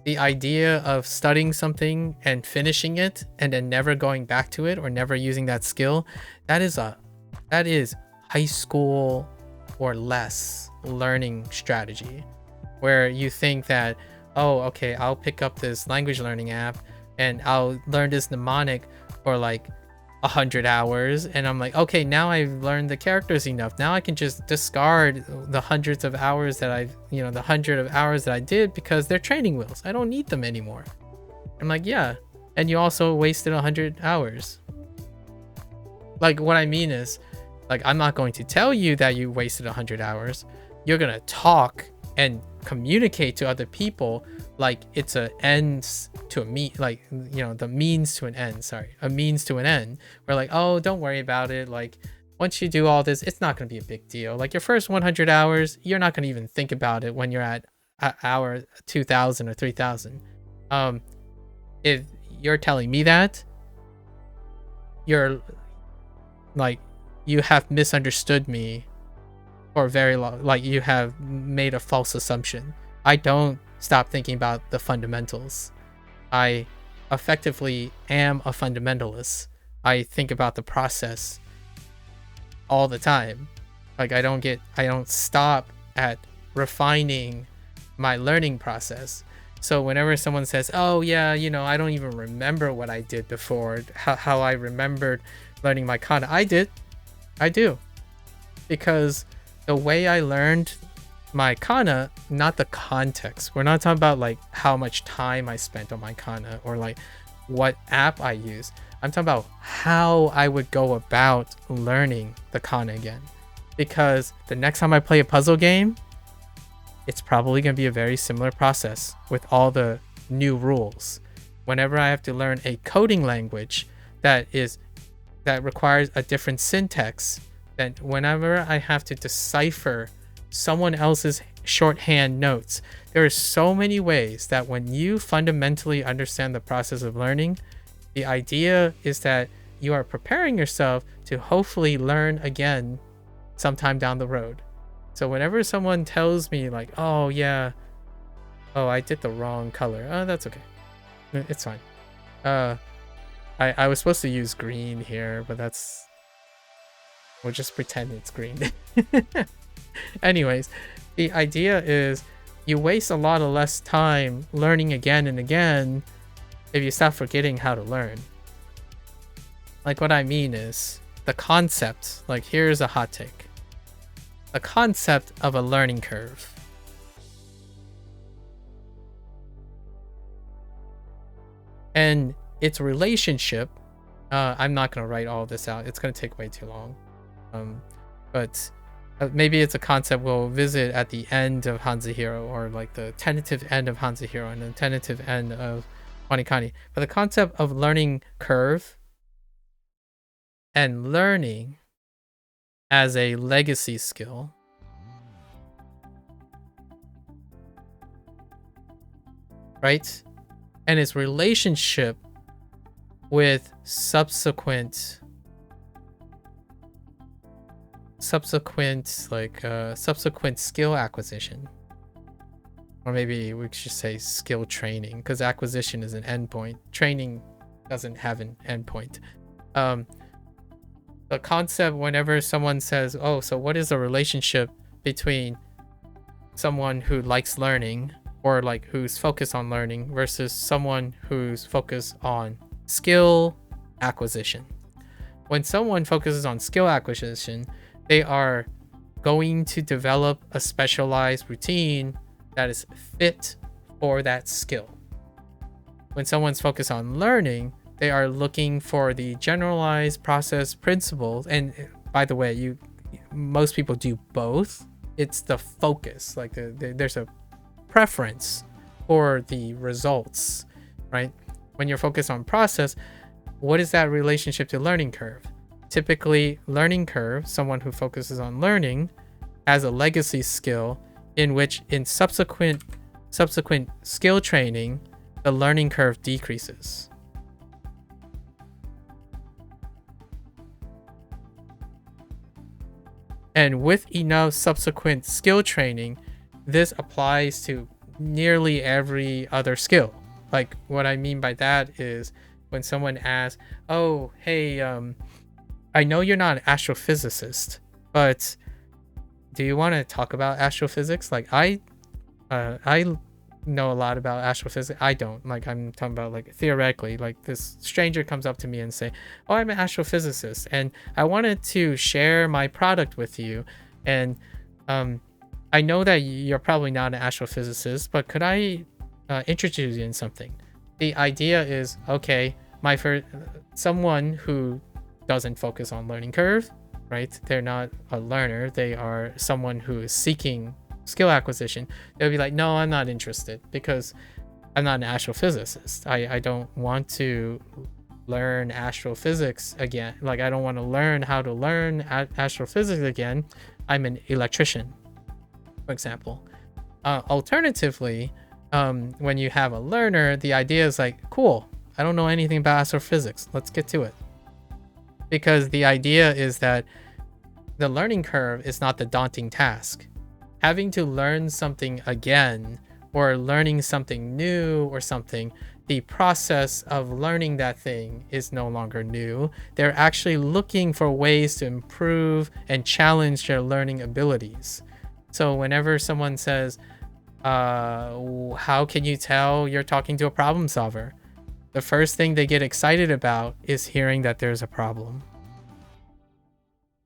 A: The idea of studying something and finishing it and then never going back to it or never using that skill, that is high school or less learning strategy, where you think that, oh, okay, I'll pick up this language learning app and I'll learn this mnemonic for like 100 hours, and I'm like, okay, now I've learned the characters enough. Now I can just discard the hundreds of hours that the 100 of hours that I did because they're training wheels. I don't need them anymore. I'm like, yeah, and you also wasted 100 hours. Like, what I mean is, like, I'm not going to tell you that you wasted 100 hours. You're gonna talk and communicate to other people like it's a ends to a mean, like, the means to an end, a means to an end. We're like, oh, don't worry about it. Like, once you do all this, it's not going to be a big deal. Like, your first 100 hours, you're not going to even think about it when you're at hour 2000 or 3000. If you're telling me that, you're like, you have misunderstood me for very long. Like, you have made a false assumption. I don't stop thinking about the fundamentals. I effectively am a fundamentalist. I think about the process all the time. Like, I don't stop at refining my learning process. So whenever someone says, oh yeah, I don't even remember what I did before, how I remembered learning my kana, I do, because the way I learned my kana, not the context. We're not talking about like how much time I spent on my kana or like what app I use. I'm talking about how I would go about learning the kana again. Because the next time I play a puzzle game, it's probably going to be a very similar process with all the new rules. Whenever I have to learn a coding language that requires a different syntax, then whenever I have to decipher someone else's shorthand notes, there are so many ways that when you fundamentally understand the process of learning, the idea is that you are preparing yourself to hopefully learn again sometime down the road. So whenever someone tells me like, oh yeah, oh I did the wrong color, oh that's okay, it's fine. I was supposed to use green here, but we'll just pretend it's green. Anyways, the idea is you waste a lot of less time learning again and again if you stop forgetting how to learn. Like what I mean is the concept, like here's a hot take. The concept of a learning curve. And its relationship, I'm not going to write all this out. It's going to take way too long. But maybe it's a concept we'll visit at the end of HanziHero, or like the tentative end of HanziHero and the tentative end of Wanikani. But the concept of learning curve and learning as a legacy skill, right? And its relationship with subsequent skill acquisition, or maybe we should say skill training, because acquisition is an endpoint. Training doesn't have an endpoint. The concept, whenever someone says, oh, so what is the relationship between someone who likes learning, or like who's focused on learning, versus someone who's focused on skill acquisition? When someone focuses on skill acquisition, they are going to develop a specialized routine that is fit for that skill. When someone's focused on learning, they are looking for the generalized process principles. And by the way, most people do both. It's the focus, like there's a preference for the results, right? When you're focused on process, what is that relationship to learning curve? Typically, learning curve, someone who focuses on learning as a legacy skill, in which in subsequent skill training, the learning curve decreases. And with enough subsequent skill training, this applies to nearly every other skill. Like what I mean by that is when someone asks, oh, hey, I know you're not an astrophysicist, but do you want to talk about astrophysics? Like I know a lot about astrophysics. I don't. Like I'm talking about like theoretically, like this stranger comes up to me and say, oh, I'm an astrophysicist and I wanted to share my product with you. And I know that you're probably not an astrophysicist, but could I introduce you in something? The idea is, okay, someone who doesn't focus on learning curve, right? They're not a learner. They are someone who is seeking skill acquisition. They'll be like, no, I'm not interested because I'm not an astrophysicist. I don't want to learn astrophysics again. Like I don't want to learn how to learn astrophysics again. I'm an electrician, for example. Alternatively, when you have a learner, the idea is like, cool, I don't know anything about astrophysics. Let's get to it. Because the idea is that the learning curve is not the daunting task. Having to learn something again, or learning something new or something, the process of learning that thing is no longer new. They're actually looking for ways to improve and challenge their learning abilities. So whenever someone says, how can you tell you're talking to a problem solver? The first thing they get excited about is hearing that there's a problem.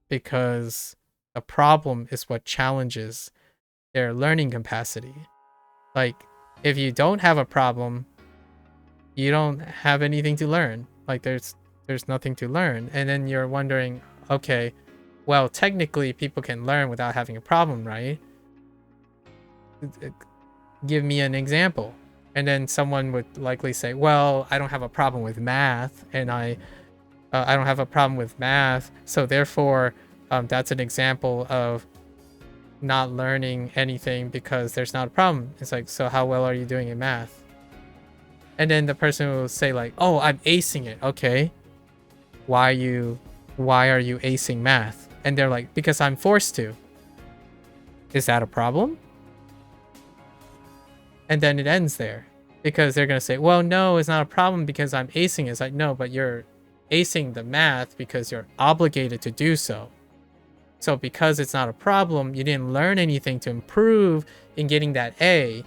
A: Because the problem is what challenges their learning capacity. Like, if you don't have a problem, you don't have anything to learn. Like, there's nothing to learn. And then you're wondering, okay, well, technically people can learn without having a problem, right? Give me an example. And then someone would likely say, well, I don't have a problem with math, and I don't have a problem with math, so therefore that's an example of not learning anything because there's not a problem. It's like, so how well are you doing in math? And then the person will say like, oh, I'm acing it. Okay, why are you acing math? And they're like, because I'm forced to. Is that a problem? And then it ends there, because they're going to say, well, no, it's not a problem because I'm acing it. It's like, no, but you're acing the math because you're obligated to do so. So because it's not a problem, you didn't learn anything to improve in getting that A,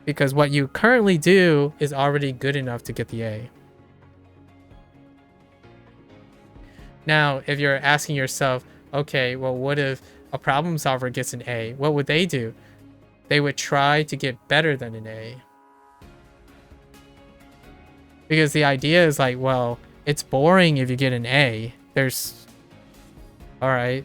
A: because what you currently do is already good enough to get the A. Now, if you're asking yourself, okay, well, what if a problem solver gets an A? What would they do? They would try to get better than an A. Because the idea is like, well, it's boring if you get an A. All right,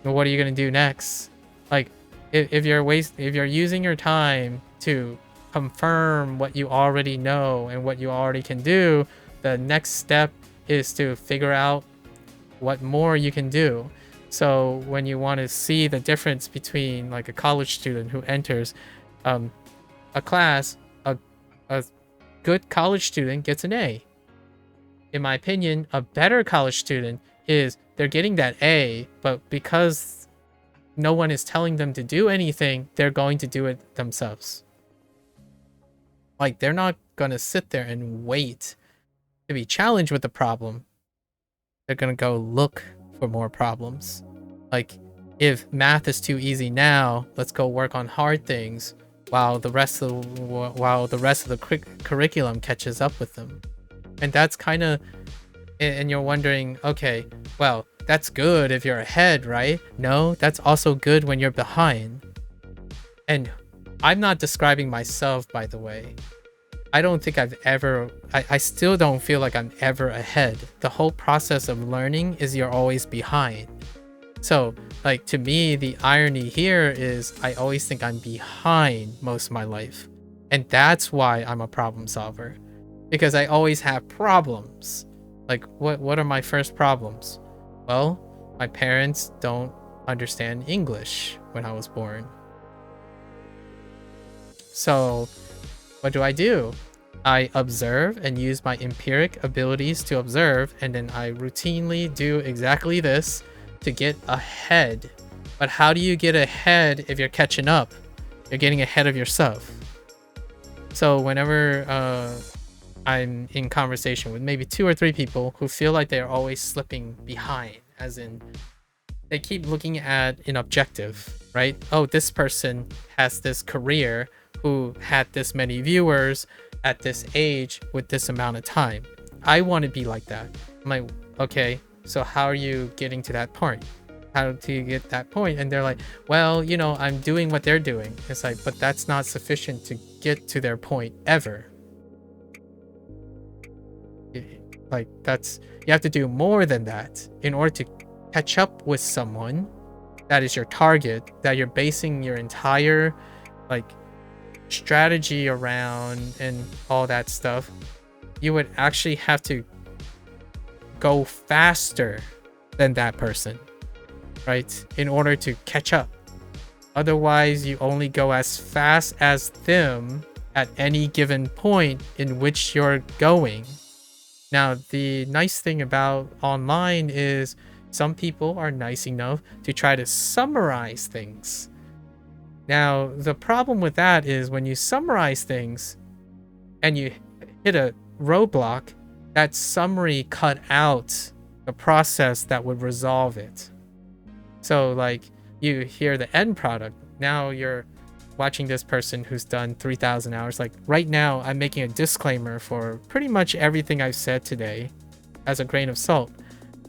A: well, what are you gonna do next? Like, if you're using your time to confirm what you already know and what you already can do, the next step is to figure out what more you can do. So when you want to see the difference between like a college student who enters a class, a good college student gets an A. In my opinion, a better college student is they're getting that A, but because no one is telling them to do anything, they're going to do it themselves. Like, they're not going to sit there and wait to be challenged with the problem. They're going to go look for more problems. Like, if math is too easy now, let's go work on hard things while the rest of the curriculum catches up with them. And that's kind of, and you're wondering, okay, well, that's good if you're ahead, right? No, that's also good when you're behind. And I'm not describing myself, by the way. I don't think I still don't feel like I'm ever ahead. The whole process of learning is you're always behind. So, like, to me, the irony here is I always think I'm behind most of my life. And that's why I'm a problem solver. Because I always have problems. Like, what are my first problems? Well, my parents don't understand English when I was born. So, what do? I observe and use my empiric abilities to observe, and then I routinely do exactly this to get ahead. But how do you get ahead if you're catching up? You're getting ahead of yourself. So whenever I'm in conversation with maybe 2 or 3 people who feel like they're always slipping behind, as in they keep looking at an objective, right? Oh, this person has this career who had this many viewers at this age with this amount of time. I want to be like that. I'm like, okay, so how are you getting to that point? How do you get that point? And they're like, well, you know, I'm doing what they're doing. It's like, but that's not sufficient to get to their point ever. Like, you have to do more than that in order to catch up with someone that is your target, that you're basing your entire like strategy around and all that stuff. You would actually have to go faster than that person, right, in order to catch up. Otherwise, you only go as fast as them at any given point in which you're going. Now, the nice thing about online is some people are nice enough to try to summarize things. Now, the problem with that is when you summarize things and you hit a roadblock, that summary cut out the process that would resolve it. So, like, you hear the end product. Now you're watching this person who's done 3,000 hours. Like, right now, I'm making a disclaimer for pretty much everything I've said today as a grain of salt,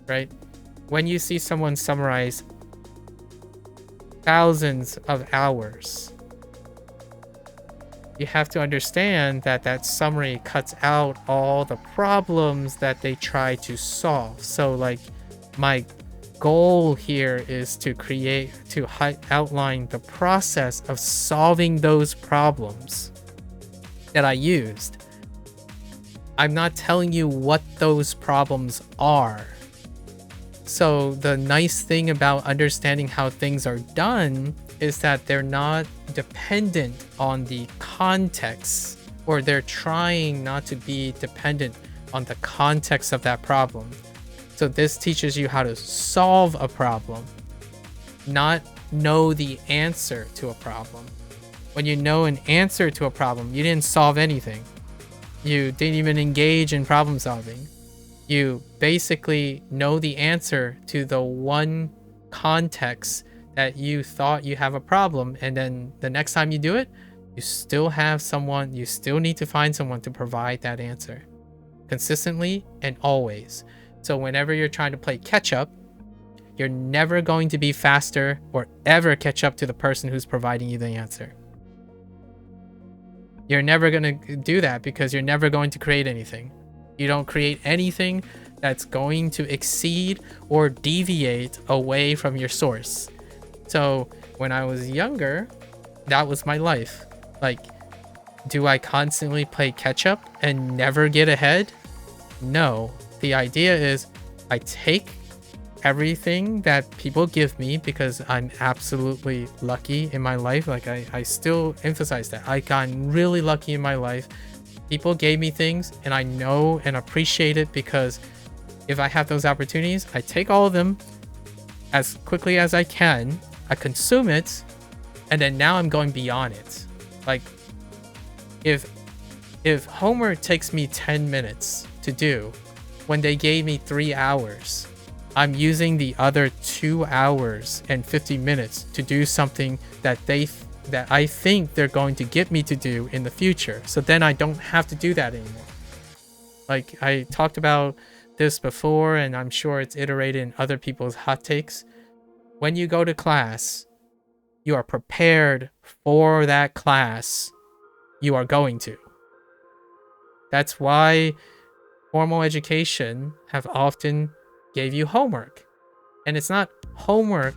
A: right? When you see someone summarize thousands of hours, you have to understand that that summary cuts out all the problems that they try to solve. So, like, my goal here is to outline the process of solving those problems. that I used. I'm not telling you what those problems are. So the nice thing about understanding how things are done is that they're not dependent on the context, or they're trying not to be dependent on the context of that problem. So this teaches you how to solve a problem, not know the answer to a problem. When you know an answer to a problem, you didn't solve anything. You didn't even engage in problem solving. You basically know the answer to the one context that you thought you have a problem, and then the next time you do it, you still need to find someone to provide that answer consistently and always. So whenever you're trying to play catch up, you're never going to be faster or ever catch up to the person who's providing you the answer. You're never going to do that because you're never going to create anything. You don't create anything that's going to exceed or deviate away from your source. So when I was younger, that was my life. Like, do I constantly play catch up and never get ahead? No. The idea is I take everything that people give me because I'm absolutely lucky in my life. Like I still emphasize that. I got really lucky in my life. People gave me things and I know and appreciate it, because if I have those opportunities, I take all of them as quickly as I can. I consume it, and then now I'm going beyond it. Like if homework takes me 10 minutes to do when they gave me 3 hours, I'm using the other 2 hours and 50 minutes to do something that I think they're going to get me to do in the future. So then I don't have to do that anymore. Like I talked about this before, and I'm sure it's iterated in other people's hot takes. When you go to class, you are prepared for that class you are going to. That's why formal education have often gave you homework. And it's not homework,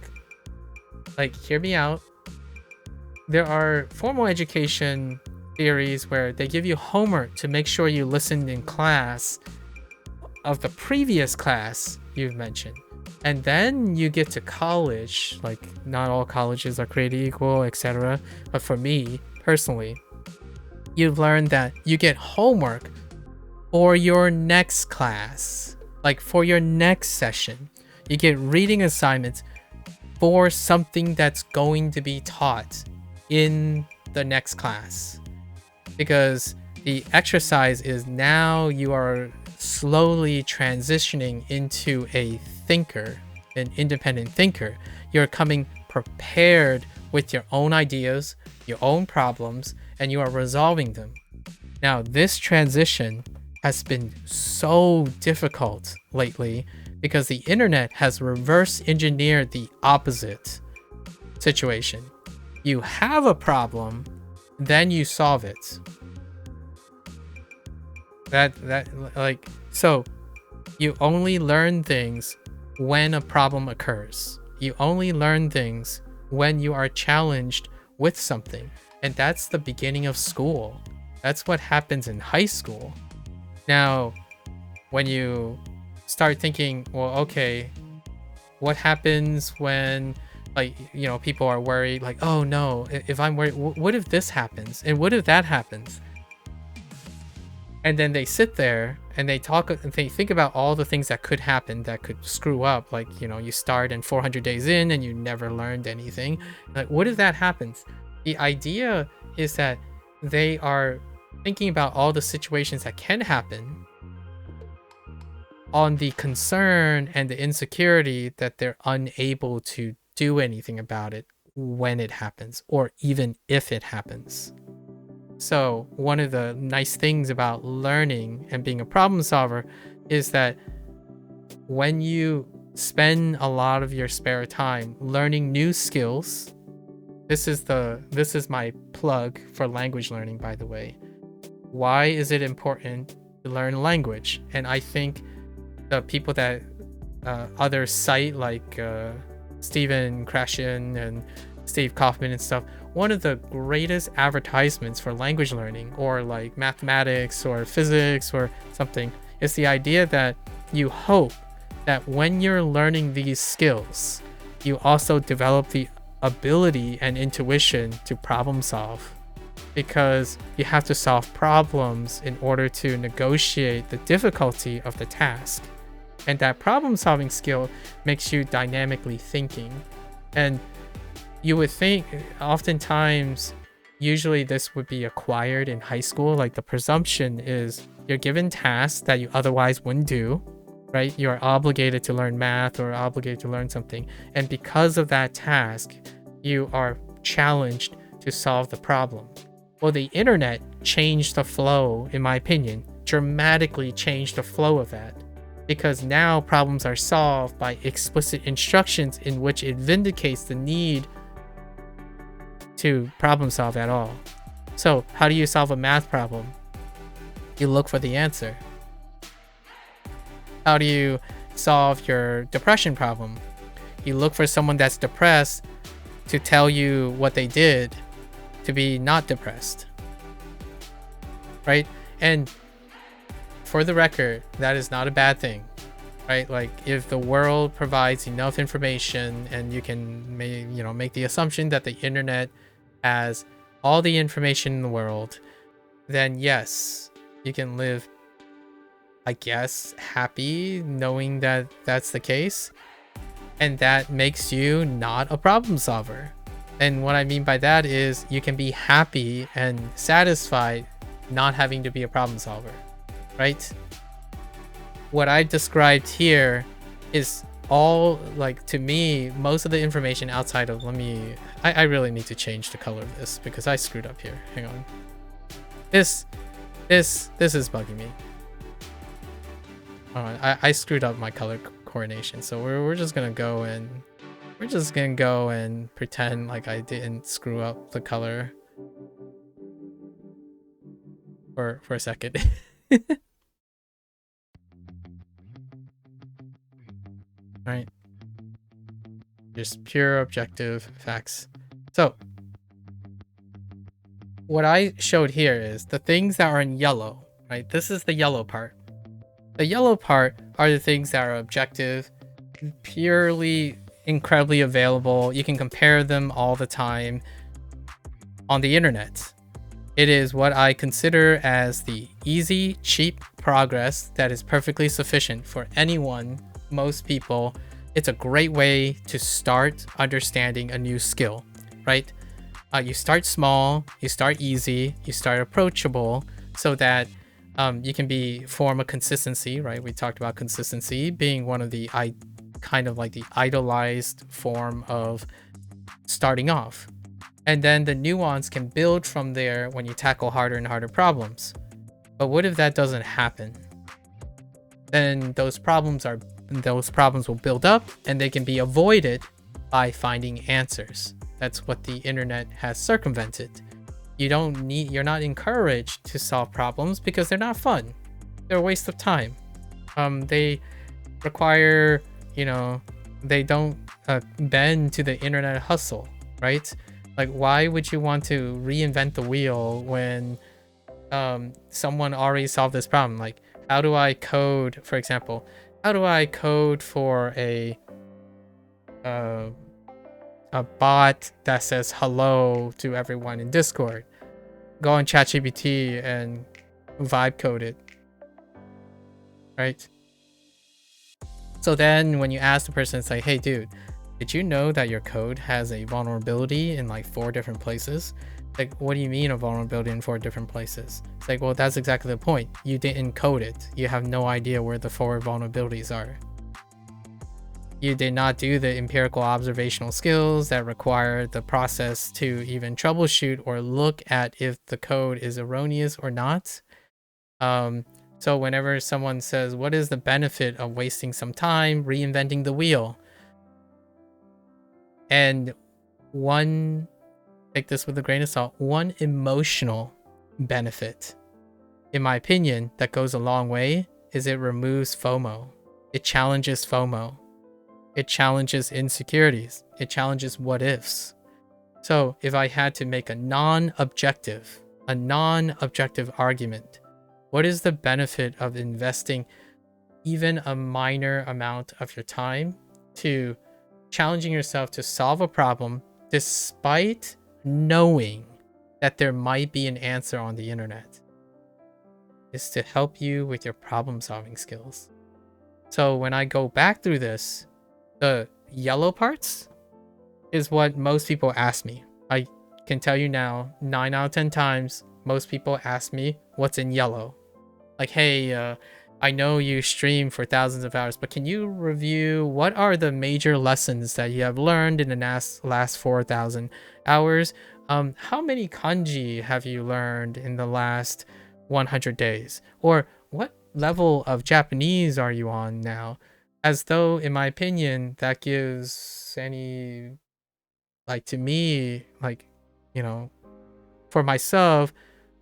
A: like, hear me out. There are formal education theories where they give you homework to make sure you listened in class of the previous class you've mentioned. And then you get to college, like not all colleges are created equal, etc. But for me, personally, you've learned that you get homework for your next class. Like for your next session, you get reading assignments for something that's going to be taught in the next class. Because the exercise is now you are slowly transitioning into a thinker, an independent thinker. You're coming prepared with your own ideas, your own problems, and you are resolving them. Now, this transition has been so difficult lately because the internet has reverse engineered the opposite situation. You have a problem, then you solve it. So you only learn things when a problem occurs. You only learn things when you are challenged with something. And that's the beginning of school. That's what happens in high school. Now, when you start thinking, well, okay, what happens when, like, you know, people are worried, like, oh no, if I'm worried, what if this happens? And what if that happens? And then they sit there and they talk and they think about all the things that could happen that could screw up. Like, you know, you start and 400 days in and you never learned anything. Like, what if that happens? The idea is that they are thinking about all the situations that can happen on the concern and the insecurity that they're unable to do anything about it when it happens, or even if it happens. So one of the nice things about learning and being a problem solver is that when you spend a lot of your spare time learning new skills, this is my plug for language learning, by the way. Why is it important to learn language? And I think the people that others cite, like Stephen Krashen and Steve Kaufman and stuff, one of the greatest advertisements for language learning or like mathematics or physics or something is the idea that you hope that when you're learning these skills, you also develop the ability and intuition to problem solve, because you have to solve problems in order to negotiate the difficulty of the task. And that problem solving skill makes you dynamically thinking. And you would think oftentimes, usually this would be acquired in high school. Like the presumption is you're given tasks that you otherwise wouldn't do, right? You're obligated to learn math or obligated to learn something. And because of that task, you are challenged to solve the problem. Well, the internet changed the flow, in my opinion, dramatically changed the flow of that. Because now problems are solved by explicit instructions in which it vindicates the need to problem solve at all. So how do you solve a math problem? You look for the answer. How do you solve your depression problem? You look for someone that's depressed to tell you what they did to be not depressed, right? And for the record, that is not a bad thing, right? Like if the world provides enough information and you can make the assumption that the internet has all the information in the world, then yes, you can live, I guess, happy knowing that that's the case. And that makes you not a problem solver. And what I mean by that is you can be happy and satisfied not having to be a problem solver, right? What I described here is all, like, to me, most of the information outside of, I really need to change the color of this because I screwed up here. Hang on. This is bugging me. I screwed up my color coordination, so we're just gonna go and pretend like I didn't screw up the color for a second. Right, just pure objective facts. So what I showed here is the things that are in yellow, right? This is the yellow part. The yellow part are the things that are objective, purely incredibly available. You can compare them all the time on the internet. It is what I consider as the easy, cheap progress that is perfectly sufficient for anyone, most people. It's a great way to start understanding a new skill, right? You start small, you start easy, you start approachable, so that you can form a consistency, right? We talked about consistency being one of the kind of like the idolized form of starting off. And then the nuance can build from there when you tackle harder and harder problems. But what if that doesn't happen? Then those problems will build up and they can be avoided by finding answers. That's what the internet has circumvented. You're not encouraged to solve problems because they're not fun. They're a waste of time. They require, they don't bend to the internet hustle, right? Like, why would you want to reinvent the wheel when someone already solved this problem? Like, how do I code, for example, how do I code for a bot that says hello to everyone in Discord? Go on ChatGPT and vibe code it, right? So then when you ask the person, it's like, hey dude, did you know that your code has a vulnerability in like 4 different places? Like, what do you mean a vulnerability in 4 different places? It's like, well, that's exactly the point. You didn't code it. You have no idea where the 4 vulnerabilities are. You did not do the empirical observational skills that require the process to even troubleshoot or look at if the code is erroneous or not. So whenever someone says, what is the benefit of wasting some time reinventing the wheel? And take this with a grain of salt, one emotional benefit, in my opinion, that goes a long way is it removes FOMO. It challenges FOMO. It challenges insecurities. It challenges what ifs. So if I had to make a non-objective argument, what is the benefit of investing even a minor amount of your time to challenging yourself to solve a problem despite knowing that there might be an answer on the internet? Is to help you with your problem solving skills. So when I go back through this, the yellow parts is what most people ask me. I can tell you now, 9 out of 10 times, most people ask me what's in yellow. Like, hey, I know you stream for thousands of hours, but can you review what are the major lessons that you have learned in the last 4,000 hours? How many kanji have you learned in the last 100 days? Or what level of Japanese are you on now? As though, in my opinion, that gives any, like, to me, like, you know, for myself,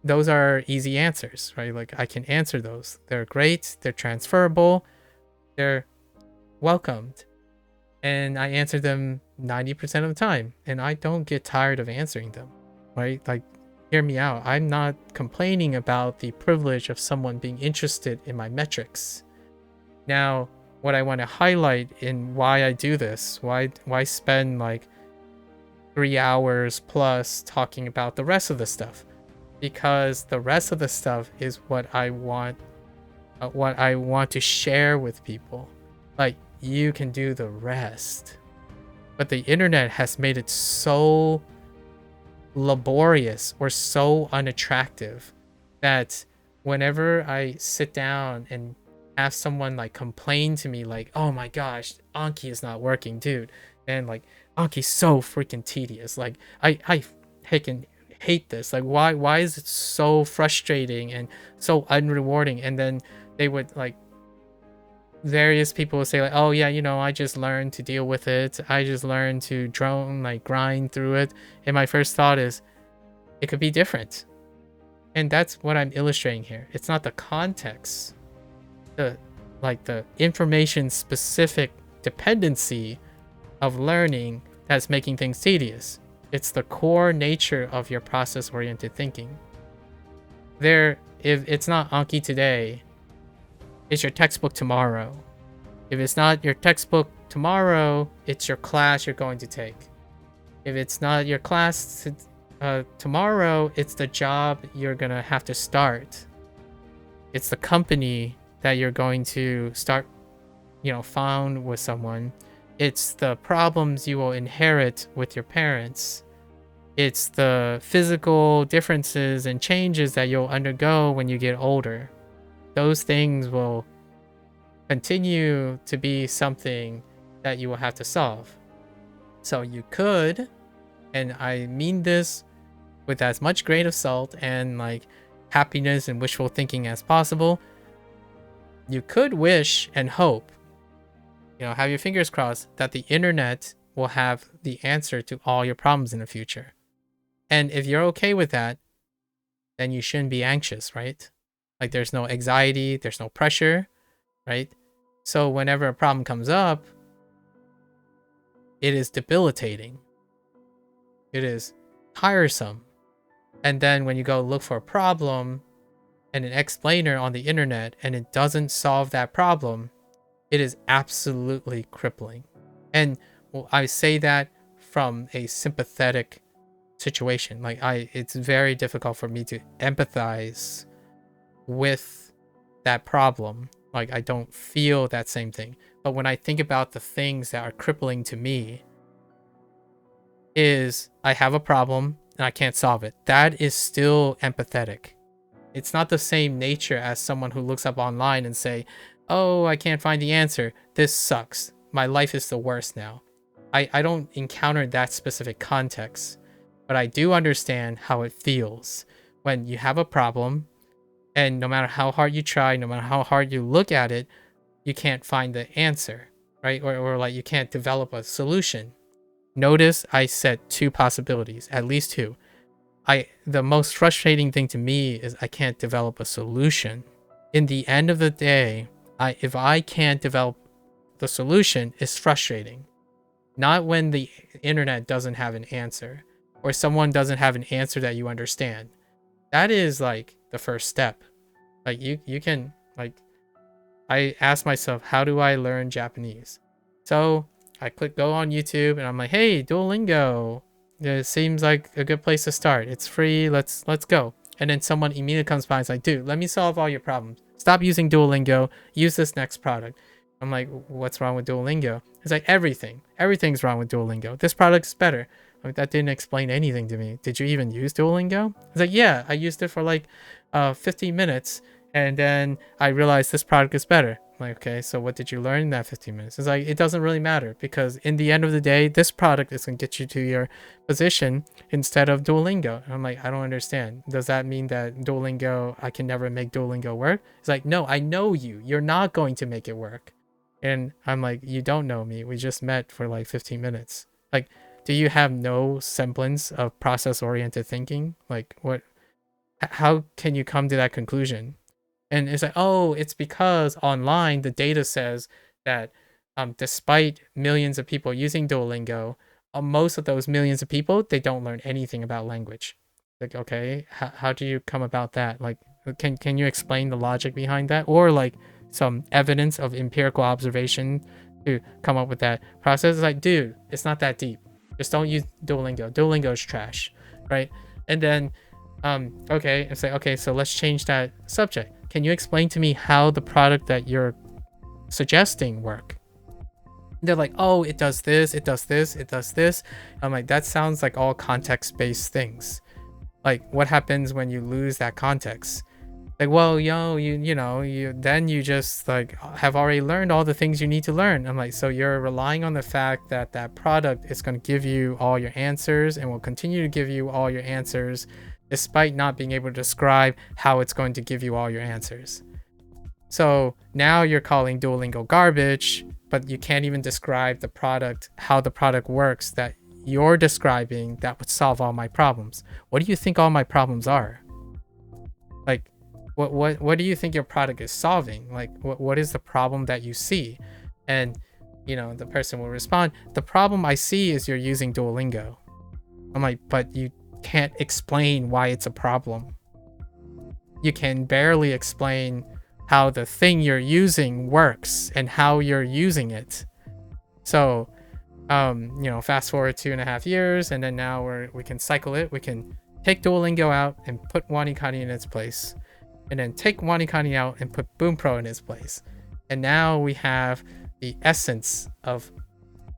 A: those are easy answers, right? Like, I can answer those. They're great, they're transferable, they're welcomed. And I answer them 90% of the time, and I don't get tired of answering them, right? Like, hear me out. I'm not complaining about the privilege of someone being interested in my metrics. Now, what I want to highlight in why I do this, why spend like 3 hours plus talking about the rest of the stuff, because the rest of the stuff is what I want to share with people. Like, you can do the rest, but the internet has made it so laborious or so unattractive that whenever I sit down and have someone like complain to me like, oh my gosh, Anki is not working, dude, and like, Anki's so freaking tedious, like I freaking hate this, like why is it so frustrating and so unrewarding? And then they would like, various people will say like, oh yeah, you know, I just learned to deal with it, I just learned to grind through it. And my first thought is, it could be different. And that's what I'm illustrating here. It's not the context, the information specific dependency of learning that's making things tedious. It's the core nature of your process oriented thinking. If it's not Anki today, it's your textbook tomorrow. If it's not your textbook tomorrow, it's your class you're going to take. If it's not your class tomorrow, it's the job you're gonna have to start. It's the company that you're going to start, found with someone. It's the problems you will inherit with your parents. It's the physical differences and changes that you'll undergo when you get older. Those things will continue to be something that you will have to solve. So you could, and I mean this with as much grain of salt and like happiness and wishful thinking as possible, you could wish and hope, have your fingers crossed that the internet will have the answer to all your problems in the future. And if you're okay with that, then you shouldn't be anxious, right? Like, there's no anxiety, there's no pressure, right? So whenever a problem comes up, it is debilitating. It is tiresome. And then when you go look for a problem and an explainer on the internet and it doesn't solve that problem, it is absolutely crippling. And I say that from a sympathetic situation. Like, it's very difficult for me to empathize with that problem. Like, I don't feel that same thing. But when I think about the things that are crippling to me, is I have a problem and I can't solve it. That is still empathetic. It's not the same nature as someone who looks up online and say, oh, I can't find the answer. This sucks. My life is the worst now. I don't encounter that specific context, but I do understand how it feels when you have a problem and no matter how hard you try, no matter how hard you look at it, you can't find the answer, right? Or like, you can't develop a solution. Notice I said 2 possibilities, at least 2. The most frustrating thing to me is I can't develop a solution. In the end of the day, if I can't develop the solution, it's frustrating. Not when the internet doesn't have an answer, or someone doesn't have an answer that you understand. That is like the first step. Like you can, like, I asked myself, how do I learn Japanese? So I click go on YouTube and I'm like, hey, Duolingo. It seems like a good place to start. It's free. Let's go. And then someone immediately comes by and is like, dude, let me solve all your problems. Stop using Duolingo. Use this next product. I'm like, what's wrong with Duolingo? It's like everything. Everything's wrong with Duolingo. This product's better. Like, that didn't explain anything to me. Did you even use Duolingo? It's like, yeah, I used it for like 15 minutes. And then I realized this product is better. I'm like, okay, so what did you learn in that 15 minutes? It's like, it doesn't really matter, because in the end of the day, this product is going to get you to your position instead of Duolingo. And I'm like, I don't understand. Does that mean that Duolingo, I can never make Duolingo work? It's like, no, I know you. You're not going to make it work. And I'm like, you don't know me. We just met for like 15 minutes. Like, do you have no semblance of process-oriented thinking? Like, what? How can you come to that conclusion? And it's like, oh, it's because online the data says that despite millions of people using Duolingo, most of those millions of people, they don't learn anything about language. Like, okay, how do you come about that? Like, can you explain the logic behind that? Or like some evidence of empirical observation to come up with that process? It's like, dude, it's not that deep. Just don't use Duolingo. Duolingo is trash, right? And then, okay, it's like, okay, so let's change that subject. Can you explain to me how the product that you're suggesting work? They're like, oh, it does this, it does this, it does this. I'm like, that sounds like all context-based things. Like, what happens when you lose that context? Like, well, then you just like have already learned all the things you need to learn. I'm like, so you're relying on the fact that that product is going to give you all your answers and will continue to give you all your answers, despite not being able to describe how it's going to give you all your answers. So now you're calling Duolingo garbage, but you can't even describe the product, how the product works that you're describing that would solve all my problems. What do you think all my problems are? Like, what do you think your product is solving? Like, what is the problem that you see? And, the person will respond, the problem I see is you're using Duolingo. I'm like, but you can't explain why it's a problem. You can barely explain how the thing you're using works and how you're using it. So, fast forward 2.5 years, and then now we can cycle it. We can take Duolingo out and put Wanikani in its place, and then take Wanikani out and put Boom Pro in its place. And now we have the essence of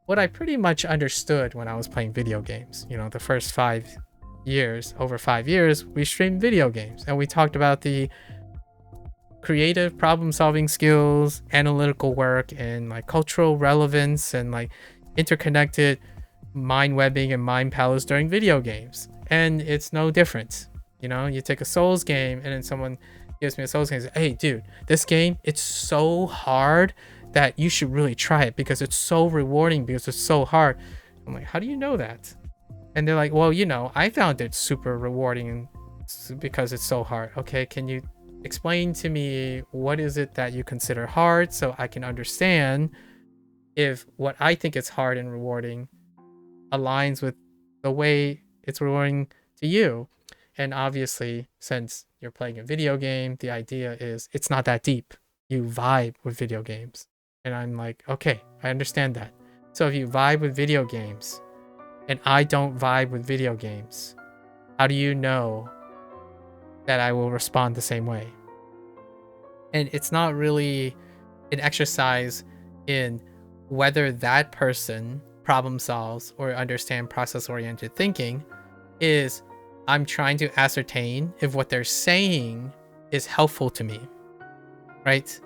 A: what I pretty much understood when I was playing video games. The first 5 years, over 5 years, we streamed video games, and we talked about the creative problem-solving skills, analytical work, and like cultural relevance, and like interconnected mind webbing and mind palace during video games. And it's no different. You take a Souls game, and then someone gives me a Souls game and says, hey dude, this game, it's so hard that you should really try it because it's so rewarding, because it's so hard. I'm like, how do you know that? And they're like, well, I found it super rewarding because it's so hard. Okay, can you explain to me what is it that you consider hard, so I can understand if what I think is hard and rewarding aligns with the way it's rewarding to you. And obviously, since you're playing a video game, the idea is it's not that deep. You vibe with video games. And I'm like, okay, I understand that. So if you vibe with video games and I don't vibe with video games, how do you know that I will respond the same way? And it's not really an exercise in whether that person problem solves or understand process-oriented thinking. Is I'm trying to ascertain if what they're saying is helpful to me, right?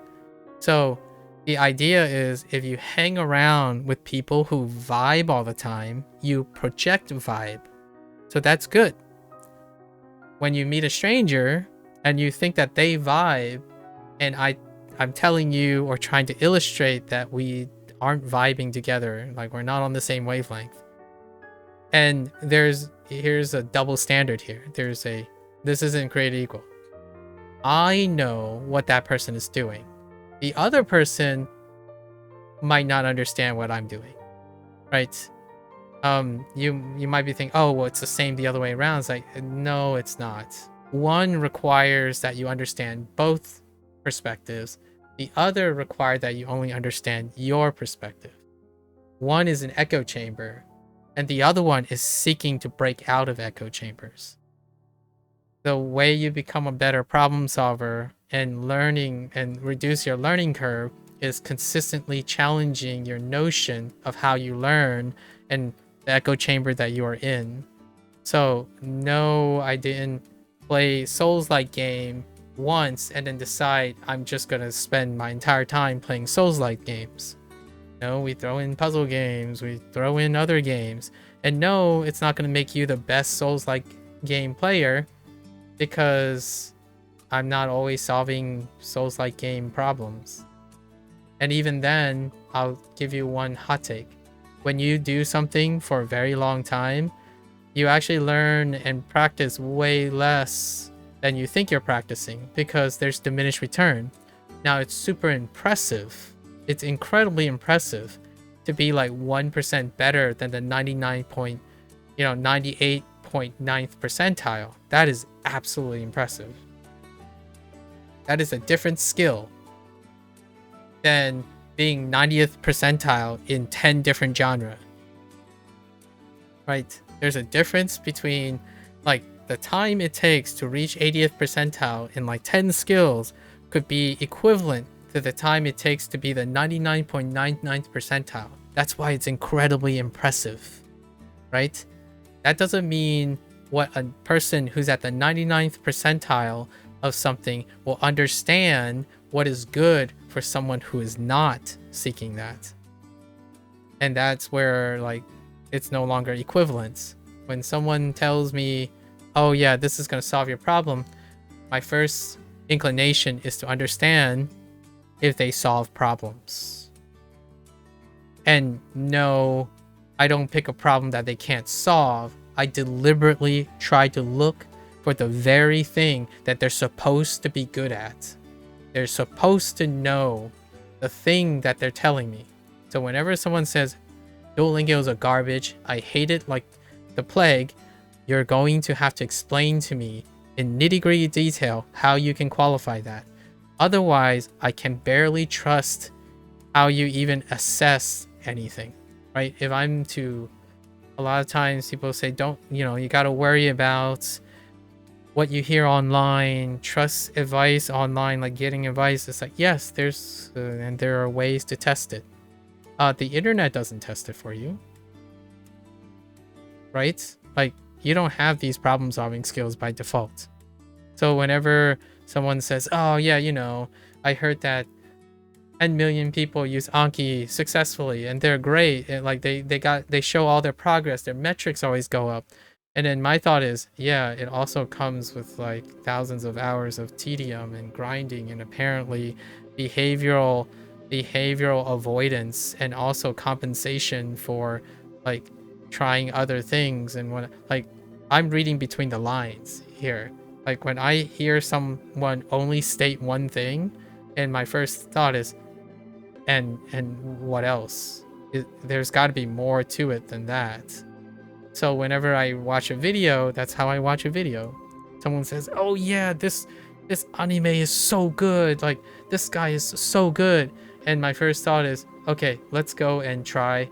A: So the idea is, if you hang around with people who vibe all the time, you project vibe. So that's good. When you meet a stranger and you think that they vibe, and I'm telling you or trying to illustrate that we aren't vibing together, like we're not on the same wavelength. And here's a double standard here. This isn't created equal. I know what that person is doing. The other person might not understand what I'm doing, right? You might be thinking, oh, well, it's the same the other way around. It's like, no, it's not. One requires that you understand both perspectives. The other requires that you only understand your perspective. One is an echo chamber, and the other one is seeking to break out of echo chambers. The way you become a better problem solver and learning and reduce your learning curve is consistently challenging your notion of how you learn and the echo chamber that you are in. So no, I didn't play Souls-like game once and then decide I'm just gonna spend my entire time playing Souls-like games. No, we throw in puzzle games, we throw in other games, and no, it's not gonna make you the best Souls-like game player because I'm not always solving Souls-like game problems. And even then, I'll give you one hot take. When you do something for a very long time, you actually learn and practice way less than you think you're practicing because there's diminished return. Now, it's super impressive. It's incredibly impressive to be like 1% better than the 98.9th percentile. That is absolutely impressive. That is a different skill than being 90th percentile in 10 different genres. Right? There's a difference between like the time it takes to reach 80th percentile in like 10 skills could be equivalent to the time it takes to be the 99.99th percentile. That's why it's incredibly impressive. Right? That doesn't mean what a person who's at the 99th percentile of something will understand what is good for someone who is not seeking that. And that's where like it's no longer equivalence. When someone tells me, oh yeah, this is going to solve your problem, my first inclination is to understand if they solve problems. And no, I don't pick a problem that they can't solve. I deliberately try to look for the very thing that they're supposed to be good at. They're supposed to know the thing that they're telling me. So whenever someone says, Duolingo is a garbage, I hate it like the plague, you're going to have to explain to me in nitty-gritty detail how you can qualify that. Otherwise, I can barely trust how you even assess anything, right? If I'm to, a lot of times people say, don't, you got to worry about what you hear online, trust advice online, like getting advice. It's like, yes, and there are ways to test it. The internet doesn't test it for you, right? Like, you don't have these problem solving skills by default. So whenever someone says, oh yeah, I heard that 10 million people use Anki successfully and they're great, and like they show all their progress, their metrics always go up. And then my thought is, yeah, it also comes with like thousands of hours of tedium and grinding and apparently behavioral avoidance and also compensation for like trying other things. And when like I'm reading between the lines here, like when I hear someone only state one thing and my first thought is, and what else? There's got to be more to it than that. So whenever I watch a video, that's how I watch a video. Someone says, oh yeah, this anime is so good, like this guy is so good, and my first thought is, okay, let's go and try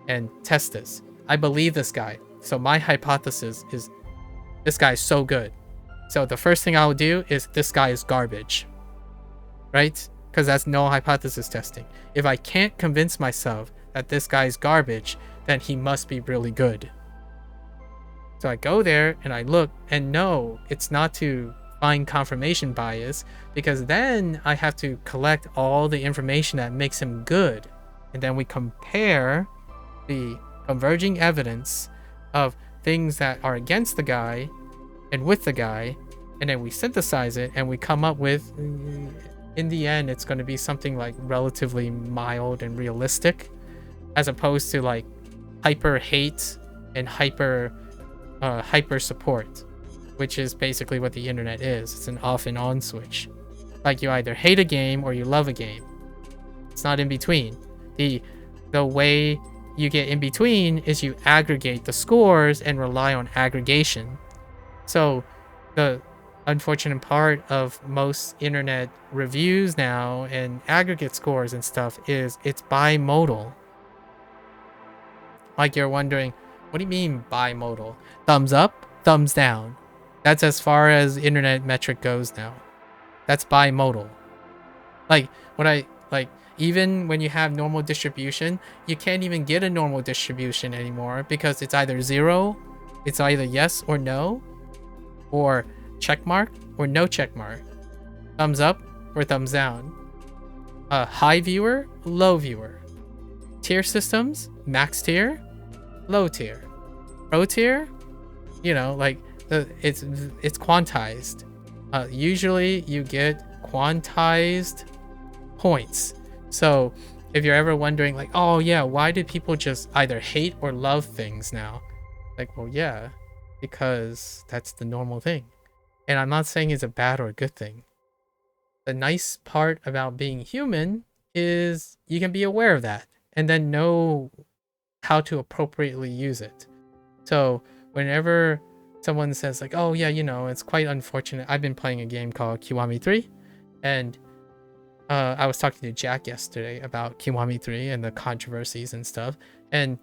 A: and test this. I believe this guy, so my hypothesis is this guy is so good. So the first thing I'll do is this guy is garbage, right? Because that's no hypothesis testing. If I can't convince myself that this guy is garbage, then he must be really good. So I go there and I look, and no, it's not to find confirmation bias, because then I have to collect all the information that makes him good. And then we compare the converging evidence of things that are against the guy and with the guy, and then we synthesize it and we come up with, in the end, it's going to be something like relatively mild and realistic, as opposed to like hyper hate and hyper support, which is basically what the internet is. It's an off and on switch. Like you either hate a game or you love a game. It's not in between. The way you get in between is you aggregate the scores and rely on aggregation. So the unfortunate part of most internet reviews now and aggregate scores and stuff is it's bimodal. Like you're wondering, what do you mean bimodal? Thumbs up, thumbs down. That's as far as internet metric goes now. That's bimodal. Like even when you have normal distribution, you can't even get a normal distribution anymore because it's either zero, it's either yes or no, or check mark or no check mark. Thumbs up or thumbs down. High viewer, low viewer. Tier systems, max tier, low tier. Pro tier, you know, like it's quantized. Usually you get quantized points. So if you're ever wondering like, oh yeah, why do people just either hate or love things now? Like, well, yeah, because that's the normal thing. And I'm not saying it's a bad or a good thing. The nice part about being human is you can be aware of that and then know how to appropriately use it. So whenever someone says like, oh yeah, you know, it's quite unfortunate. I've been playing a game called Kiwami 3 and I was talking to Jack yesterday about Kiwami 3 and the controversies and stuff. And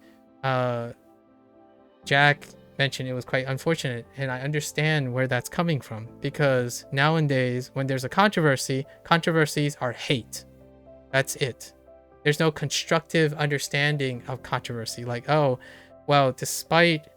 A: Jack mentioned it was quite unfortunate. And I understand where that's coming from. Because nowadays, when there's a controversy, controversies are hate. That's it. There's no constructive understanding of controversy. Like, oh, well, despite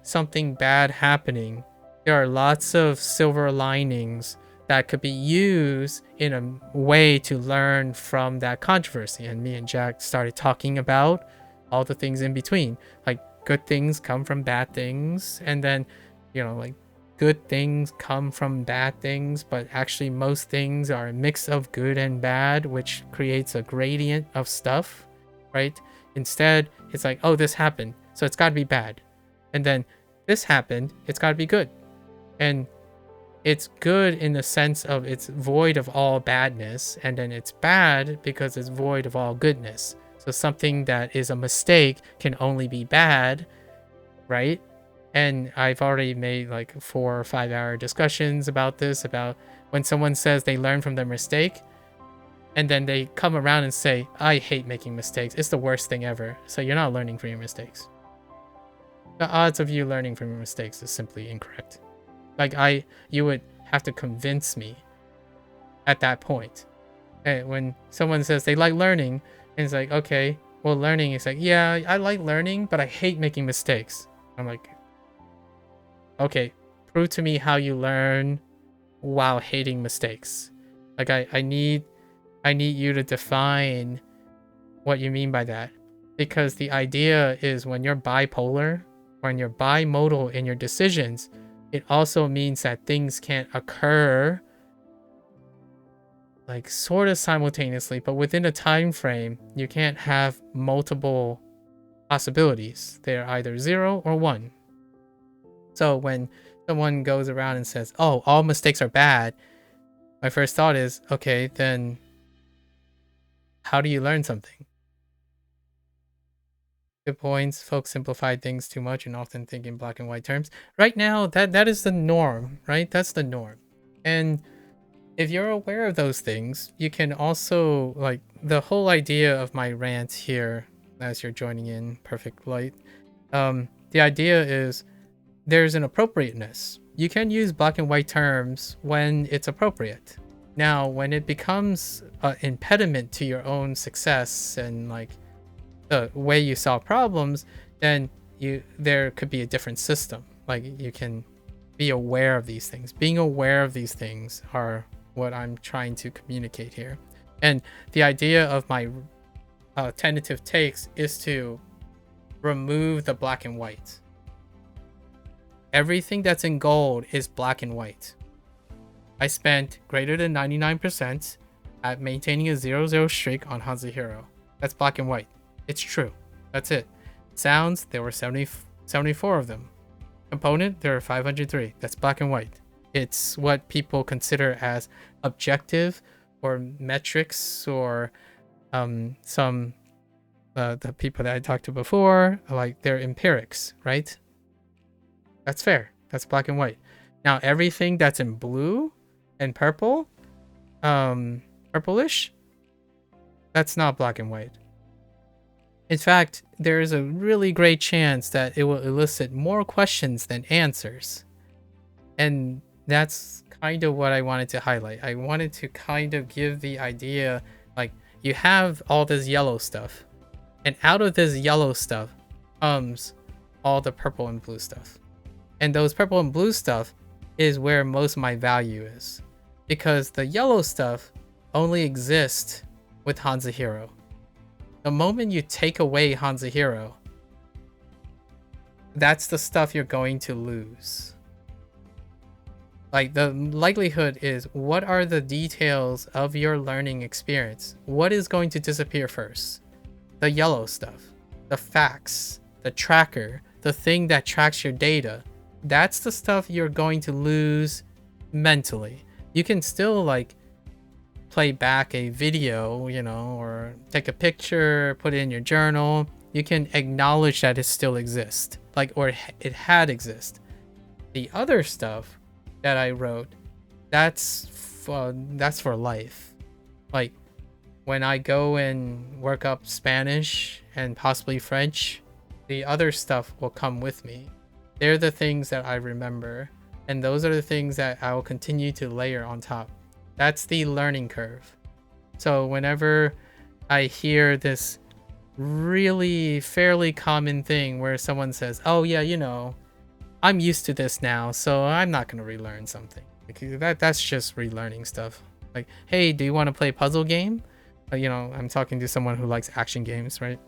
A: something bad happening, there are lots of silver linings that could be used in a way to learn from that controversy. And me and Jack started talking about all the things in between. Like, good things come from bad things, and then, you know, like, good things come from bad things, but actually most things are a mix of good and bad, which creates a gradient of stuff, right? Instead, it's like, oh, this happened, so it's got to be bad. And then this happened, it's got to be good. And it's good in the sense of it's void of all badness, and then it's bad because it's void of all goodness. So something that is a mistake can only be bad, right? And I've already made like 4 or 5 hour discussions about this, about when someone says they learn from their mistake, and then they come around and say, I hate making mistakes. It's the worst thing ever. So you're not learning from your mistakes. The odds of you learning from your mistakes is simply incorrect. Like you would have to convince me at that point. And when someone says they like learning, and it's like, okay, well, learning is like, yeah, I like learning, but I hate making mistakes. I'm like, okay, prove to me how you learn while hating mistakes. Like I need you to define what you mean by that. Because the idea is when you're bipolar, when you're bimodal in your decisions, it also means that things can't occur like sort of simultaneously, but within a time frame. You can't have multiple possibilities. They're either 0 or 1. So when someone goes around and says, oh, all mistakes are bad, my first thought is, okay, then how do you learn something? Good points. Folks simplify things too much and often think in black and white terms. Right now, that is the norm, right? That's the norm. And if you're aware of those things, you can also, like, the whole idea of my rant here, as you're joining in, perfect light, the idea is there's an appropriateness. You can use black and white terms when it's appropriate. Now, when it becomes an impediment to your own success and, like, the way you solve problems, then there could be a different system. Like, you can be aware of these things. Being aware of these things are what I'm trying to communicate here. And the idea of my tentative takes is to remove the black and white. Everything that's in gold is black and white. I spent greater than 99% at maintaining a 0-0 streak on HanziHero. That's black and white. It's true. That's it. Sounds, there were 74 of them. Component, there are 503. That's black and white. It's what people consider as objective or metrics or some the people that I talked to before, like they're empirics, right? That's fair. That's black and white. Now everything that's in blue and purple, purplish, that's not black and white. In fact, there is a really great chance that it will elicit more questions than answers. And that's kind of what I wanted to highlight. I wanted to kind of give the idea, like, you have all this yellow stuff, and out of this yellow stuff comes all the purple and blue stuff. And those purple and blue stuff is where most of my value is, because the yellow stuff only exists with HanziHero. The moment you take away HanziHero, that's the stuff you're going to lose. Like, the likelihood is, what are the details of your learning experience? What is going to disappear first? The yellow stuff, the facts, the tracker, the thing that tracks your data. That's the stuff you're going to lose mentally. You can still, like, play back a video, you know, or take a picture, put it in your journal. You can acknowledge that it still exists, like, or it had exist. The other stuff that I wrote, that's for life. Like, when I go and work up Spanish and possibly French, the other stuff will come with me. They're the things that I remember, and those are the things that I will continue to layer on top. That's the learning curve. So whenever I hear this really fairly common thing where someone says, oh yeah, you know, I'm used to this now, so I'm not going to relearn something. Like, that's just relearning stuff. Like, hey, do you want to play a puzzle game? You know, I'm talking to someone who likes action games, right?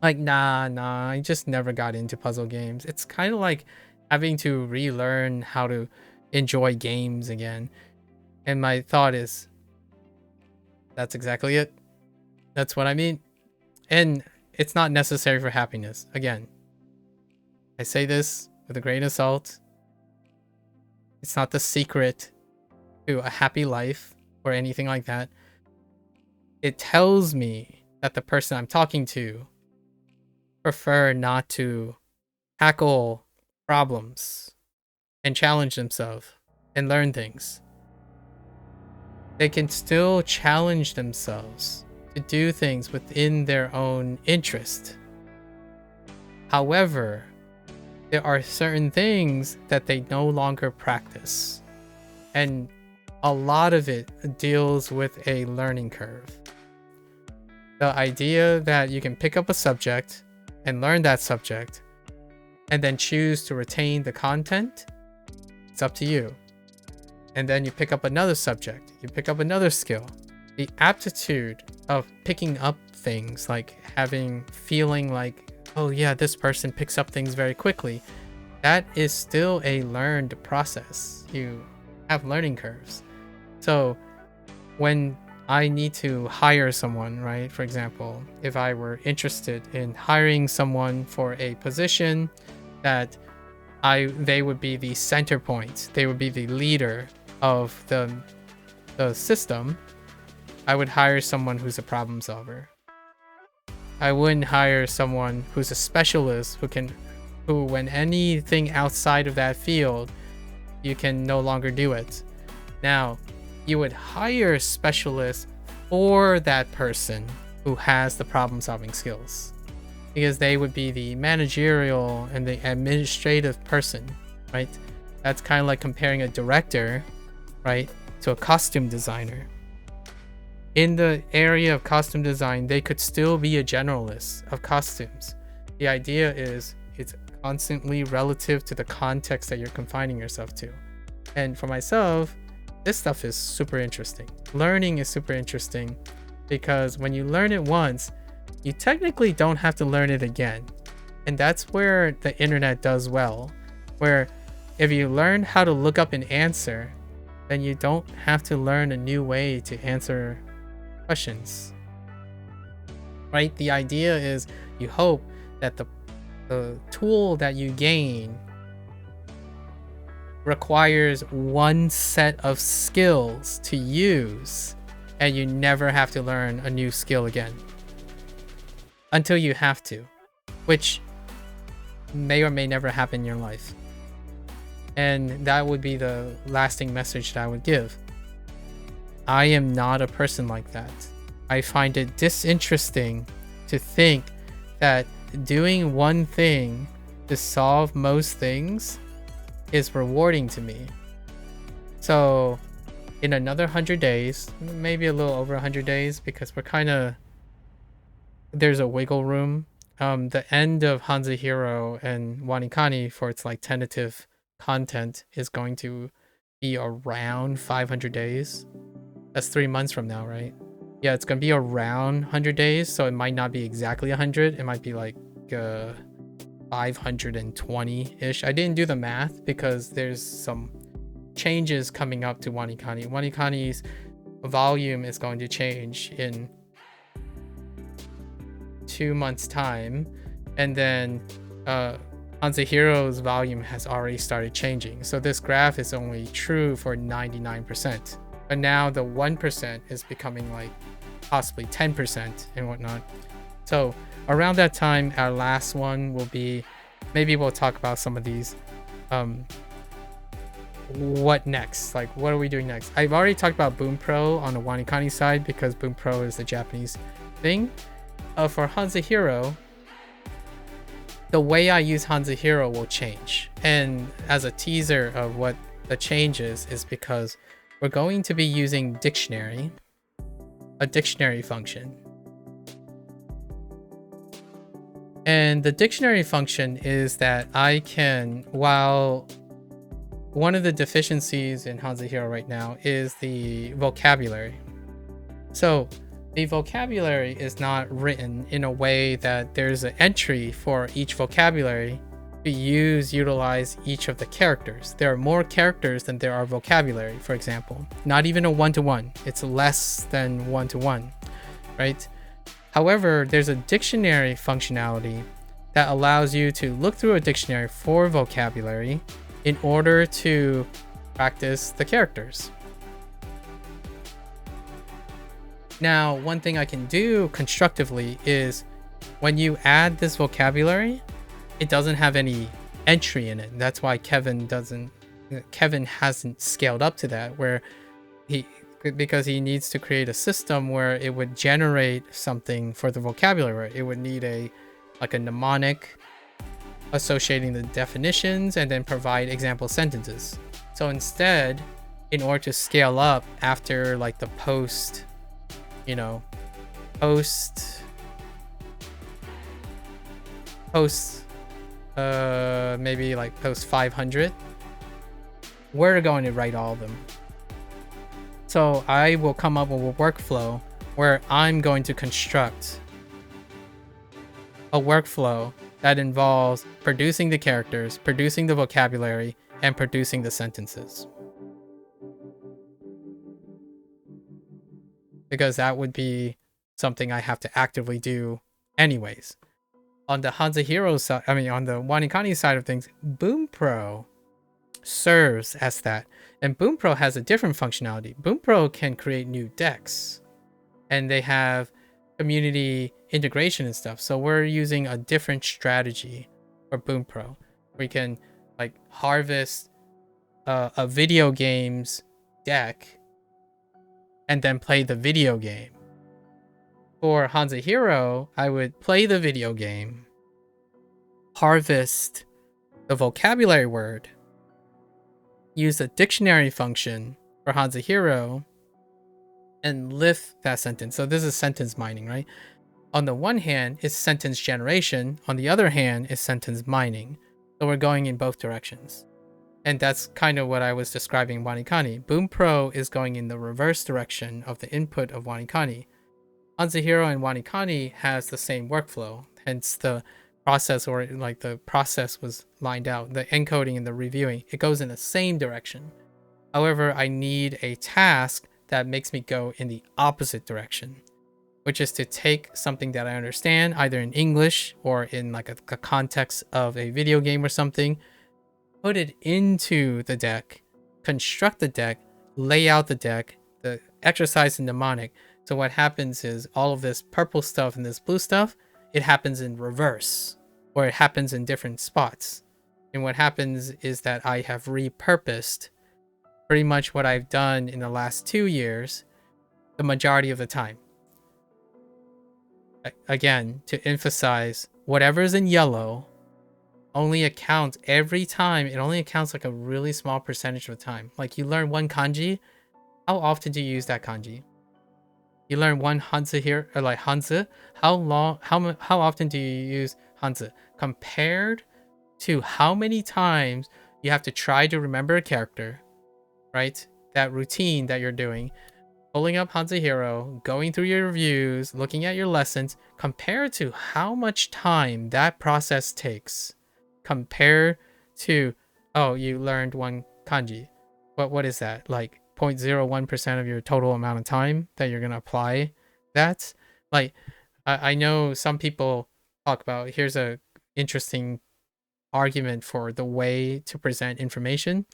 A: Like, nah, I just never got into puzzle games. It's kind of like having to relearn how to enjoy games again. And my thought is, that's exactly it. That's what I mean. And it's not necessary for happiness. Again, I say this with a grain of salt. It's not the secret to a happy life or anything like that. It tells me that the person I'm talking to prefer not to tackle problems and challenge themselves and learn things. They can still challenge themselves to do things within their own interest. However, there are certain things that they no longer practice, and a lot of it deals with a learning curve. The idea that you can pick up a subject and learn that subject and then choose to retain the content, it's up to you. And then you pick up another subject, you pick up another skill. The aptitude of picking up things, like feeling like, oh yeah, this person picks up things very quickly, that is still a learned process. You have learning curves. So when I need to hire someone, right? For example, if I were interested in hiring someone for a position that they would be the center point, they would be the leader of the system, I would hire someone who's a problem solver. I wouldn't hire someone who's a specialist who when anything outside of that field, you can no longer do it. Now, you would hire specialists for that person who has the problem solving skills, because they would be the managerial and the administrative person, right? That's kind of like comparing a director, right, to a costume designer. In the area of costume design, they could still be a generalist of costumes. The idea is it's constantly relative to the context that you're confining yourself to. And for myself, this stuff is super interesting. Learning is super interesting because when you learn it once, you technically don't have to learn it again. And that's where the internet does well, where if you learn how to look up an answer, then you don't have to learn a new way to answer questions, right? The idea is you hope that the tool that you gain requires one set of skills to use, and you never have to learn a new skill again. until you have to, which may or may never happen in your life. And that would be the lasting message that I would give. I am not a person like that. I find it disinteresting to think that doing one thing to solve most things is rewarding to me. So in another 100 days, maybe a little over 100 days, because we're kind of, there's a wiggle room. The end of HanziHero and Wanikani for its like tentative content is going to be around 500 days. That's 3 months from now, right? Yeah, it's gonna be around 100 days, so it might not be exactly 100. It might be like 520-ish. I didn't do the math because there's some changes coming up to Wanikani. Wanikani's volume is going to change in 2 months' time, and then HanziHero's volume has already started changing. So this graph is only true for 99%. But now the 1% is becoming like possibly 10% and whatnot. So around that time, our last one will be, maybe we'll talk about some of these. What next? Like, what are we doing next? I've already talked about Boom Pro on the Wanikani side because Boom Pro is the Japanese thing. For HanziHero, the way I use HanziHero will change. And as a teaser of what the change is because we're going to be using dictionary, a dictionary function. And the dictionary function is that I can, while one of the deficiencies in HanziHero right now is the vocabulary. So the vocabulary is not written in a way that there's an entry for each vocabulary to utilize each of the characters. There are more characters than there are vocabulary, for example. Not even a one-to-one. It's less than one-to-one, right? However, there's a dictionary functionality that allows you to look through a dictionary for vocabulary in order to practice the characters. Now, one thing I can do constructively is when you add this vocabulary, it doesn't have any entry in it. That's why Kevin hasn't scaled up to that, where because he needs to create a system where it would generate something for the vocabulary. It would need a mnemonic associating the definitions and then provide example sentences. So instead, in order to scale up after like the post maybe like post 500, we're going to write all of them. So I will come up with a workflow where I'm going to construct a workflow that involves producing the characters, producing the vocabulary, and producing the sentences. Because that would be something I have to actively do anyways. On the HanziHero side, on the Wanikani side of things, Boom Pro serves as that. And Boom Pro has a different functionality. Boom Pro can create new decks, and they have community integration and stuff. So we're using a different strategy for Boom Pro. We can like harvest a video game's deck and then play the video game. For HanziHero, I would play the video game, harvest the vocabulary word, use a dictionary function for HanziHero, and lift that sentence. So this is sentence mining, right? On the one hand, it's sentence generation. On the other hand, is sentence mining. So we're going in both directions. And that's kind of what I was describing in Wanikani. Boom Pro is going in the reverse direction of the input of Wanikani. HanziHero and Wanikani has the same workflow. Hence the process, or like the process was lined out. The encoding and the reviewing, it goes in the same direction. However, I need a task that makes me go in the opposite direction, which is to take something that I understand, either in English or in like a context of a video game or something, put it into the deck, construct the deck, lay out the deck, the exercise the mnemonic. So what happens is all of this purple stuff and this blue stuff it happens in reverse, or it happens in different spots. And what happens is that I have repurposed pretty much what I've done in the last 2 years the majority of the time. Again, to emphasize, whatever's in yellow only accounts every time. It only accounts like a really small percentage of the time. Like you learn one kanji, how often do you use that kanji? You learn one HanziHero, or like Hanzi, how often do you use Hanzi? Compared to how many times you have to try to remember a character, right? That routine that you're doing, pulling up HanziHero, going through your reviews, looking at your lessons, compared to how much time that process takes, compared to, oh, you learned one kanji. What is that? Like 0.01% of your total amount of time that you're going to apply that? Like, I know some people talk about, here's a interesting argument for the way to present information.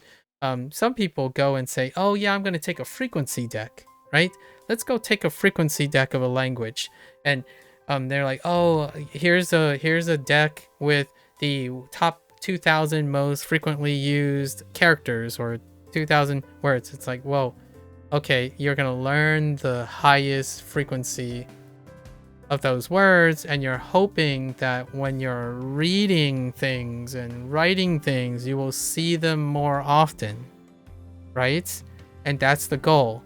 A: Some people go and say, oh yeah, I'm going to take a frequency deck, right? Let's go take a frequency deck of a language. And they're like, oh, here's a deck with the top 2,000 most frequently used characters, or 2,000 words. It's like, whoa, okay, you're going to learn the highest frequency of those words, and you're hoping that when you're reading things and writing things, you will see them more often, right? And that's the goal.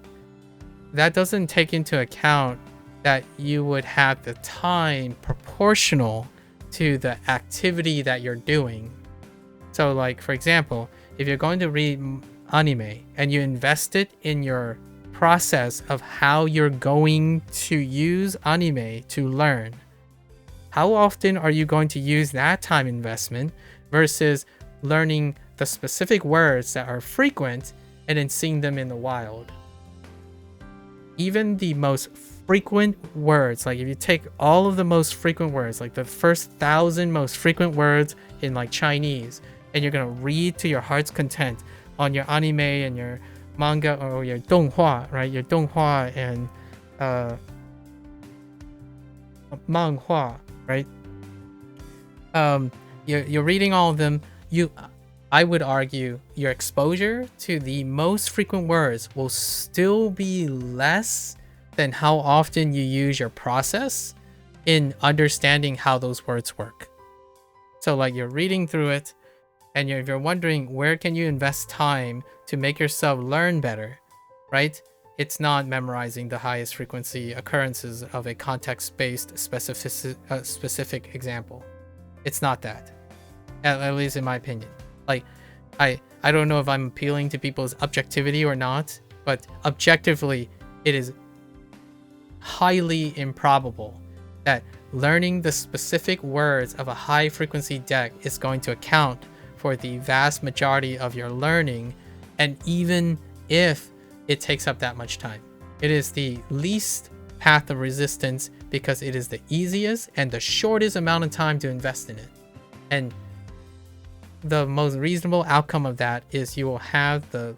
A: That doesn't take into account that you would have the time proportional to the activity that you're doing. So like, for example, if you're going to read anime and you invest it in your process of how you're going to use anime to learn, how often are you going to use that time investment versus learning the specific words that are frequent and then seeing them in the wild? Even the most frequent words, like if you take all of the most frequent words, like the first 1,000 most frequent words in like Chinese, and you're gonna read to your heart's content on your anime and your manga or your donghua, right? Your donghua and manhua, right? You're reading all of them. I would argue your exposure to the most frequent words will still be less than how often you use your process in understanding how those words work. So like you're reading through it, and if you're wondering where can you invest time to make yourself learn better, right? It's not memorizing the highest frequency occurrences of a context-based specific example. It's not that, at least in my opinion. Like, I don't know if I'm appealing to people's objectivity or not, but objectively, it is highly improbable that learning the specific words of a high frequency deck is going to account for the vast majority of your learning, and even if it takes up that much time. It is the least path of resistance because it is the easiest and the shortest amount of time to invest in it. And the most reasonable outcome of that is you will have the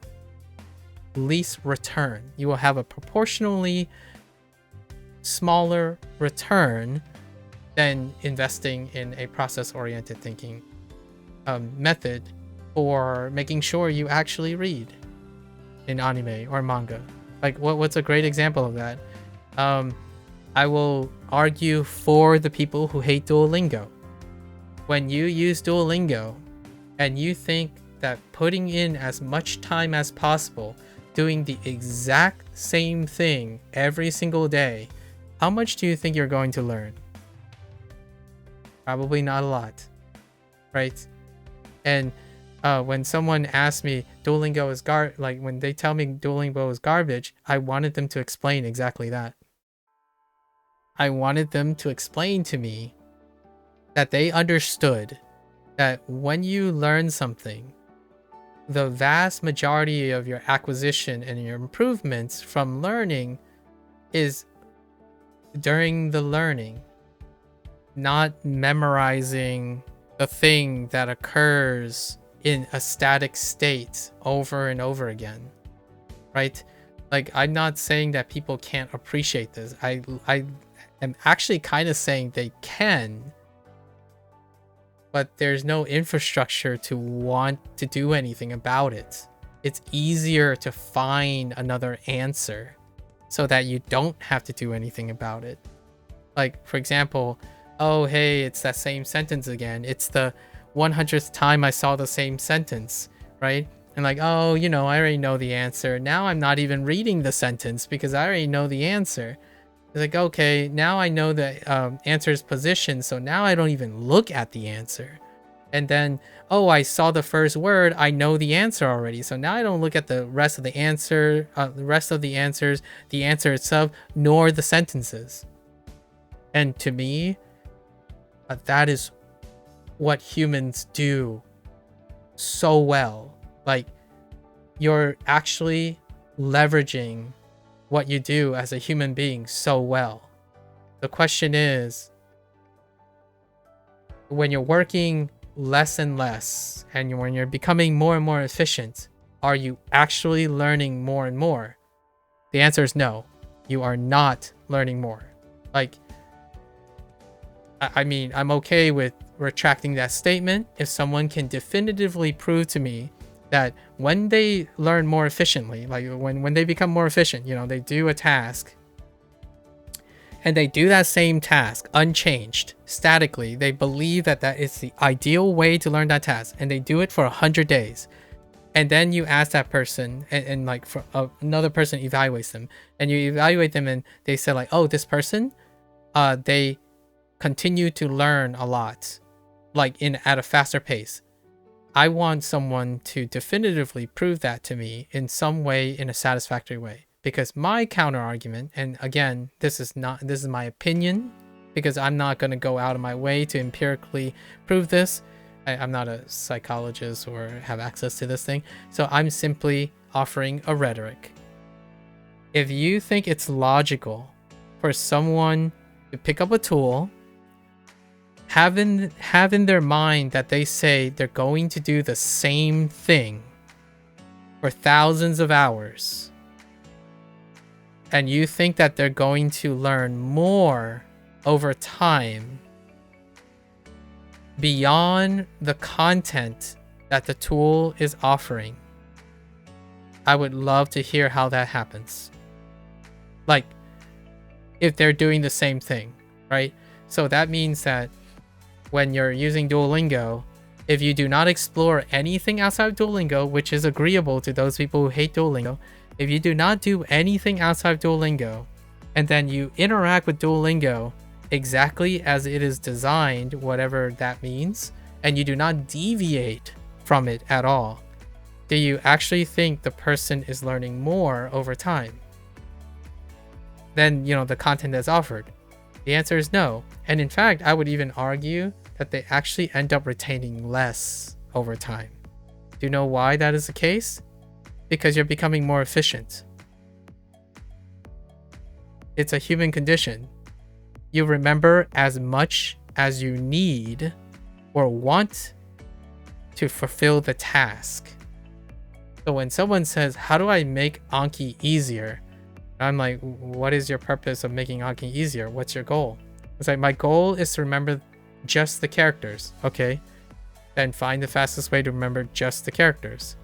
A: least return. You will have a proportionally smaller return than investing in a process-oriented thinking method for making sure you actually read in anime or manga. Like what's a great example of that? I will argue for the people who hate Duolingo. When you use Duolingo and you think that putting in as much time as possible doing the exact same thing every single day, how much do you think you're going to learn? Probably not a lot, right? And when someone asks me Duolingo is when they tell me Duolingo is garbage, I wanted them to explain exactly that. I wanted them to explain to me that they understood that when you learn something, the vast majority of your acquisition and your improvements from learning is during the learning, not memorizing the thing that occurs in a static state over and over again, right? Like, I'm not saying that people can't appreciate this. I am actually kind of saying they can, but there's no infrastructure to want to do anything about it. It's easier to find another answer so that you don't have to do anything about it. Like, for example, oh, hey, it's that same sentence again. It's the 100th time I saw the same sentence, right? And like, oh, you know, I already know the answer. Now I'm not even reading the sentence because I already know the answer. It's like, okay, now I know the answer's position, so now I don't even look at the answer. And then, oh, I saw the first word, I know the answer already. So now I don't look at the rest of the answer, the rest of the answers, the answer itself, nor the sentences. And to me, that is what humans do so well. Like, you're actually leveraging what you do as a human being so well. The question is, when you're working less and less, and when you're becoming more and more efficient, are you actually learning more and more? The answer is no. You are not learning more. Like, I mean, I'm okay with retracting that statement if someone can definitively prove to me that when they learn more efficiently, like when they become more efficient, you know, they do a task and they do that same task unchanged, statically, they believe that that is the ideal way to learn that task, and they do it for 100 days. And then you ask that person, and like for another person evaluates them, and you evaluate them, and they say like, oh, this person, they continue to learn a lot, like at a faster pace. I want someone to definitively prove that to me in some way, in a satisfactory way. Because my counter argument, and again, this is my opinion, because I'm not going to go out of my way to empirically prove this. I'm not a psychologist or have access to this thing. So I'm simply offering a rhetoric. If you think it's logical for someone to pick up a tool, have in their mind that they say they're going to do the same thing for thousands of hours, and you think that they're going to learn more over time beyond the content that the tool is offering, I would love to hear how that happens. Like, if they're doing the same thing, right? So that means that when you're using Duolingo, if you do not explore anything outside of Duolingo, which is agreeable to those people who hate Duolingo, if you do not do anything outside of Duolingo, and then you interact with Duolingo exactly as it is designed, whatever that means, and you do not deviate from it at all, do you actually think the person is learning more over time than, you know, the content that's offered? The answer is no. And in fact, I would even argue that they actually end up retaining less over time. Do you know why that is the case? Because you're becoming more efficient. It's a human condition. You remember as much as you need or want to fulfill the task. So when someone says, how do I make Anki easier? I'm like, what is your purpose of making Anki easier? What's your goal? It's like, my goal is to remember just the characters. Okay, then find the fastest way to remember just the characters.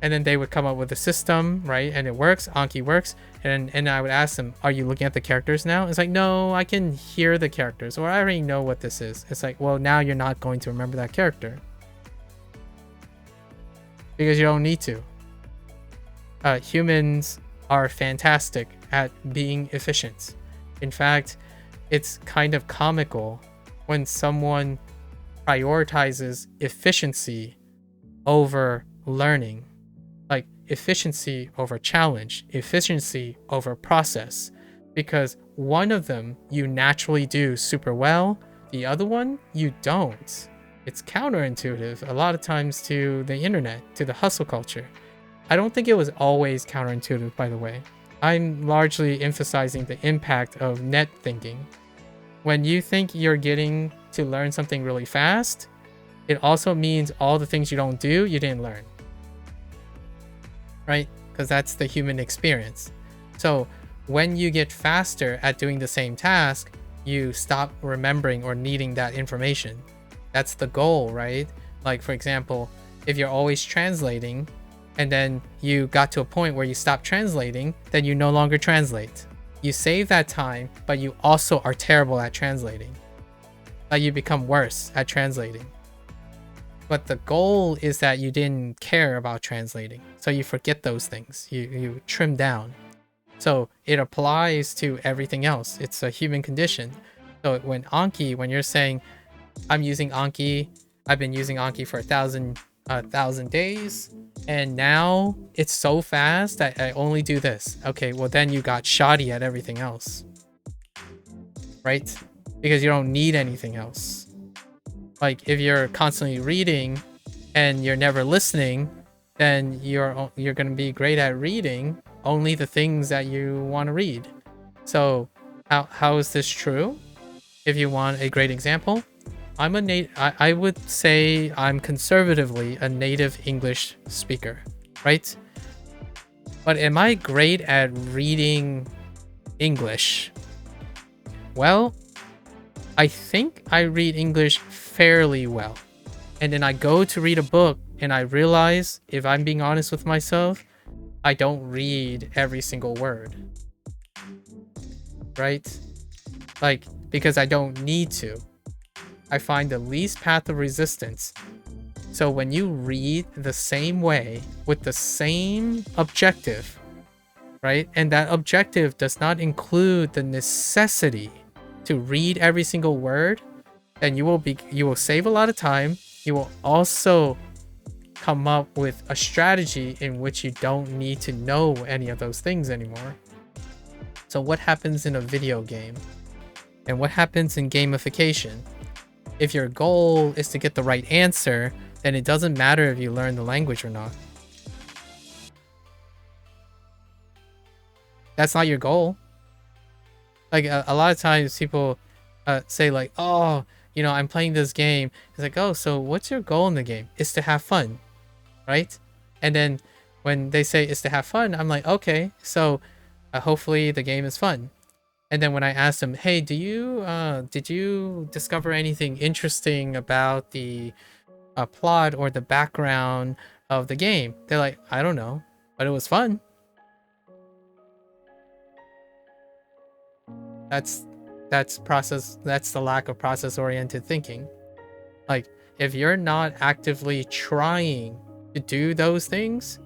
A: And then they would come up with a system, right? And it works, Anki works. And I would ask them, are you looking at the characters now? It's like, no, I can hear the characters, or I already know what this is. It's like, well, now you're not going to remember that character because you don't need to. Humans are fantastic at being efficient. In fact, it's kind of comical when someone prioritizes efficiency over learning. Like, efficiency over challenge, efficiency over process, because one of them you naturally do super well, the other one you don't. It's counterintuitive a lot of times to the internet, to the hustle culture. I don't think it was always counterintuitive, by the way. I'm largely emphasizing the impact of net thinking. When you think you're getting to learn something really fast, it also means all the things you don't do, you didn't learn. Right? Because that's the human experience. So when you get faster at doing the same task, you stop remembering or needing that information. That's the goal, right? Like, for example, if you're always translating and then you got to a point where you stop translating, then you no longer translate. You save that time, but you also are terrible at translating. Like, you become worse at translating. But the goal is that you didn't care about translating. So you forget those things. You trim down. So it applies to everything else. It's a human condition. So when Anki, when you're saying, I'm using Anki, I've been using Anki for 1,000 days, and now it's so fast that I only do this. Okay, well then you got shoddy at everything else, right? Because you don't need anything else. Like, if you're constantly reading and you're never listening, then you're going to be great at reading only the things that you want to read. So how is this true? If you want a great example, I would say I'm conservatively a native English speaker, right? But am I great at reading English? Well, I think I read English fairly well. And then I go to read a book and I realize, if I'm being honest with myself, I don't read every single word. Right? Like, because I don't need to. I find the least path of resistance. So when you read the same way with the same objective, right? And that objective does not include the necessity to read every single word, then you will save a lot of time. You will also come up with a strategy in which you don't need to know any of those things anymore. So what happens in a video game? And what happens in gamification? If your goal is to get the right answer, then it doesn't matter if you learn the language or not. That's not your goal. Like, a lot of times people say like, oh, you know, I'm playing this game. It's like, oh, so what's your goal in the game? It's to have fun, right? And then when they say it's to have fun, I'm like, okay, so hopefully the game is fun. And then when I ask them, hey, did you discover anything interesting about the plot or the background of the game? They're like, I don't know, but it was fun. That's the lack of process-oriented thinking. Like, if you're not actively trying to do those things,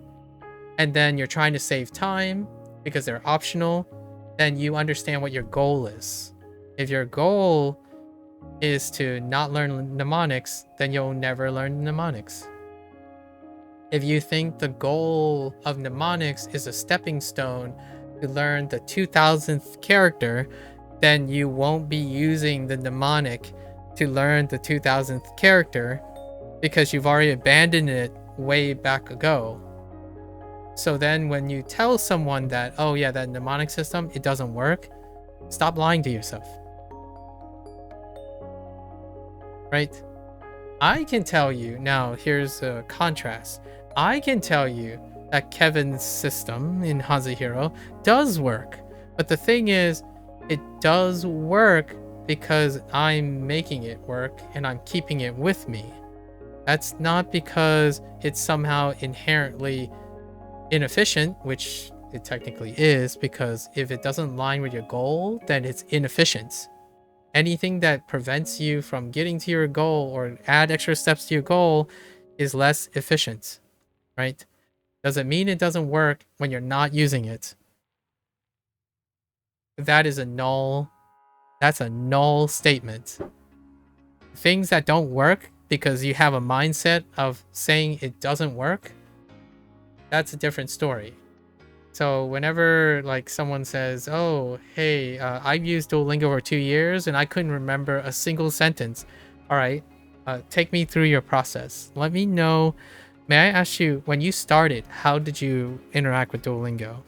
A: and then you're trying to save time because they're optional, then you understand what your goal is. If your goal is to not learn mnemonics, then you'll never learn mnemonics. If you think the goal of mnemonics is a stepping stone to learn the 2000th character, then you won't be using the mnemonic to learn the 2000th character because you've already abandoned it way back ago. So then when you tell someone that, oh yeah, that mnemonic system, it doesn't work, stop lying to yourself. Right? I can tell you, now here's a contrast. I can tell you that Kevin's system in HanziHero does work. But the thing is, it does work because I'm making it work and I'm keeping it with me. That's not because it's somehow inherently inefficient, which it technically is, because if it doesn't align with your goal, then it's inefficient. Anything that prevents you from getting to your goal or add extra steps to your goal is less efficient, right? Doesn't mean it doesn't work when you're not using it. That's a null statement. Things that don't work because you have a mindset of saying it doesn't work, that's a different story. So whenever like someone says, oh, hey, I've used Duolingo for 2 years and I couldn't remember a single sentence. All right, take me through your process. Let me know. May I ask you, when you started, how did you interact with Duolingo?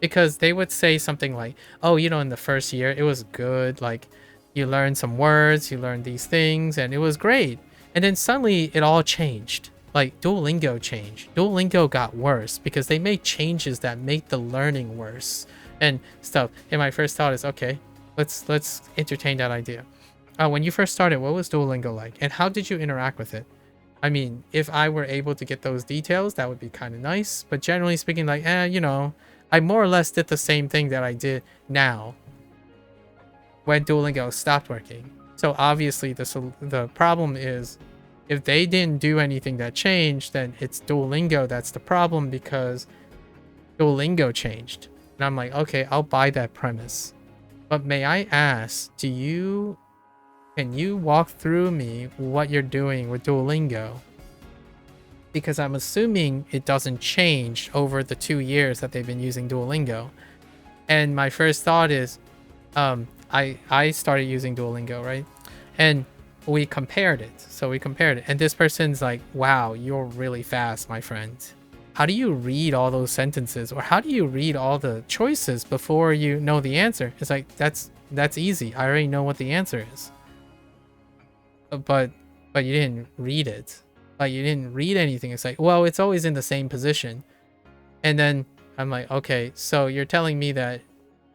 A: Because they would say something like, oh, you know, in the first year, it was good. Like, you learned some words, you learned these things, and it was great. And then suddenly it all changed. Like, Duolingo changed. Duolingo got worse because they made changes that make the learning worse. and stuff. And my first thought is, okay, let's entertain that idea. When you first started, what was Duolingo like, and how did you interact with it? I mean, if I were able to get those details, that would be kind of nice. But generally speaking, like, you know, I more or less did the same thing that I did now when Duolingo stopped working. So obviously the problem is, if they didn't do anything that changed, then it's Duolingo that's the problem, because Duolingo changed. And I'm like, okay, I'll buy that premise. But may I ask, can you walk through me what you're doing with Duolingo? Because I'm assuming it doesn't change over the 2 years that they've been using Duolingo. And my first thought is, I started using Duolingo, right? And we compared it. So we compared it. And this person's like, wow, you're really fast, my friend. How do you read all those sentences? Or how do you read all the choices before you know the answer? It's like, that's easy. I already know what the answer is. But you didn't read it. Like, you didn't read anything. It's like, well, it's always in the same position. And then I'm like, okay, so you're telling me that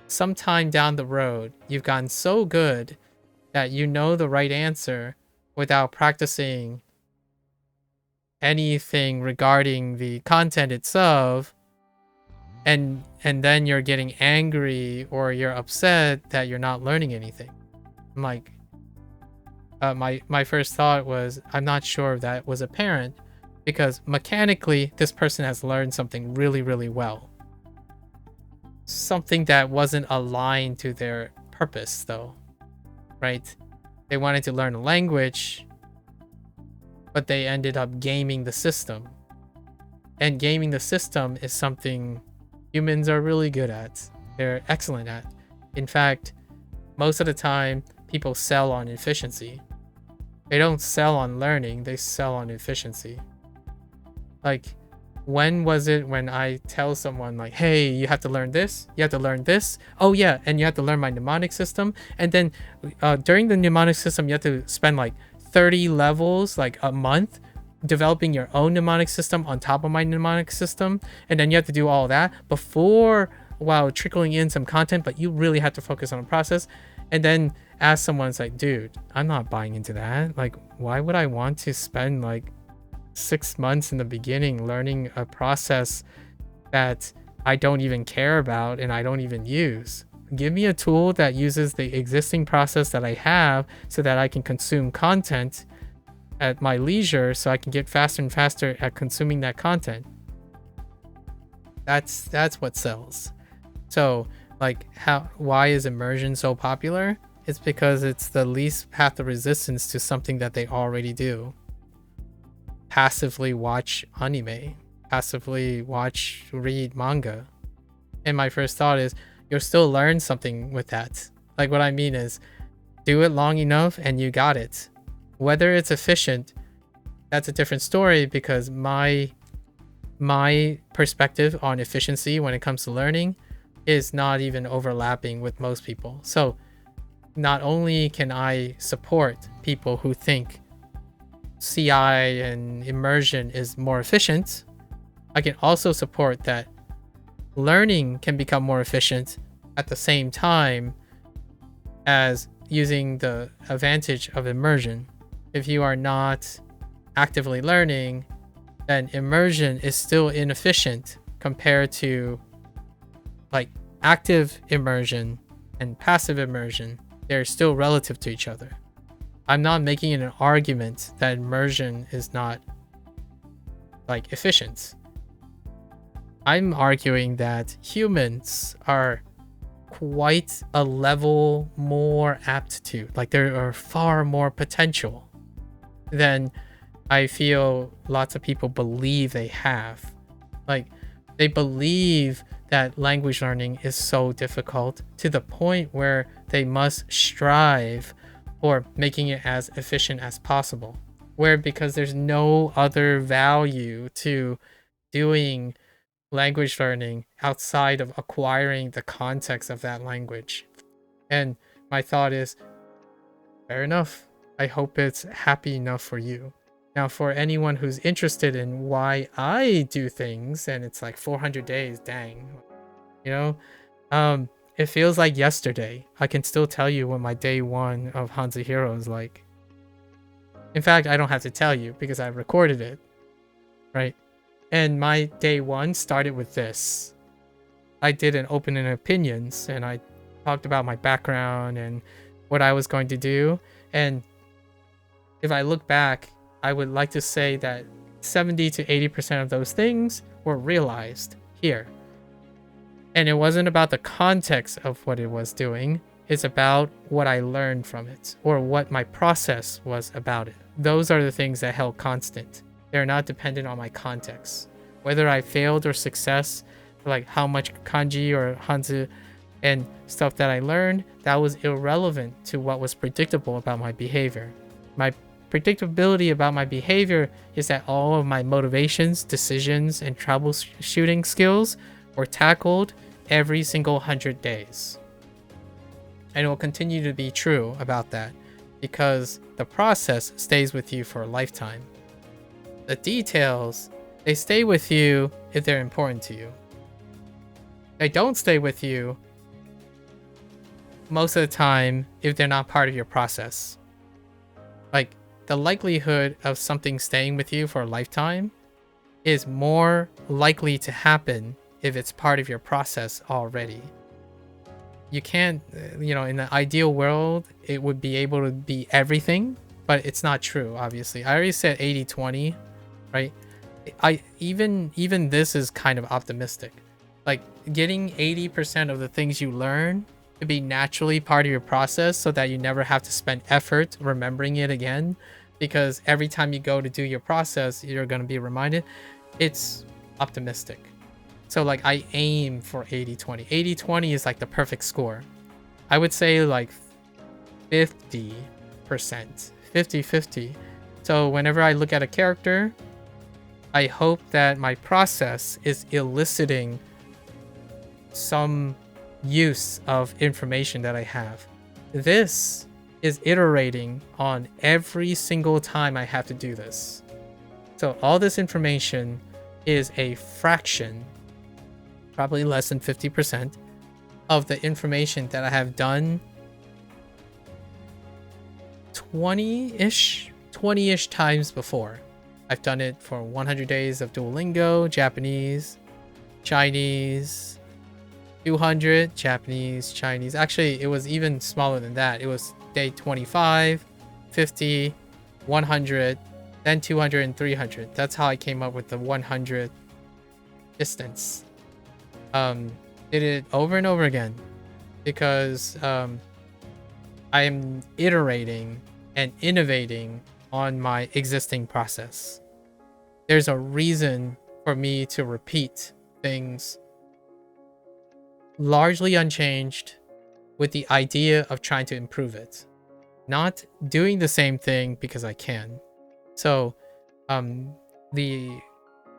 A: sometime down the road, you've gotten so good that you know the right answer without practicing anything regarding the content itself, and then you're getting angry or you're upset that you're not learning anything. I'm like, my first thought was, I'm not sure if that was apparent, because mechanically this person has learned something really, really well. Something that wasn't aligned to their purpose, though, right? They wanted to learn a language, but they ended up gaming the system. And gaming the system is something humans are really good at. They're excellent at. In fact, most of the time, people sell on efficiency. They don't sell on learning, they sell on efficiency. Like, when was it when I tell someone, like, hey, you have to learn this, you have to learn this, oh yeah, and you have to learn my mnemonic system, and then during the mnemonic system, you have to spend like 30 levels, like a month, developing your own mnemonic system on top of my mnemonic system, and then you have to do all that before, while trickling in some content, but you really have to focus on the process. And then ask someone, it's like, dude, I'm not buying into that. Like, why would I want to spend like 6 months in the beginning learning a process that I don't even care about and I don't even use? Give me a tool that uses the existing process that I have so that I can consume content at my leisure, so I can get faster and faster at consuming that content. That's what sells. So, like, why is immersion so popular? It's because it's the least path of resistance to something that they already do. Passively watch anime, passively read manga. And my first thought is, you'll still learn something with that. Like, what I mean is, do it long enough and you got it. Whether it's efficient, that's a different story, because my perspective on efficiency when it comes to learning is not even overlapping with most people. So not only can I support people who think CI and immersion is more efficient, I can also support that learning can become more efficient at the same time as using the advantage of immersion. If you are not actively learning, then immersion is still inefficient compared to like active immersion and passive immersion. They're still relative to each other. I'm not making an argument that immersion is not like efficient. I'm arguing that humans are quite a level more aptitude. Like, there are far more potential than I feel lots of people believe they have. Like, they believe that language learning is so difficult to the point where they must strive for making it as efficient as possible. Where, because there's no other value to doing language learning outside of acquiring the context of that language. And my thought is, fair enough. I hope it's happy enough for you. Now, for anyone who's interested in why I do things, and it's like 400 days, dang, you know, It feels like yesterday. I can still tell you what my day one of HanziHero is like. In fact, I don't have to tell you because I recorded it, right? And my day one started with this. I did an opening opinions and I talked about my background and what I was going to do. And if I look back, I would like to say that 70 to 80% of those things were realized here. And it wasn't about the context of what it was doing. It's about what I learned from it or what my process was about it. Those are the things that held constant. They're not dependent on my context. Whether I failed or success, like how much kanji or hanzi and stuff that I learned, that was irrelevant to what was predictable about my behavior. My predictability about my behavior is that all of my motivations, decisions, and troubleshooting skills were tackled every single 100 days. And it will continue to be true about that because the process stays with you for a lifetime. The details, they stay with you if they're important to you. They don't stay with you most of the time if they're not part of your process. Like, the likelihood of something staying with you for a lifetime is more likely to happen if it's part of your process already. You can't, in the ideal world, it would be able to be everything, but it's not true, obviously. I already said 80-20, right? Even this is kind of optimistic. Like, getting 80% of the things you learn to be naturally part of your process so that you never have to spend effort remembering it again, because every time you go to do your process, you're going to be reminded. It's optimistic. So like I aim for 80-20. 80-20 is like the perfect score. I would say like 50%, 50-50. So whenever I look at a character, I hope that my process is eliciting some use of information that I have. This is iterating on every single time I have to do this. So all this information is a fraction, probably less than 50%, of the information that I have done 20-ish times before. I've done it for 100 days of Duolingo, Japanese, Chinese, 200, Japanese, Chinese. Actually, it was even smaller than that. It was day 25, 50, 100, then 200 and 300. That's how I came up with the 100 distance. Did it over and over again because I am iterating and innovating on my existing process. There's a reason for me to repeat things largely unchanged with the idea of trying to improve it, not doing the same thing because I can. So the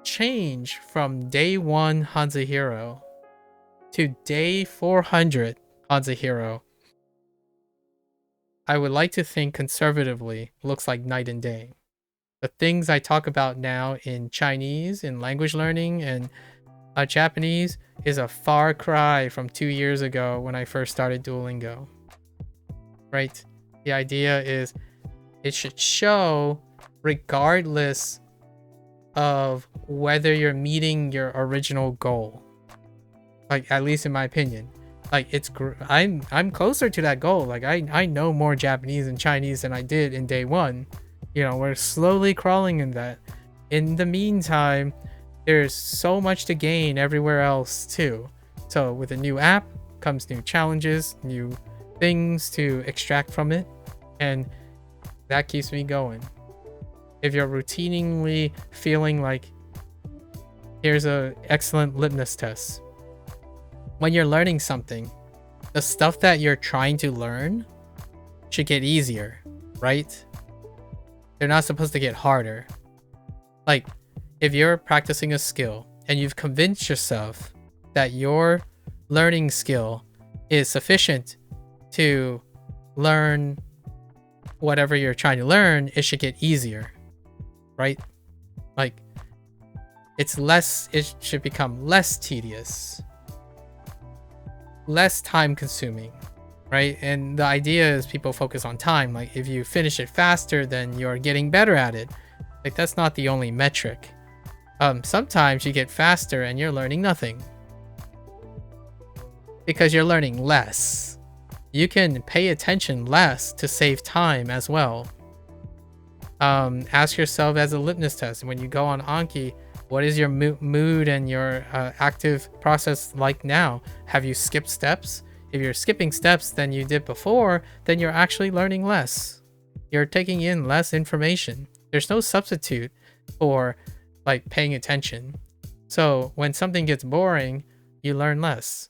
A: change from day 1 HanziHero to day 400 HanziHero, I would like to think conservatively looks like night and day. The things I talk about now in Chinese, in language learning, and Japanese is a far cry from 2 years ago when I first started Duolingo. Right? The idea is it should show regardless of whether you're meeting your original goal. Like, at least in my opinion. Like, I'm closer to that goal. Like, I know more Japanese and Chinese than I did in day 1. We're slowly crawling in that. In the meantime, there's so much to gain everywhere else too. So with a new app comes new challenges, new things to extract from it, and that keeps me going. If you're routinely feeling like, here's an excellent litmus test. When you're learning something, the stuff that you're trying to learn should get easier, right? They're not supposed to get harder. Like, if you're practicing a skill and you've convinced yourself that your learning skill is sufficient to learn whatever you're trying to learn, it should get easier, right? Like, it should become less tedious. less time consuming, right? And the idea is people focus on time. Like if you finish it faster, then you're getting better at it. Like that's not the only metric. Sometimes you get faster and you're learning nothing because you're learning less. You can pay attention less to save time as well. Ask yourself as a litmus test when you go on Anki, what is your mood and your active process like now? Have you skipped steps? If you're skipping steps than you did before, then you're actually learning less. You're taking in less information. There's no substitute for like paying attention. So when something gets boring, you learn less.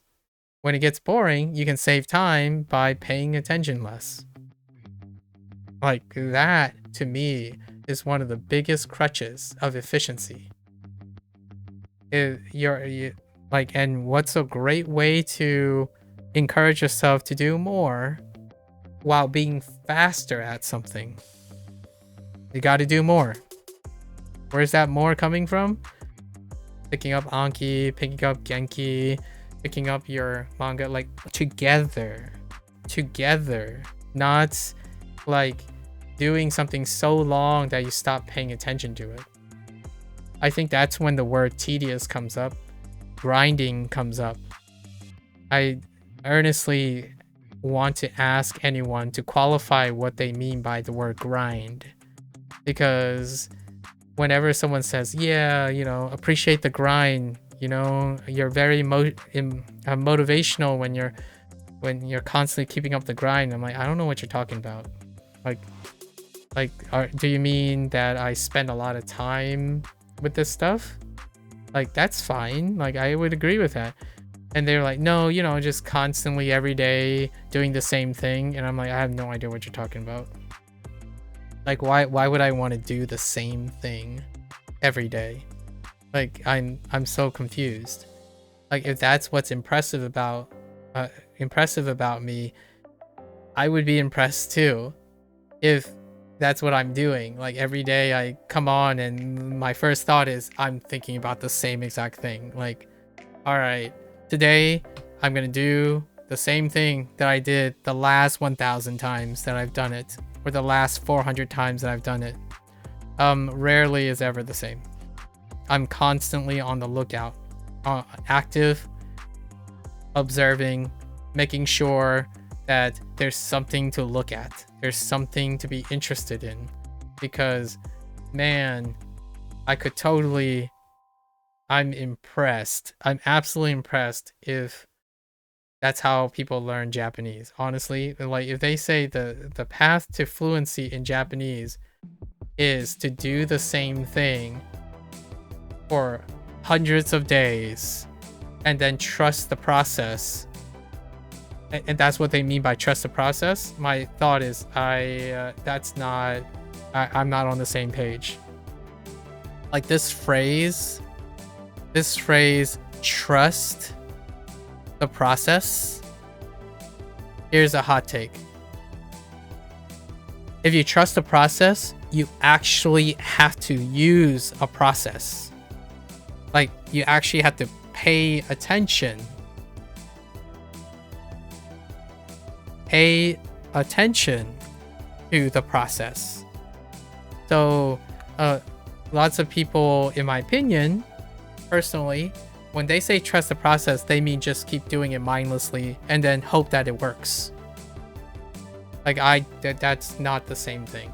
A: When it gets boring, you can save time by paying attention less. Like that, to me, is one of the biggest crutches of efficiency. And what's a great way to encourage yourself to do more while being faster at something? You got to do more. Where's that more coming from? Picking up Anki, picking up Genki, picking up your manga, like together, not like doing something so long that you stop paying attention to it. I think that's when the word tedious comes up, grinding comes up. I earnestly want to ask anyone to qualify what they mean by the word grind, because whenever someone says, yeah, you know, appreciate the grind, you know, you're very motivational when you're constantly keeping up the grind. I'm like, I don't know what you're talking about. Do you mean that I spend a lot of time with this stuff? Like, that's fine. Like, I would agree with that. And they're like, no, you know, just constantly every day doing the same thing. And I'm like, I have no idea what you're talking about. Like, why would I want to do the same thing every day? Like, I'm so confused. Like, if that's what's impressive about me, I would be impressed too. If that's what I'm doing, like every day I come on and my first thought is I'm thinking about the same exact thing. Like, all right, today I'm gonna do the same thing that I did the last 1,000 times that I've done it, or the last 400 times that I've done it. Rarely is ever the same. I'm constantly on the lookout, active, observing, making sure that there's something to look at. There's something to be interested in, because man, I'm impressed. I'm absolutely impressed if that's how people learn Japanese. Honestly, like if they say the path to fluency in Japanese is to do the same thing for hundreds of days and then trust the process, and that's what they mean by trust the process, my thought is I'm not on the same page. Like this phrase, trust the process. Here's a hot take. If you trust the process, you actually have to use a process. Like, you actually have to pay attention. Pay attention to the process. So, lots of people, in my opinion, personally, when they say trust the process, they mean just keep doing it mindlessly and then hope that it works. Like, that's not the same thing.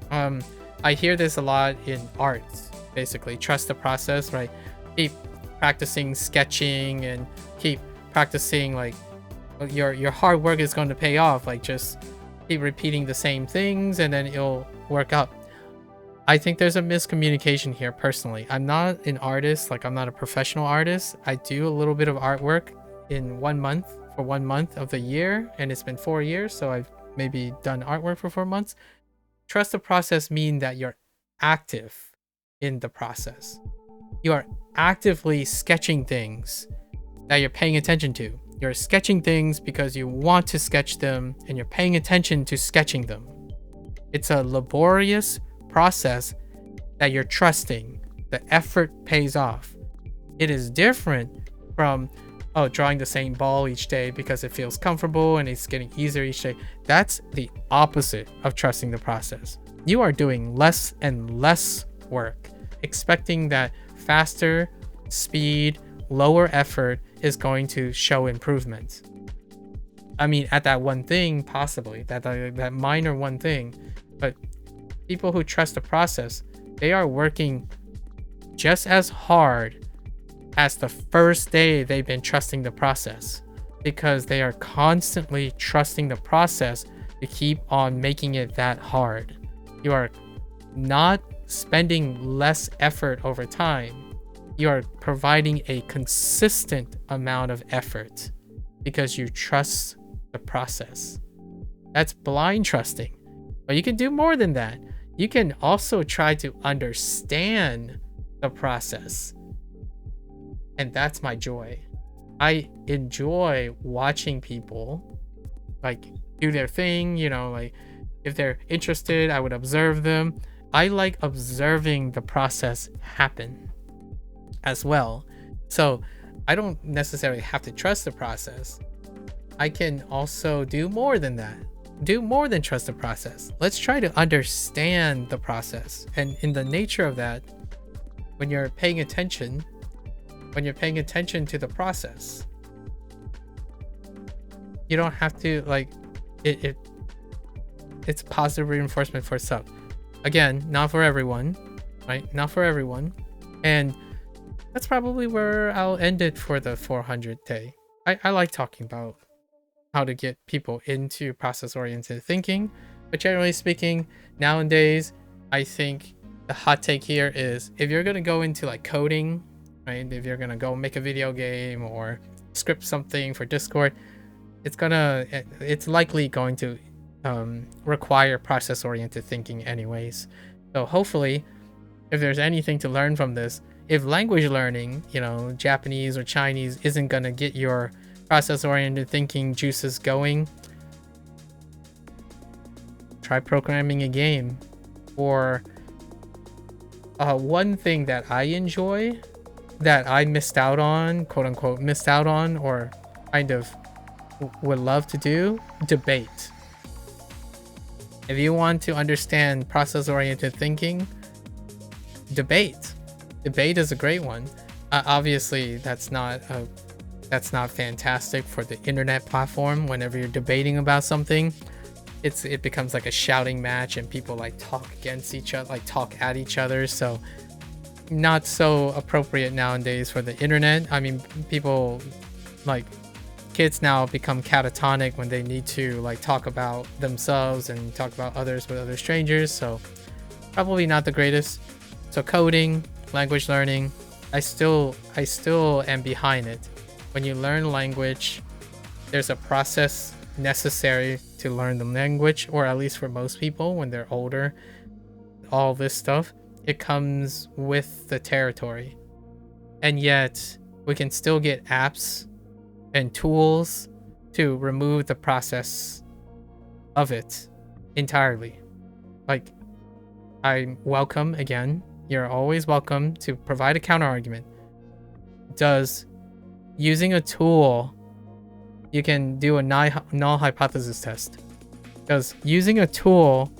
A: I hear this a lot in arts, basically. Trust the process, right? Keep practicing sketching and keep practicing, like, your hard work is going to pay off. Like, just keep repeating the same things and then it'll work out. I think there's a miscommunication here personally. I'm not an artist, like I'm not a professional artist. I do a little bit of artwork in 1 month, for 1 month of the year, and it's been 4 years, so I've maybe done artwork for 4 months. Trust the process means that you're active in the process. You are actively sketching things that you're paying attention to. You're sketching things because you want to sketch them and you're paying attention to sketching them. It's a laborious process that you're trusting. The effort pays off. It is different from, oh, drawing the same ball each day because it feels comfortable and it's getting easier each day. That's the opposite of trusting the process. You are doing less and less work, expecting that faster speed, lower effort is going to show improvements. I mean, at that one thing, possibly, that minor one thing, but people who trust the process, they are working just as hard as the first day they've been trusting the process, because they are constantly trusting the process to keep on making it that hard. You are not spending less effort over time. You are providing a consistent amount of effort because you trust the process. That's blind trusting. But you can do more than that. You can also try to understand the process. And that's my joy. I enjoy watching people like do their thing, you know, like if they're interested, I would observe them. I like observing the process happen as well. So I don't necessarily have to trust the process. I can also do more than that. Do more than trust the process. Let's try to understand the process. And in the nature of that, when you're paying attention to the process, you don't have to like it's positive reinforcement for itself. Again, not for everyone, right? Not for everyone. And that's probably where I'll end it for the 400th day. I like talking about how to get people into process-oriented thinking, but generally speaking, nowadays, I think the hot take here is if you're gonna go into like coding, right? If you're gonna go make a video game or script something for Discord, it's likely going to require process-oriented thinking anyways. So hopefully, if there's anything to learn from this, if language learning, you know, Japanese or Chinese isn't gonna get your process-oriented thinking juices going, try programming a game. Or one thing that I enjoy that I missed out on, quote unquote missed out on, or kind of would love to do, debate. If you want to understand process-oriented thinking, debate is a great one. Obviously that's not fantastic for the internet platform. Whenever you're debating about something, it becomes like a shouting match and people like talk against each other, like talk at each other. So not so appropriate nowadays for the internet. I mean, people like kids now become catatonic when they need to like talk about themselves and talk about others with other strangers. So probably not the greatest. So coding, language learning, I still am behind it. When you learn language, there's a process necessary to learn the language, or at least for most people when they're older. All this stuff, it comes with the territory. And yet we can still get apps and tools to remove the process of it entirely. Like, I'm welcome, again, you're always welcome to provide a counter argument. Does using a tool, you can do a null hypothesis test. Does using a tool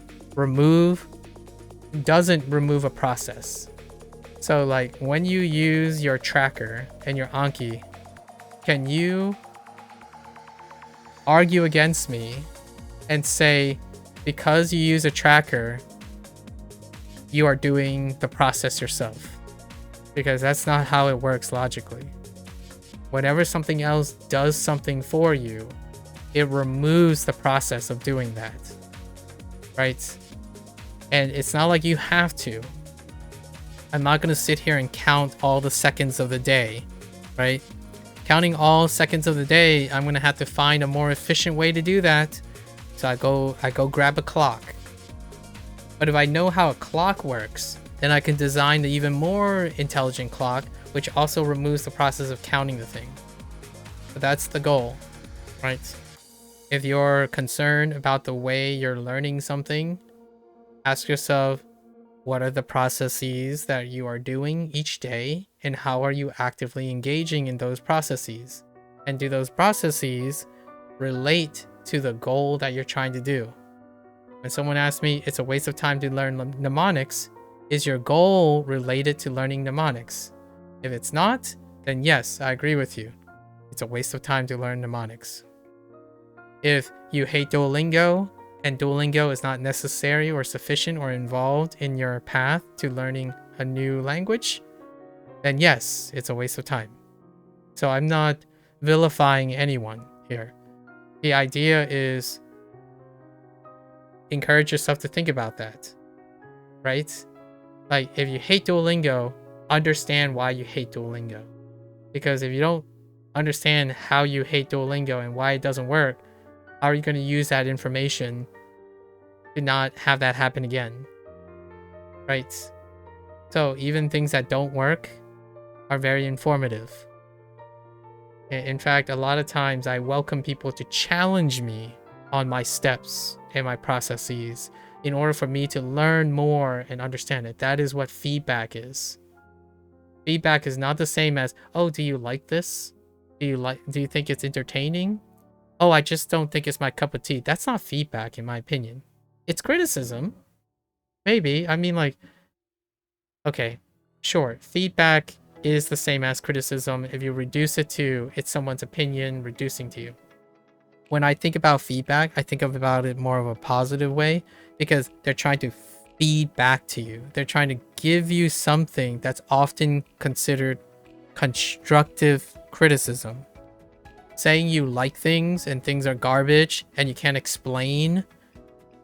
A: doesn't remove a process? So like when you use your tracker and your Anki, can you argue against me and say, because you use a tracker, you are doing the process yourself? Because that's not how it works logically. Whenever something else does something for you, it removes the process of doing that, right? And it's not like you have to. I'm not going to sit here and count all the seconds of the day, right? Counting all seconds of the day, I'm going to have to find a more efficient way to do that. So I go grab a clock. But if I know how a clock works, then I can design the even more intelligent clock, which also removes the process of counting the thing. But that's the goal, right? If you're concerned about the way you're learning something, ask yourself, what are the processes that you are doing each day, and how are you actively engaging in those processes? And do those processes relate to the goal that you're trying to do? When someone asks me, it's a waste of time to learn mnemonics, is your goal related to learning mnemonics? If it's not, then yes, I agree with you. It's a waste of time to learn mnemonics. If you hate Duolingo, and Duolingo is not necessary or sufficient or involved in your path to learning a new language, then yes, it's a waste of time. So I'm not vilifying anyone here. The idea is encourage yourself to think about that, right? Like, if you hate Duolingo, understand why you hate Duolingo. Because if you don't understand how you hate Duolingo and why it doesn't work, how are you going to use that information to not have that happen again? Right? So even things that don't work are very informative. In fact, a lot of times I welcome people to challenge me on my steps and my processes in order for me to learn more and understand it. That is what feedback is. Feedback is not the same as, oh, do you like this? Do you think it's entertaining? Oh, I just don't think it's my cup of tea. That's not feedback, in my opinion. It's criticism. Maybe. I mean, like, okay, sure. Feedback is the same as criticism if you reduce it to it's someone's opinion reducing to you. When I think about feedback, I think about it more of a positive way because they're trying to feed back to you. They're trying to give you something that's often considered constructive criticism. Saying you like things and things are garbage and you can't explain,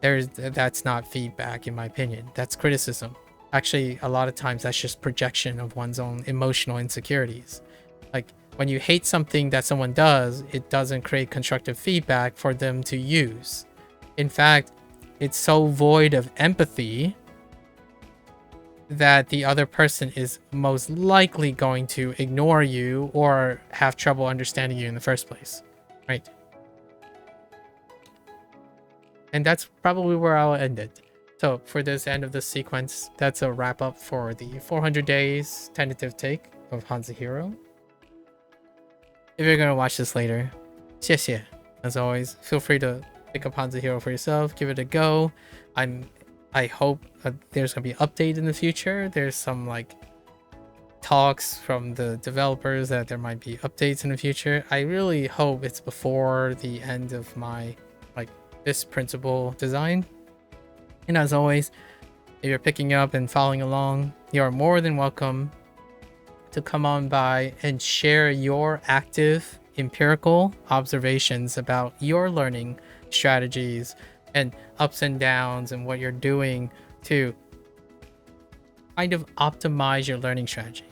A: that's not feedback, in my opinion. That's criticism. Actually, a lot of times that's just projection of one's own emotional insecurities. Like, when you hate something that someone does, it doesn't create constructive feedback for them to use. In fact, it's so void of empathy that the other person is most likely going to ignore you or have trouble understanding you in the first place, right? And that's probably where I'll end it. So for this end of the sequence, that's a wrap up for the 400 days tentative take of HanziHero. If you're gonna watch this later, 谢谢. As always, feel free to pick up HanziHero for yourself, give it a go. I hope there's gonna be an update in the future. There's some like talks from the developers that there might be updates in the future. I really hope it's before the end of my this principal design. And as always, if you're picking up and following along, you are more than welcome to come on by and share your active empirical observations about your learning strategies and ups and downs and what you're doing to kind of optimize your learning strategy.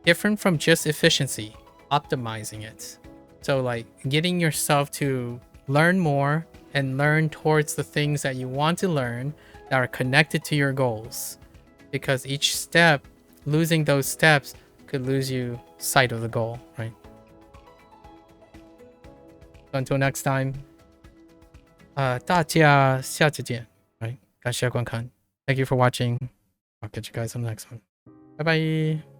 A: Different from just efficiency, optimizing it. So like getting yourself to learn more and learn towards the things that you want to learn that are connected to your goals. Because each step, losing those steps could lose you sight of the goal, right? So until next time, 大家下次见, right? 感谢观看. Thank you for watching. I'll catch you guys on the next one. Bye bye.